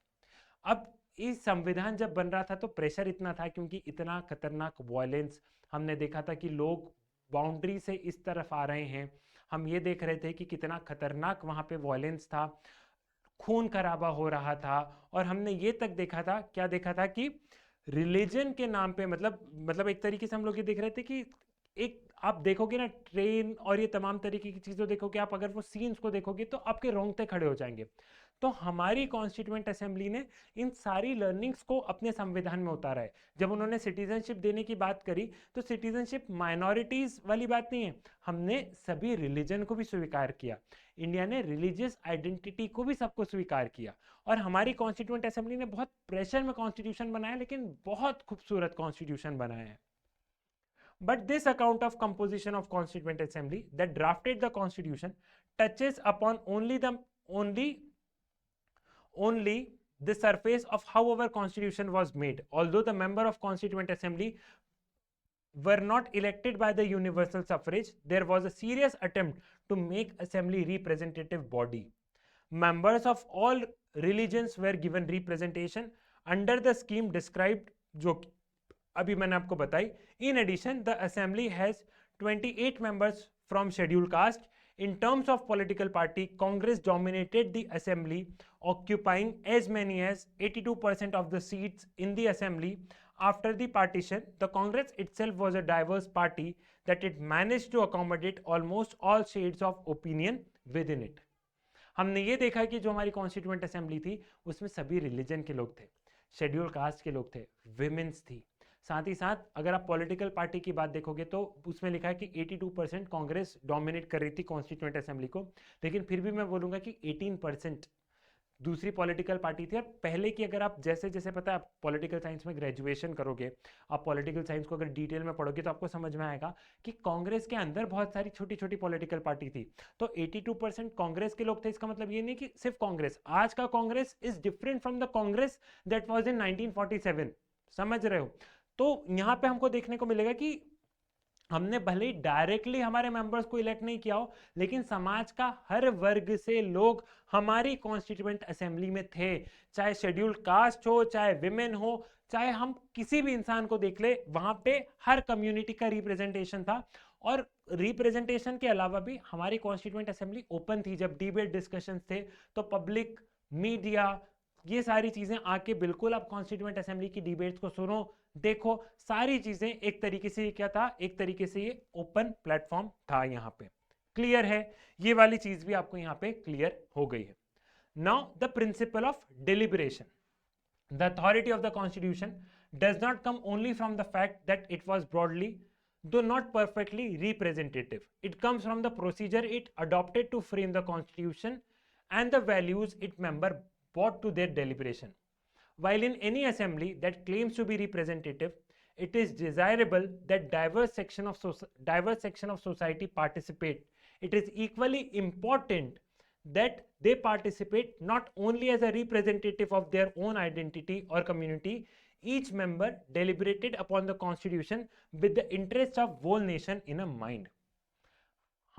अब इस संविधान जब बन रहा था तो प्रेशर इतना था क्योंकि इतना खतरनाक वायलेंस हमने देखा था कि लोग बाउंड्री से इस तरफ आ रहे हैं। हम ये देख रहे थे कि कितना खतरनाक वहाँ पे वायलेंस था, खून खराबा हो रहा था, और हमने ये तक देखा था, क्या देखा था कि रिलीजन के नाम पे मतलब एक तरीके से हम लोग ये देख रहे थे कि एक आप देखोगे ना ट्रेन और ये तमाम तरीके की चीज़ें देखोगे आप, अगर वो सीन्स को देखोगे तो आपके रोंगटे खड़े हो जाएंगे। तो हमारी कॉन्स्टिट्यूएंट असेंबली ने इन सारी लर्निंग्स को अपने संविधान में उतारा है। जब उन्होंने सिटीजनशिप देने की बात करी तो सिटीजनशिप माइनॉरिटीज वाली बात नहीं है, हमने सभी रिलीजन को भी स्वीकार किया। इंडिया ने रिलीजियस आइडेंटिटी को भी सबको स्वीकार किया और हमारी कॉन्स्टिट्यूएंट असेंबली ने बहुत प्रेशर में कॉन्स्टिट्यूशन बनाया, लेकिन बहुत खूबसूरत कॉन्स्टिट्यूशन बनाया है। But this account of composition of Constituent Assembly that drafted the Constitution touches upon only the surface of how our Constitution was made. Although the member of Constituent Assembly were not elected by the universal suffrage, there was a serious attempt to make Assembly representative body. Members of all religions were given representation under the scheme described, जो अभी मैंने आपको बताई. In addition, the assembly has 28 members from scheduled caste. In terms of political party, Congress dominated the assembly, occupying as many as 82% of the seats in the assembly. After the partition, the Congress itself was a diverse party that it managed to accommodate almost all shades of opinion within it. हमने ये देखा कि जो हमारी कॉन्स्टिट्यूएंट असेंबली थी उसमें सभी रिलीजन के लोग थे, शेड्यूल कास्ट के लोग थे, विमेंस थी, साथ ही साथ अगर आप पॉलिटिकल पार्टी की बात देखोगे तो उसमें लिखा है कि 82% कांग्रेस डोमिनेट कर रही थी कॉन्स्टिट्यूएंट असेंबली को, लेकिन फिर भी मैं बोलूँगा कि 18% दूसरी पॉलिटिकल पार्टी थी। और पहले की अगर आप जैसे जैसे पता है आप पॉलिटिकल साइंस में ग्रेजुएशन करोगे, आप पॉलिटिकल साइंस को अगर डिटेल में पढ़ोगे तो आपको समझ में आएगा कि कांग्रेस के अंदर बहुत सारी छोटी छोटी पॉलिटिकल पार्टी थी। तो 82% कांग्रेस के लोग थे, इसका मतलब ये नहीं कि सिर्फ कांग्रेस, आज का Congress is different from the Congress that was in 1947, समझ रहे हो। तो यहाँ पे हमको देखने को मिलेगा कि हमने भले ही डायरेक्टली हमारे मेंबर्स को इलेक्ट नहीं किया हो, लेकिन समाज का हर वर्ग से लोग हमारी कॉन्स्टिट्यूएंट असेंबली में थे, चाहे शेड्यूल्ड कास्ट हो, चाहे विमेन हो, चाहे हम किसी भी इंसान को देख ले, वहां पे हर कम्युनिटी का रिप्रेजेंटेशन था। और रिप्रेजेंटेशन के अलावा भी हमारी कॉन्स्टिट्यूएंट असेंबली ओपन थी। जब डिबेट डिस्कशंस थे तो पब्लिक, मीडिया, ये सारी चीजें आके बिल्कुल आप कॉन्स्टिट्यूएंट असेंबली की डिबेट्स को सुनो, देखो, सारी चीजें एक तरीके से क्या था, एक तरीके से ये ओपन प्लेटफॉर्म था। यहाँ पे क्लियर है, ये वाली चीज भी आपको यहाँ पे क्लियर हो गई है। Now the principle of डिलिबरेशन, the authority of the constitution does not come only from the fact that it was broadly though not perfectly representative. It comes from the procedure it adopted to frame the constitution and the values its member brought to their deliberation. While in any assembly that claims to be representative, it is desirable that diverse section of society participate it is equally important that they participate not only as a representative of their own identity or community. Each member deliberated upon the constitution with the interest of whole nation in a mind.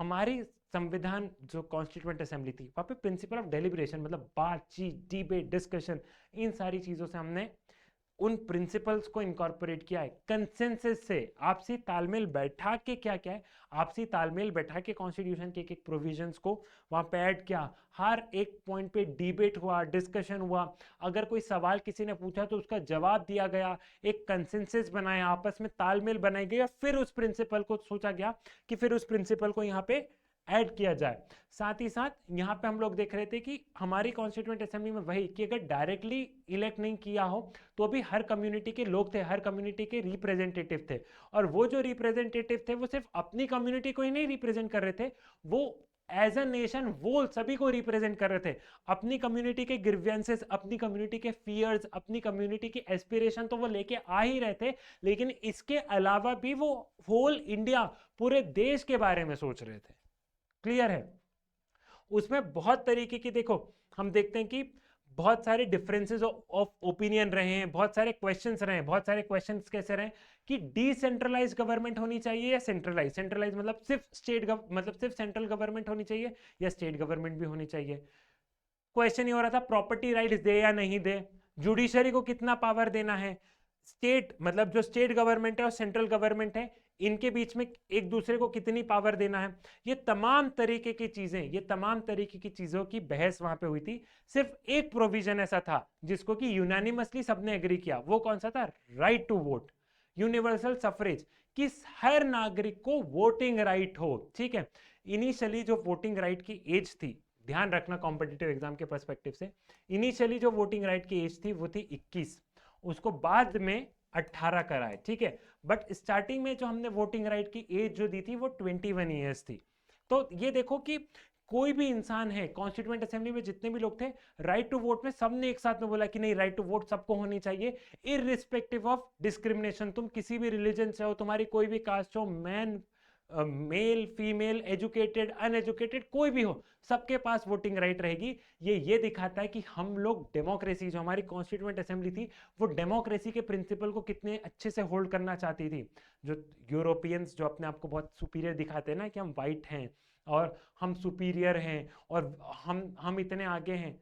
हमारी संविधान जो कॉन्स्टिट्यूएंट असेंबली थी वहां पे प्रिंसिपल ऑफ डेलिब्रेशन मतलब बातचीत, डिबेट, डिस्कशन, इन सारी चीजों से हमने उन प्रिंसिपल्स को इनकॉर्पोरेट किया है कंसेंसस से, आपसी तालमेल बैठा के। क्या क्या है, आपसी तालमेल बैठा के कॉन्स्टिट्यूशन के एक प्रोविजंस को वहां पे ऐड किया। हर एक पॉइंट पे डिबेट हुआ, डिस्कशन हुआ, अगर कोई सवाल किसी ने पूछा तो उसका जवाब दिया गया, एक कंसेंसस बनाया, आपस में तालमेल बनाई गई, फिर उस प्रिंसिपल को सोचा गया कि फिर उस प्रिंसिपल को यहाँ पे ऐड किया जाए। साथ ही साथ यहाँ पे हम लोग देख रहे थे कि हमारी कॉन्स्टिट्यूएंट असेंबली में वही कि अगर डायरेक्टली इलेक्ट नहीं किया हो तो भी हर कम्युनिटी के लोग थे, हर कम्युनिटी के रिप्रेजेंटेटिव थे, और वो जो रिप्रेजेंटेटिव थे वो सिर्फ अपनी कम्युनिटी को ही नहीं रिप्रेजेंट कर रहे थे, वो एज अ नेशन वो सभी को रिप्रेजेंट कर रहे थे। अपनी कम्युनिटी के ग्रीवेंसेस, अपनी कम्युनिटी के फियर्स, अपनी कम्युनिटी की एस्पिरेशन तो वो लेके आ ही रहे थे, लेकिन इसके अलावा भी वो होल इंडिया, पूरे देश के बारे में सोच रहे थे। क्लियर है? उसमें बहुत तरीके की, देखो हम देखते हैं कि बहुत सारे डिफरेंसेस ऑफ ओपिनियन रहे हैं, बहुत सारे क्वेश्चंस रहे हैं। बहुत सारे क्वेश्चंस कैसे रहे कि डिसेंट्रलाइज गवर्नमेंट होनी चाहिए या सेंट्रलाइज। सेंट्रलाइज मतलब सिर्फ मतलब सिर्फ सेंट्रल गवर्नमेंट होनी चाहिए या स्टेट गवर्नमेंट भी होनी चाहिए। क्वेश्चन ये हो रहा था प्रॉपर्टी राइट्स दे या नहीं दे, जुडिशरी को कितना पावर देना है, स्टेट मतलब जो स्टेट गवर्नमेंट है और सेंट्रल गवर्नमेंट है इनके बीच में एक दूसरे को कितनी पावर देना है। ये तमाम तरीके की चीजें, ये तमाम तरीके की चीजों की बहस वहां पे हुई थी। सिर्फ एक प्रोविजन ऐसा था जिसको कि यूनानिमसली सबने एग्री किया, वो कौन सा था? Right to vote, universal suffrage, कि हर नागरिक को वोटिंग राइट हो। ठीक है, इनिशियली जो वोटिंग राइट की एज थी, ध्यान रखना कॉम्पिटिटिव एग्जाम के पर्सपेक्टिव से, इनिशियली जो वोटिंग राइट की एज थी वो थी 21, उसको बाद में 18 कराए। ठीक है, बट स्टार्टिंग में जो हमने वोटिंग राइट की एज जो दी थी वो 21 ईयर्स थी। तो ये देखो कि कोई भी इंसान है, कॉन्स्टिट्यूएंट असेंबली में जितने भी लोग थे, राइट टू वोट में सबने एक साथ में बोला कि नहीं, राइट टू वोट सबको होनी चाहिए, इररिस्पेक्टिव ऑफ डिस्क्रिमिनेशन। तुम किसी भी रिलीजन से हो, तुम्हारी कोई भी कास्ट हो, man, male, female, educated, uneducated, कोई भी हो, सबके पास वोटिंग राइट रहेगी। ये दिखाता है कि हम लोग डेमोक्रेसी, जो हमारी कॉन्स्टिट्यूएंट असेंबली थी, वो डेमोक्रेसी के प्रिंसिपल को कितने अच्छे से होल्ड करना चाहती थी। जो यूरोपियंस जो अपने आप को बहुत सुपीरियर दिखाते हैं ना, कि हम वाइट हैं और हम सुपीरियर हैं और हम इतने आगे हैं,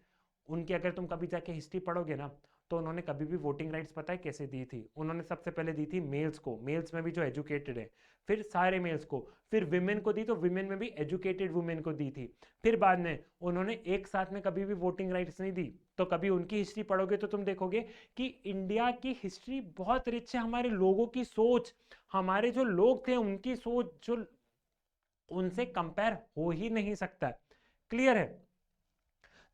उनकी अगर तुम कभी जाके हिस्ट्री पढ़ोगे ना, तो उन्होंने कभी भी वोटिंग राइट्स पता है कैसे दी थी? उन्होंने सबसे पहले दी थी मेल्स को, मेल्स में भी जो एजुकेटेड है, फिर सारे मेल्स को, फिर विमेन को दी तो विमेन में भी एजुकेटेड वुमेन को दी थी, फिर बाद में उन्होंने एक साथ में कभी भी वोटिंग राइट्स नहीं दी। तो कभी उनकी हिस्ट्री पढ़ोगे तो तुम देखोगे कि इंडिया की हिस्ट्री बहुत रिच है। हमारे लोगों की सोच, हमारे जो लोग थे उनकी सोच जो उनसे कंपेयर हो ही नहीं सकता। क्लियर है?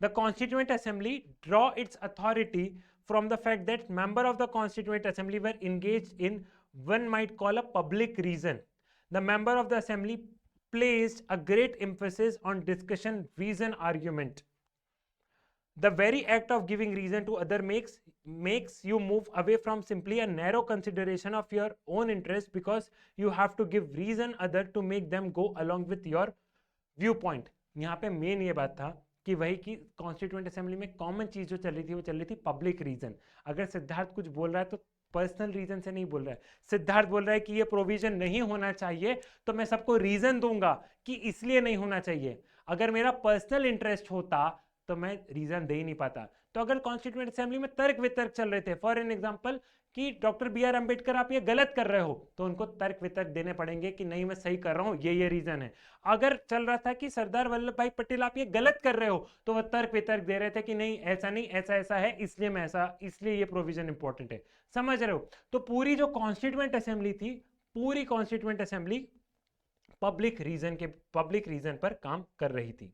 The Constituent Assembly draw its authority from the fact that members of the Constituent Assembly were engaged in one might call a public reason. The member of the Assembly placed a great emphasis on discussion, reason, argument. The very act of giving reason to other makes you move away from simply a narrow consideration of your own interest, because you have to give reason other to make them go along with your viewpoint. यहाँ पे मेन ये बात था कि वही कि कॉन्स्टिट्यूएंट असेंबली में कॉमन चीज जो चल रही थी वो चल रही थी पब्लिक रीजन। अगर सिद्धार्थ कुछ बोल रहा है तो पर्सनल रीजन से नहीं बोल रहा है। सिद्धार्थ बोल रहा है कि ये प्रोविजन नहीं होना चाहिए, तो मैं सबको रीजन दूंगा कि इसलिए नहीं होना चाहिए। अगर मेरा पर्सनल इंटरेस्ट होता तो मैं रीजन दे ही नहीं पाता। तो अगर कॉन्स्टिट्यूएंट असेंबली में तर्क वितर्क चल रहे थे, फॉर एन एग्जांपल कि डॉक्टर बी.आर. अंबेडकर आप ये गलत कर रहे हो, तो उनको तर्क वितर्क देने पड़ेंगे कि नहीं मैं सही कर रहा हूं, ये रीजन है। अगर चल रहा था कि सरदार वल्लभ भाई पटेल आप ये गलत कर रहे हो, तो वह तर्क वितर्क दे रहे थे कि नहीं ऐसा नहीं, ऐसा ऐसा है, इसलिए मैं ऐसा, इसलिए ये प्रोविजन इंपॉर्टेंट है। समझ रहे हो? तो पूरी जो कॉन्स्टिट्यूएंट असेंबली थी, पूरी कॉन्स्टिट्यूएंट असेंबली पब्लिक रीजन पर काम कर रही थी।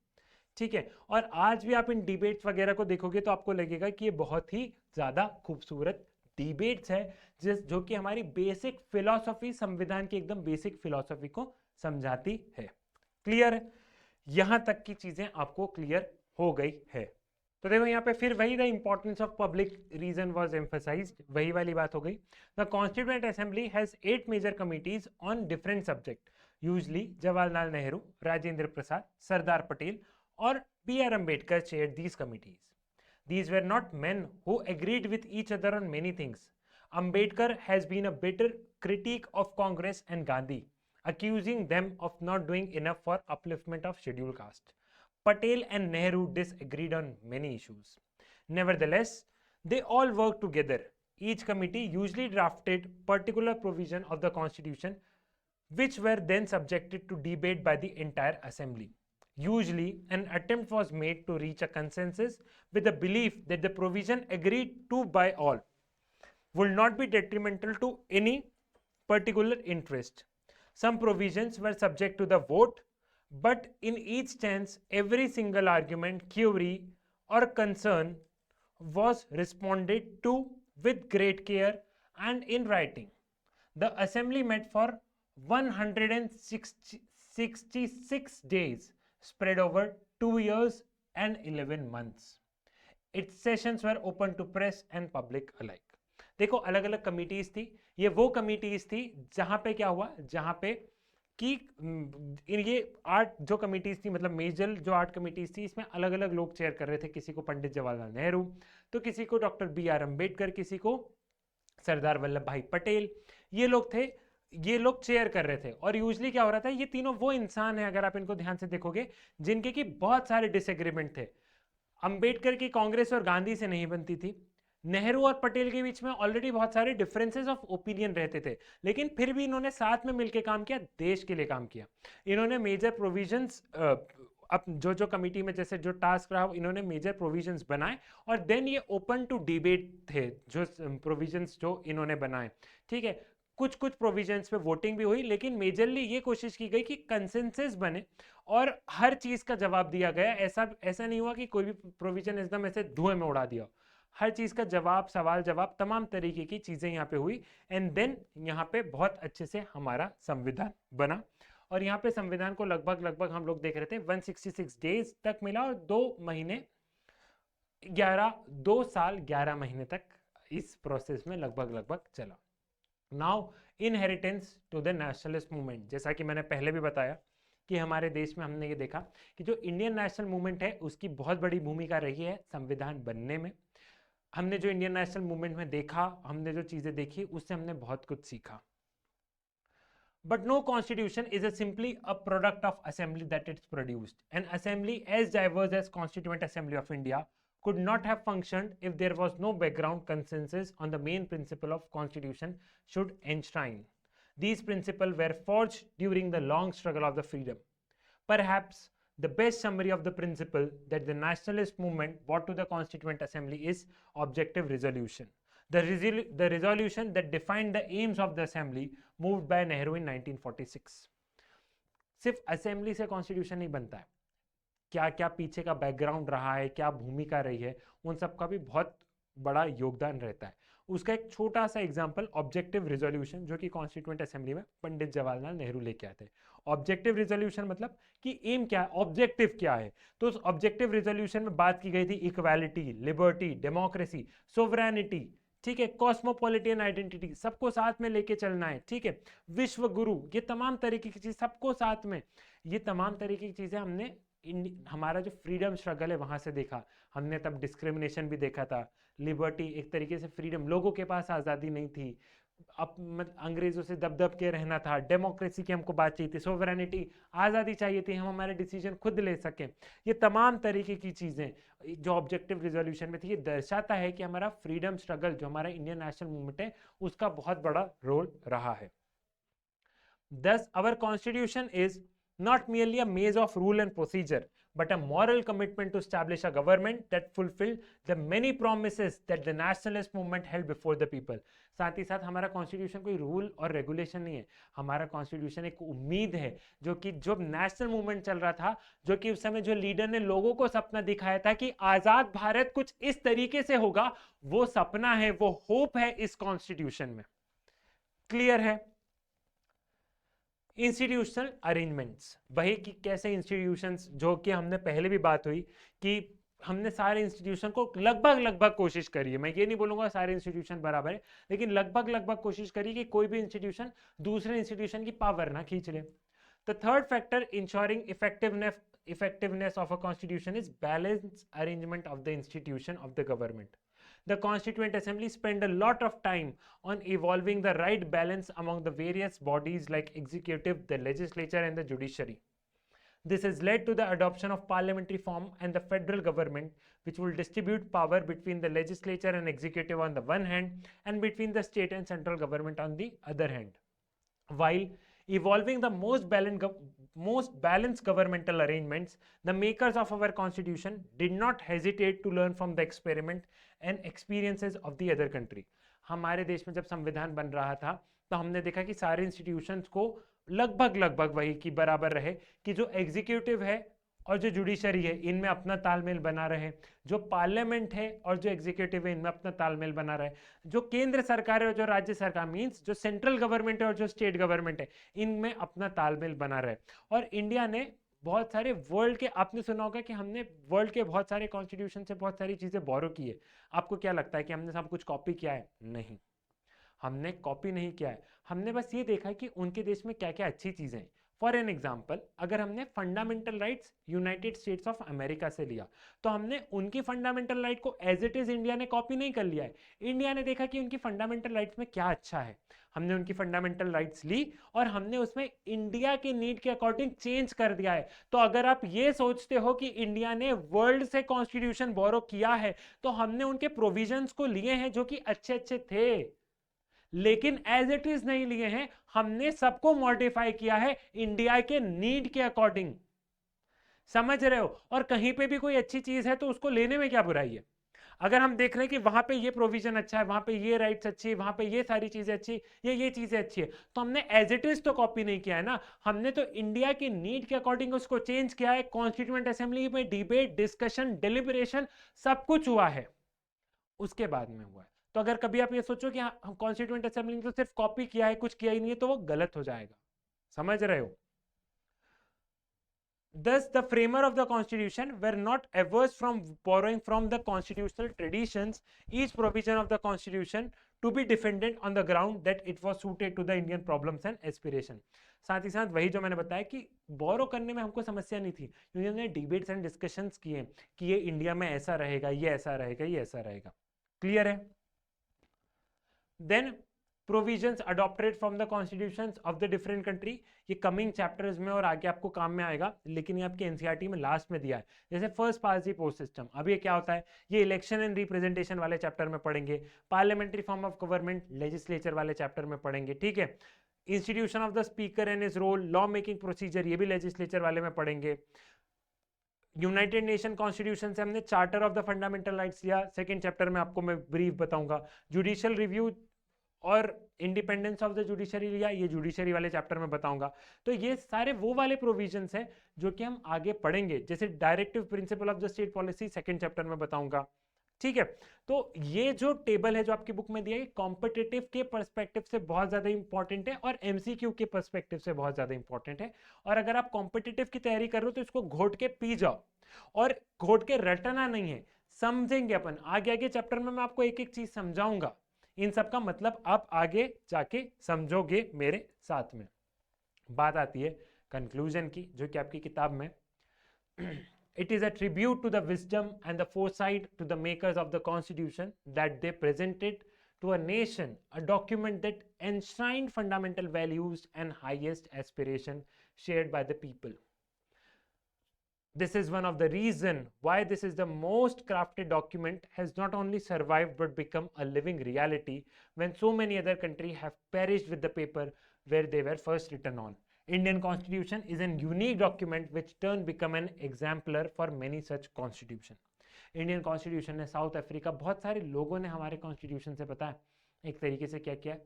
ठीक है, और आज भी आप इन डिबेट्स वगैरह को देखोगे तो आपको लगेगा कि ये बहुत ही ज्यादा खूबसूरत डिबेट्स है, जो कि हमारी बेसिक फिलॉसफी, संविधान की एकदम बेसिक फिलॉसफी को समझाती है। क्लियर है? यहां तक की चीजें आपको क्लियर हो गई है। तो देखो यहाँ पे फिर वही, the importance of public reason was emphasised, वही वाली बात हो गई। The constituent assembly has 8 major committees on different subject. Usually, Jawaharlal Nehru, Rajendra Prasad, Sardar Patel, or B.R. Ambedkar chaired these committees. These were not men who agreed with each other on many things. Ambedkar has been a bitter critique of Congress and Gandhi, accusing them of not doing enough for upliftment of scheduled caste. Patel and Nehru disagreed on many issues. Nevertheless, they all worked together. Each committee usually drafted particular provision of the constitution which were then subjected to debate by the entire assembly. Usually, an attempt was made to reach a consensus with the belief that the provision agreed to by all would not be detrimental to any particular interest. Some provisions were subject to the vote, but in each chance, every single argument, query, or concern was responded to with great care and in writing. The assembly met for 166 days spread over 2 years and 11 months. Its sessions were open to press and public alike. देखो अलग अलग कमिटीज थी, ये वो कमिटीज थी जहां पे क्या हुआ, जहां पे कि ये 8 जो कमिटीज थी, मतलब मेजर जो 8 कमिटीज थी, इसमें अलग अलग लोग चेयर कर रहे थे. किसी को पंडित जवाहरलाल नेहरू, तो किसी को डॉक्टर B.R. अम्बेडकर, किसी को सरदार वल्लभ भाई पटेल. ये लोग थे, ये लोग चेयर कर रहे थे. और यूजली क्या हो रहा था, ये तीनों वो इंसान है, अगर आप इनको ध्यान से देखोगे, जिनके की बहुत सारे डिसएग्रीमेंट थे. अंबेडकर की कांग्रेस और गांधी से नहीं बनती थी. नेहरू और पटेल के बीच में ऑलरेडी बहुत सारे डिफरेंसेस ऑफ ओपिनियन रहते थे, लेकिन फिर भी इन्होंने साथ में मिलकर काम किया, देश के लिए काम किया. इन्होंने मेजर प्रोविजंस, अब जो कमिटी में जैसे जो टास्क रहा, इन्होंने मेजर प्रोविजंस बनाए और देन ये ओपन टू डिबेट थे जो प्रोविजंस जो इन्होंने बनाए. ठीक है, कुछ प्रोविजंस पे वोटिंग भी हुई, लेकिन मेजरली ये कोशिश की गई कि कंसेंसस बने और हर चीज का जवाब दिया गया. ऐसा नहीं हुआ कि कोई भी प्रोविजन एकदम ऐसे धुएं में उड़ा दिया. हर चीज का जवाब, सवाल जवाब, तमाम तरीके की चीजें यहाँ पे हुई. एंड देन यहाँ पे बहुत अच्छे से हमारा संविधान बना. और यहाँ पे संविधान को लगभग हम लोग देख रहे थे 166 डेज तक मिला और 2 साल 11 महीने तक इस प्रोसेस में लगभग चला. Now inheritance to the nationalist movement. जैसा कि मैंने पहले भी बताया कि हमारे देश में हमने ये देखा कि जो इंडियन नेशनल मूवमेंट है उसकी बहुत बड़ी भूमिका रही है संविधान बनने में. हमने जो इंडियन नेशनल मूवमेंट में देखा, हमने जो चीजें देखी, उससे हमने बहुत कुछ सीखा. But no constitution is simply a product of assembly that it's produced. An assembly as diverse as Constituent Assembly of India could not have functioned if there was no background consensus on the main principle of constitution should enshrine. These principles were forged during the long struggle of the freedom. Perhaps the best summary of the principle that the nationalist movement brought to the Constituent Assembly is objective resolution. The resolution that defined the aims of the assembly moved by Nehru in 1946. सिर्फ असेंबली से कॉन्स्टिट्यूशन नहीं बनता है, क्या क्या पीछे का बैकग्राउंड रहा है, क्या भूमिका रही है, उन सब का भी बहुत बड़ा योगदान रहता है. उसका एक छोटा सा एग्जांपल ऑब्जेक्टिव रिजोल्यूशन, जो कि कॉन्स्टिट्यूएंट असेंबली में पंडित जवाहरलाल नेहरू लेके आते हैं. ऑब्जेक्टिव रिजोल्यूशन मतलब कि एम क्या है, ऑब्जेक्टिव क्या है. तो उस ऑब्जेक्टिव रिजोल्यूशन में बात की गई थी इक्वालिटी, लिबर्टी, डेमोक्रेसी, सोवरेनिटी, ठीक है, कॉस्मोपॉलिटन आइडेंटिटी, सबको साथ में लेके चलना है. ठीक है, विश्व गुरु, ये तमाम तरीके की चीज सबको साथ में, ये तमाम तरीके की चीजें हमने हमारा जो फ्रीडम स्ट्रगल है वहां से देखा. हमने तब डिस्क्रिमिनेशन भी देखा था, लिबर्टी एक तरीके से फ्रीडम, लोगों के पास आज़ादी नहीं थी, अब अंग्रेजों से दब के रहना था. डेमोक्रेसी की हमको बात चाहिए थी, सोवरेनिटी, आज़ादी चाहिए थी, हम हमारे डिसीजन खुद ले सकें. ये तमाम तरीके की चीज़ें जो ऑब्जेक्टिव रिजोल्यूशन में थी, ये दर्शाता है कि हमारा फ्रीडम स्ट्रगल, जो हमारा इंडियन नेशनल मूवमेंट है, उसका बहुत बड़ा रोल रहा है. Thus, our constitution is not merely a maze of rule and procedure, but a moral commitment to establish a government that fulfilled the many promises that the nationalist movement held before the people. साथ ही साथ हमारा कॉन्स्टिट्यूशन कोई रूल और रेगुलेशन नहीं है, हमारा कॉन्स्टिट्यूशन एक उम्मीद है, जो कि जो नेशनल मूवमेंट चल रहा था, जो कि उस समय जो लीडर ने लोगों को सपना दिखाया था कि आजाद भारत कुछ इस तरीके से होगा, वो सपना है, वो होप है इस कॉन्स्टिट्यूशन में. क्लियर है. इंस्टीट्यूशनल अरेंजमेंट्स, वही कि कैसे इंस्टीट्यूशंस, जो कि हमने पहले भी बात हुई कि हमने सारे इंस्टीट्यूशन को लगभग कोशिश करी है. मैं ये नहीं बोलूंगा सारे इंस्टीट्यूशन बराबर है, लेकिन लगभग कोशिश करी कि कोई भी इंस्टीट्यूशन दूसरे इंस्टीट्यूशन की पावर ना खींच ले. The third factor ensuring effectiveness of a constitution is balanced arrangement of the institution of the government. The Constituent Assembly spent a lot of time on evolving the right balance among the various bodies like executive, the legislature, and the judiciary. This has led to the adoption of parliamentary form and the federal government, which will distribute power between the legislature and executive on the one hand and between the state and central government on the other hand. While evolving the most balanced governmental arrangements, the makers of our constitution did not hesitate to learn from the experiment and experiences of the other country. हमारे देश में जब संविधान बन रहा था तो हमने देखा कि सारे इंस्टीट्यूशंस को लगभग वही की बराबर रहे कि जो एग्जीक्यूटिव है और जो जुडिशरी है इनमें अपना तालमेल बना रहे, जो पार्लियामेंट है और जो एग्जीक्यूटिव है इनमें अपना तालमेल बना रहे, जो केंद्र सरकार है और जो राज्य सरकार मींस जो सेंट्रल गवर्नमेंट है और जो स्टेट गवर्नमेंट है इनमें अपना तालमेल बना रहे। और इंडिया ने बहुत सारे वर्ल्ड के, आपने सुना होगा कि हमने वर्ल्ड के बहुत सारे कॉन्स्टिट्यूशन से बहुत सारी चीजें बोरो की है। आपको क्या लगता है कि हमने सब कुछ कॉपी किया है? नहीं, हमने कॉपी नहीं किया है, हमने बस ये देखा कि उनके देश में क्या क्या अच्छी चीजें हैं। फॉर एन एग्जाम्पल, अगर हमने fundamental rights United states of America से लिया तो हमने उनकी फंडामेंटल राइट को एज इट इज इंडिया ने कॉपी नहीं कर लिया है। इंडिया ने देखा कि उनकी फंडामेंटल राइट्स में क्या अच्छा है, हमने उनकी फंडामेंटल राइट्स ली और हमने उसमें इंडिया के नीड के अकॉर्डिंग चेंज कर दिया है। तो अगर आप ये सोचते हो कि इंडिया ने वर्ल्ड से कॉन्स्टिट्यूशन बोरो किया है तो हमने उनके प्रोविजंस को लिए हैं जो कि अच्छे अच्छे थे, लेकिन एज इट इज नहीं लिए हैं, हमने सबको मॉडिफाई किया है इंडिया के नीड के अकॉर्डिंग। समझ रहे हो? और कहीं पे भी कोई अच्छी चीज है तो उसको लेने में क्या बुराई है? अगर हम देख रहे हैं कि वहां पे ये प्रोविजन अच्छा है, वहां पे ये राइट्स अच्छी है, वहां पे ये सारी चीजें अच्छी, ये चीजें अच्छी है, तो हमने एज इट इज तो कॉपी नहीं किया है ना, हमने तो इंडिया के नीड के अकॉर्डिंग उसको चेंज किया है। कॉन्स्टिट्यूएंट असेंबली में डिबेट, डिस्कशन, डिलिबरेशन सब कुछ हुआ है, उसके बाद में हुआ है। तो अगर कभी आप ये सोचो कि हम कॉन्स्टिट्यूएंट असेंबली ने तो सिर्फ कॉपी किया है, कुछ किया ही नहीं है, तो वो गलत हो जाएगा। समझ रहे हो? Thus, the framer of the constitution were not averse from borrowing from the constitutional traditions each provision of the constitution to be defended on the ground that it was suited to the Indian problems and aspiration. साथ ही साथ वही जो मैंने बताया कि बोरो करने में हमको समस्या नहीं थी, क्योंकि हमने डिबेट्स एंड डिस्कशंस किए कि ये इंडिया में ऐसा रहेगा, ये ऐसा रहेगा, ये ऐसा रहेगा। क्लियर है? Then provisions adopted from the constitutions of the different country, ये कमिंग चैप्टर्स में और आगे आपको काम में आएगा, लेकिन ये आपके एनसीईआरटी में लास्ट में दिया है। जैसे first past the post system, अब ये क्या होता है, ये इलेक्शन एंड रिप्रेजेंटेशन वाले चैप्टर में पढ़ेंगे। Parliamentary form of government legislature वाले चैप्टर में पढ़ेंगे, ठीक है। Institution of the speaker and his role, law making procedure, ये भी लेजिस्लेचर वाले में पढ़ेंगे। यूनाइटेड नेशन कॉन्स्टिट्यूशन से हमने charter of the fundamental rights लिया, सेकंड चैप्टर में आपको मैं ब्रीफ बताऊंगा। जुडिशियल रिव्यू और इंडिपेंडेंस ऑफ द जुडिशरी लिया, ये जुडिशरी वाले चैप्टर में बताऊंगा। तो ये सारे वो वाले प्रोविजंस हैं जो कि हम आगे पढ़ेंगे, जैसे directive principle of the state policy second chapter में बताऊंगा, ठीक है। तो ये जो टेबल है जो आपकी बुक में दिया है, कॉम्पिटिटिव के पर्सपेक्टिव से बहुत ज्यादा इंपॉर्टेंट है और एमसीक्यू के पर्सपेक्टिव से बहुत ज्यादा इंपॉर्टेंट है। और अगर आप कॉम्पिटिटिव की तैयारी कर रहे हो तो इसको घोट के पी जाओ, और घोट के रटना नहीं है, समझेंगे अपन। आगे आगे चैप्टर में मैं आपको एक एक चीज समझाऊंगा, इन सब का मतलब आप आगे जाके समझोगे मेरे साथ में। बात आती है कंक्लूजन की, जो कि आपकी किताब में It is a tribute to the wisdom and the foresight to the makers of the constitution that they presented to a nation a document that enshrined fundamental values and highest aspiration shared by the people. This is one of the reasons why this is the most crafted document has not only survived but become a living reality when so many other countries have perished with the paper where they were first written on. Indian Constitution is an unique document which turn become an exemplar for many such constitution. Indian Constitution ने साउथ अफ्रीका, बहुत सारे लोगों ने हमारे कॉन्स्टिट्यूशन से, पता है एक तरीके से क्या किया,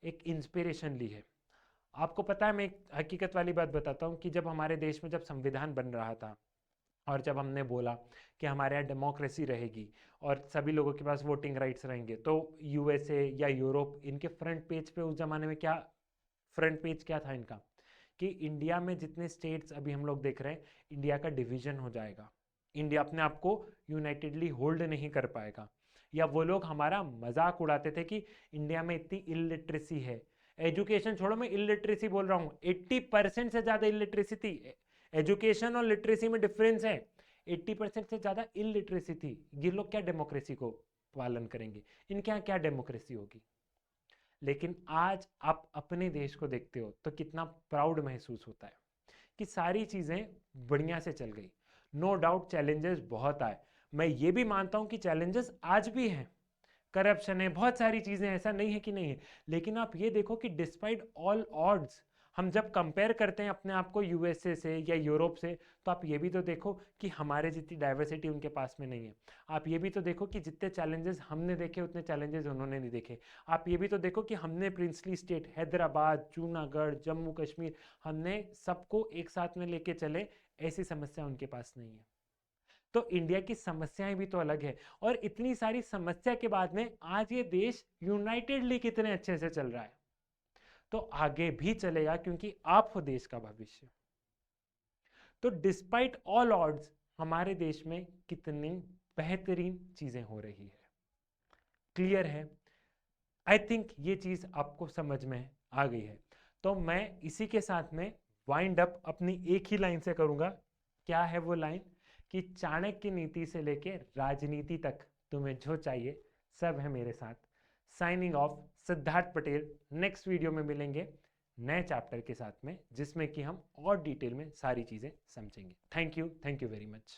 एक इंस्पिरेशन ली है। आपको पता है, मैं एक हकीकत वाली बात बताता हूँ कि जब हमारे देश में जब संविधान बन रहा था और जब हमने बोला कि हमारे यहाँ डेमोक्रेसी रहेगी और सभी लोगों के पास वोटिंग राइट्स रहेंगे, तो यूएसए या यूरोप, इनके फ्रंट पेज पे उस जमाने में क्या फ्रंट पेज क्या था इनका, कि इंडिया में जितने स्टेट्स अभी हम लोग देख रहे हैं, इंडिया का डिवीजन हो जाएगा, इंडिया अपने आप को यूनाइटेडली होल्ड नहीं कर पाएगा। या वो लोग हमारा मजाक उड़ाते थे कि इंडिया में इतनी इलिटरेसी है, एजुकेशन छोड़ो, मैं इलिटरेसी बोल रहा हूँ, 80% से ज्यादा इलिटरेसी थी। एजुकेशन और लिटरेसी में डिफरेंस है, 80% से ज्यादा इलिटरेसी थी। ये लोग क्या डेमोक्रेसी को पालन करेंगे, इनके यहाँ क्या डेमोक्रेसी होगी। लेकिन आज आप अपने देश को देखते हो तो कितना प्राउड महसूस होता है कि सारी चीजें बढ़िया से चल गई। नो डाउट चैलेंजेस बहुत आए, मैं ये भी मानता हूं कि चैलेंजेस आज भी हैं, करप्शन है, बहुत सारी चीजें, ऐसा नहीं है कि नहीं है। लेकिन आप ये देखो कि डिस्पाइट ऑल ऑड्स, हम जब कंपेयर करते हैं अपने आप को यूएसए से या यूरोप से, तो आप ये भी तो देखो कि हमारे जितनी डाइवर्सिटी उनके पास में नहीं है। आप ये भी तो देखो कि जितने चैलेंजेस हमने देखे उतने चैलेंजेस उन्होंने नहीं देखे। आप ये भी तो देखो कि हमने प्रिंसली स्टेट हैदराबाद, जूनागढ़, जम्मू कश्मीर, हमने सबको एक साथ में लेके चले, ऐसी समस्या उनके पास नहीं है। तो इंडिया की समस्याएं भी तो अलग है, और इतनी सारी समस्या के बाद में आज ये देश यूनाइटेडली कितने अच्छे से चल रहा है। तो आगे भी चलेगा क्योंकि आप हो देश का भविष्य। तो डिस्पाइट ऑल ऑड्स हमारे देश में कितनी बेहतरीन चीजें हो रही है, क्लियर है। आई थिंक ये चीज आपको समझ में आ गई है। तो मैं इसी के साथ में वाइंड अप अपनी एक ही लाइन से करूंगा। क्या है वो लाइन? कि चाणक्य नीति से लेके राजनीति तक तुम्हें जो चाहिए सब है मेरे साथ। Signing off, Siddharth Patel. Next video में मिलेंगे नए चैप्टर के साथ में, जिसमें कि हम और डिटेल में सारी चीजें समझेंगे। Thank you very much.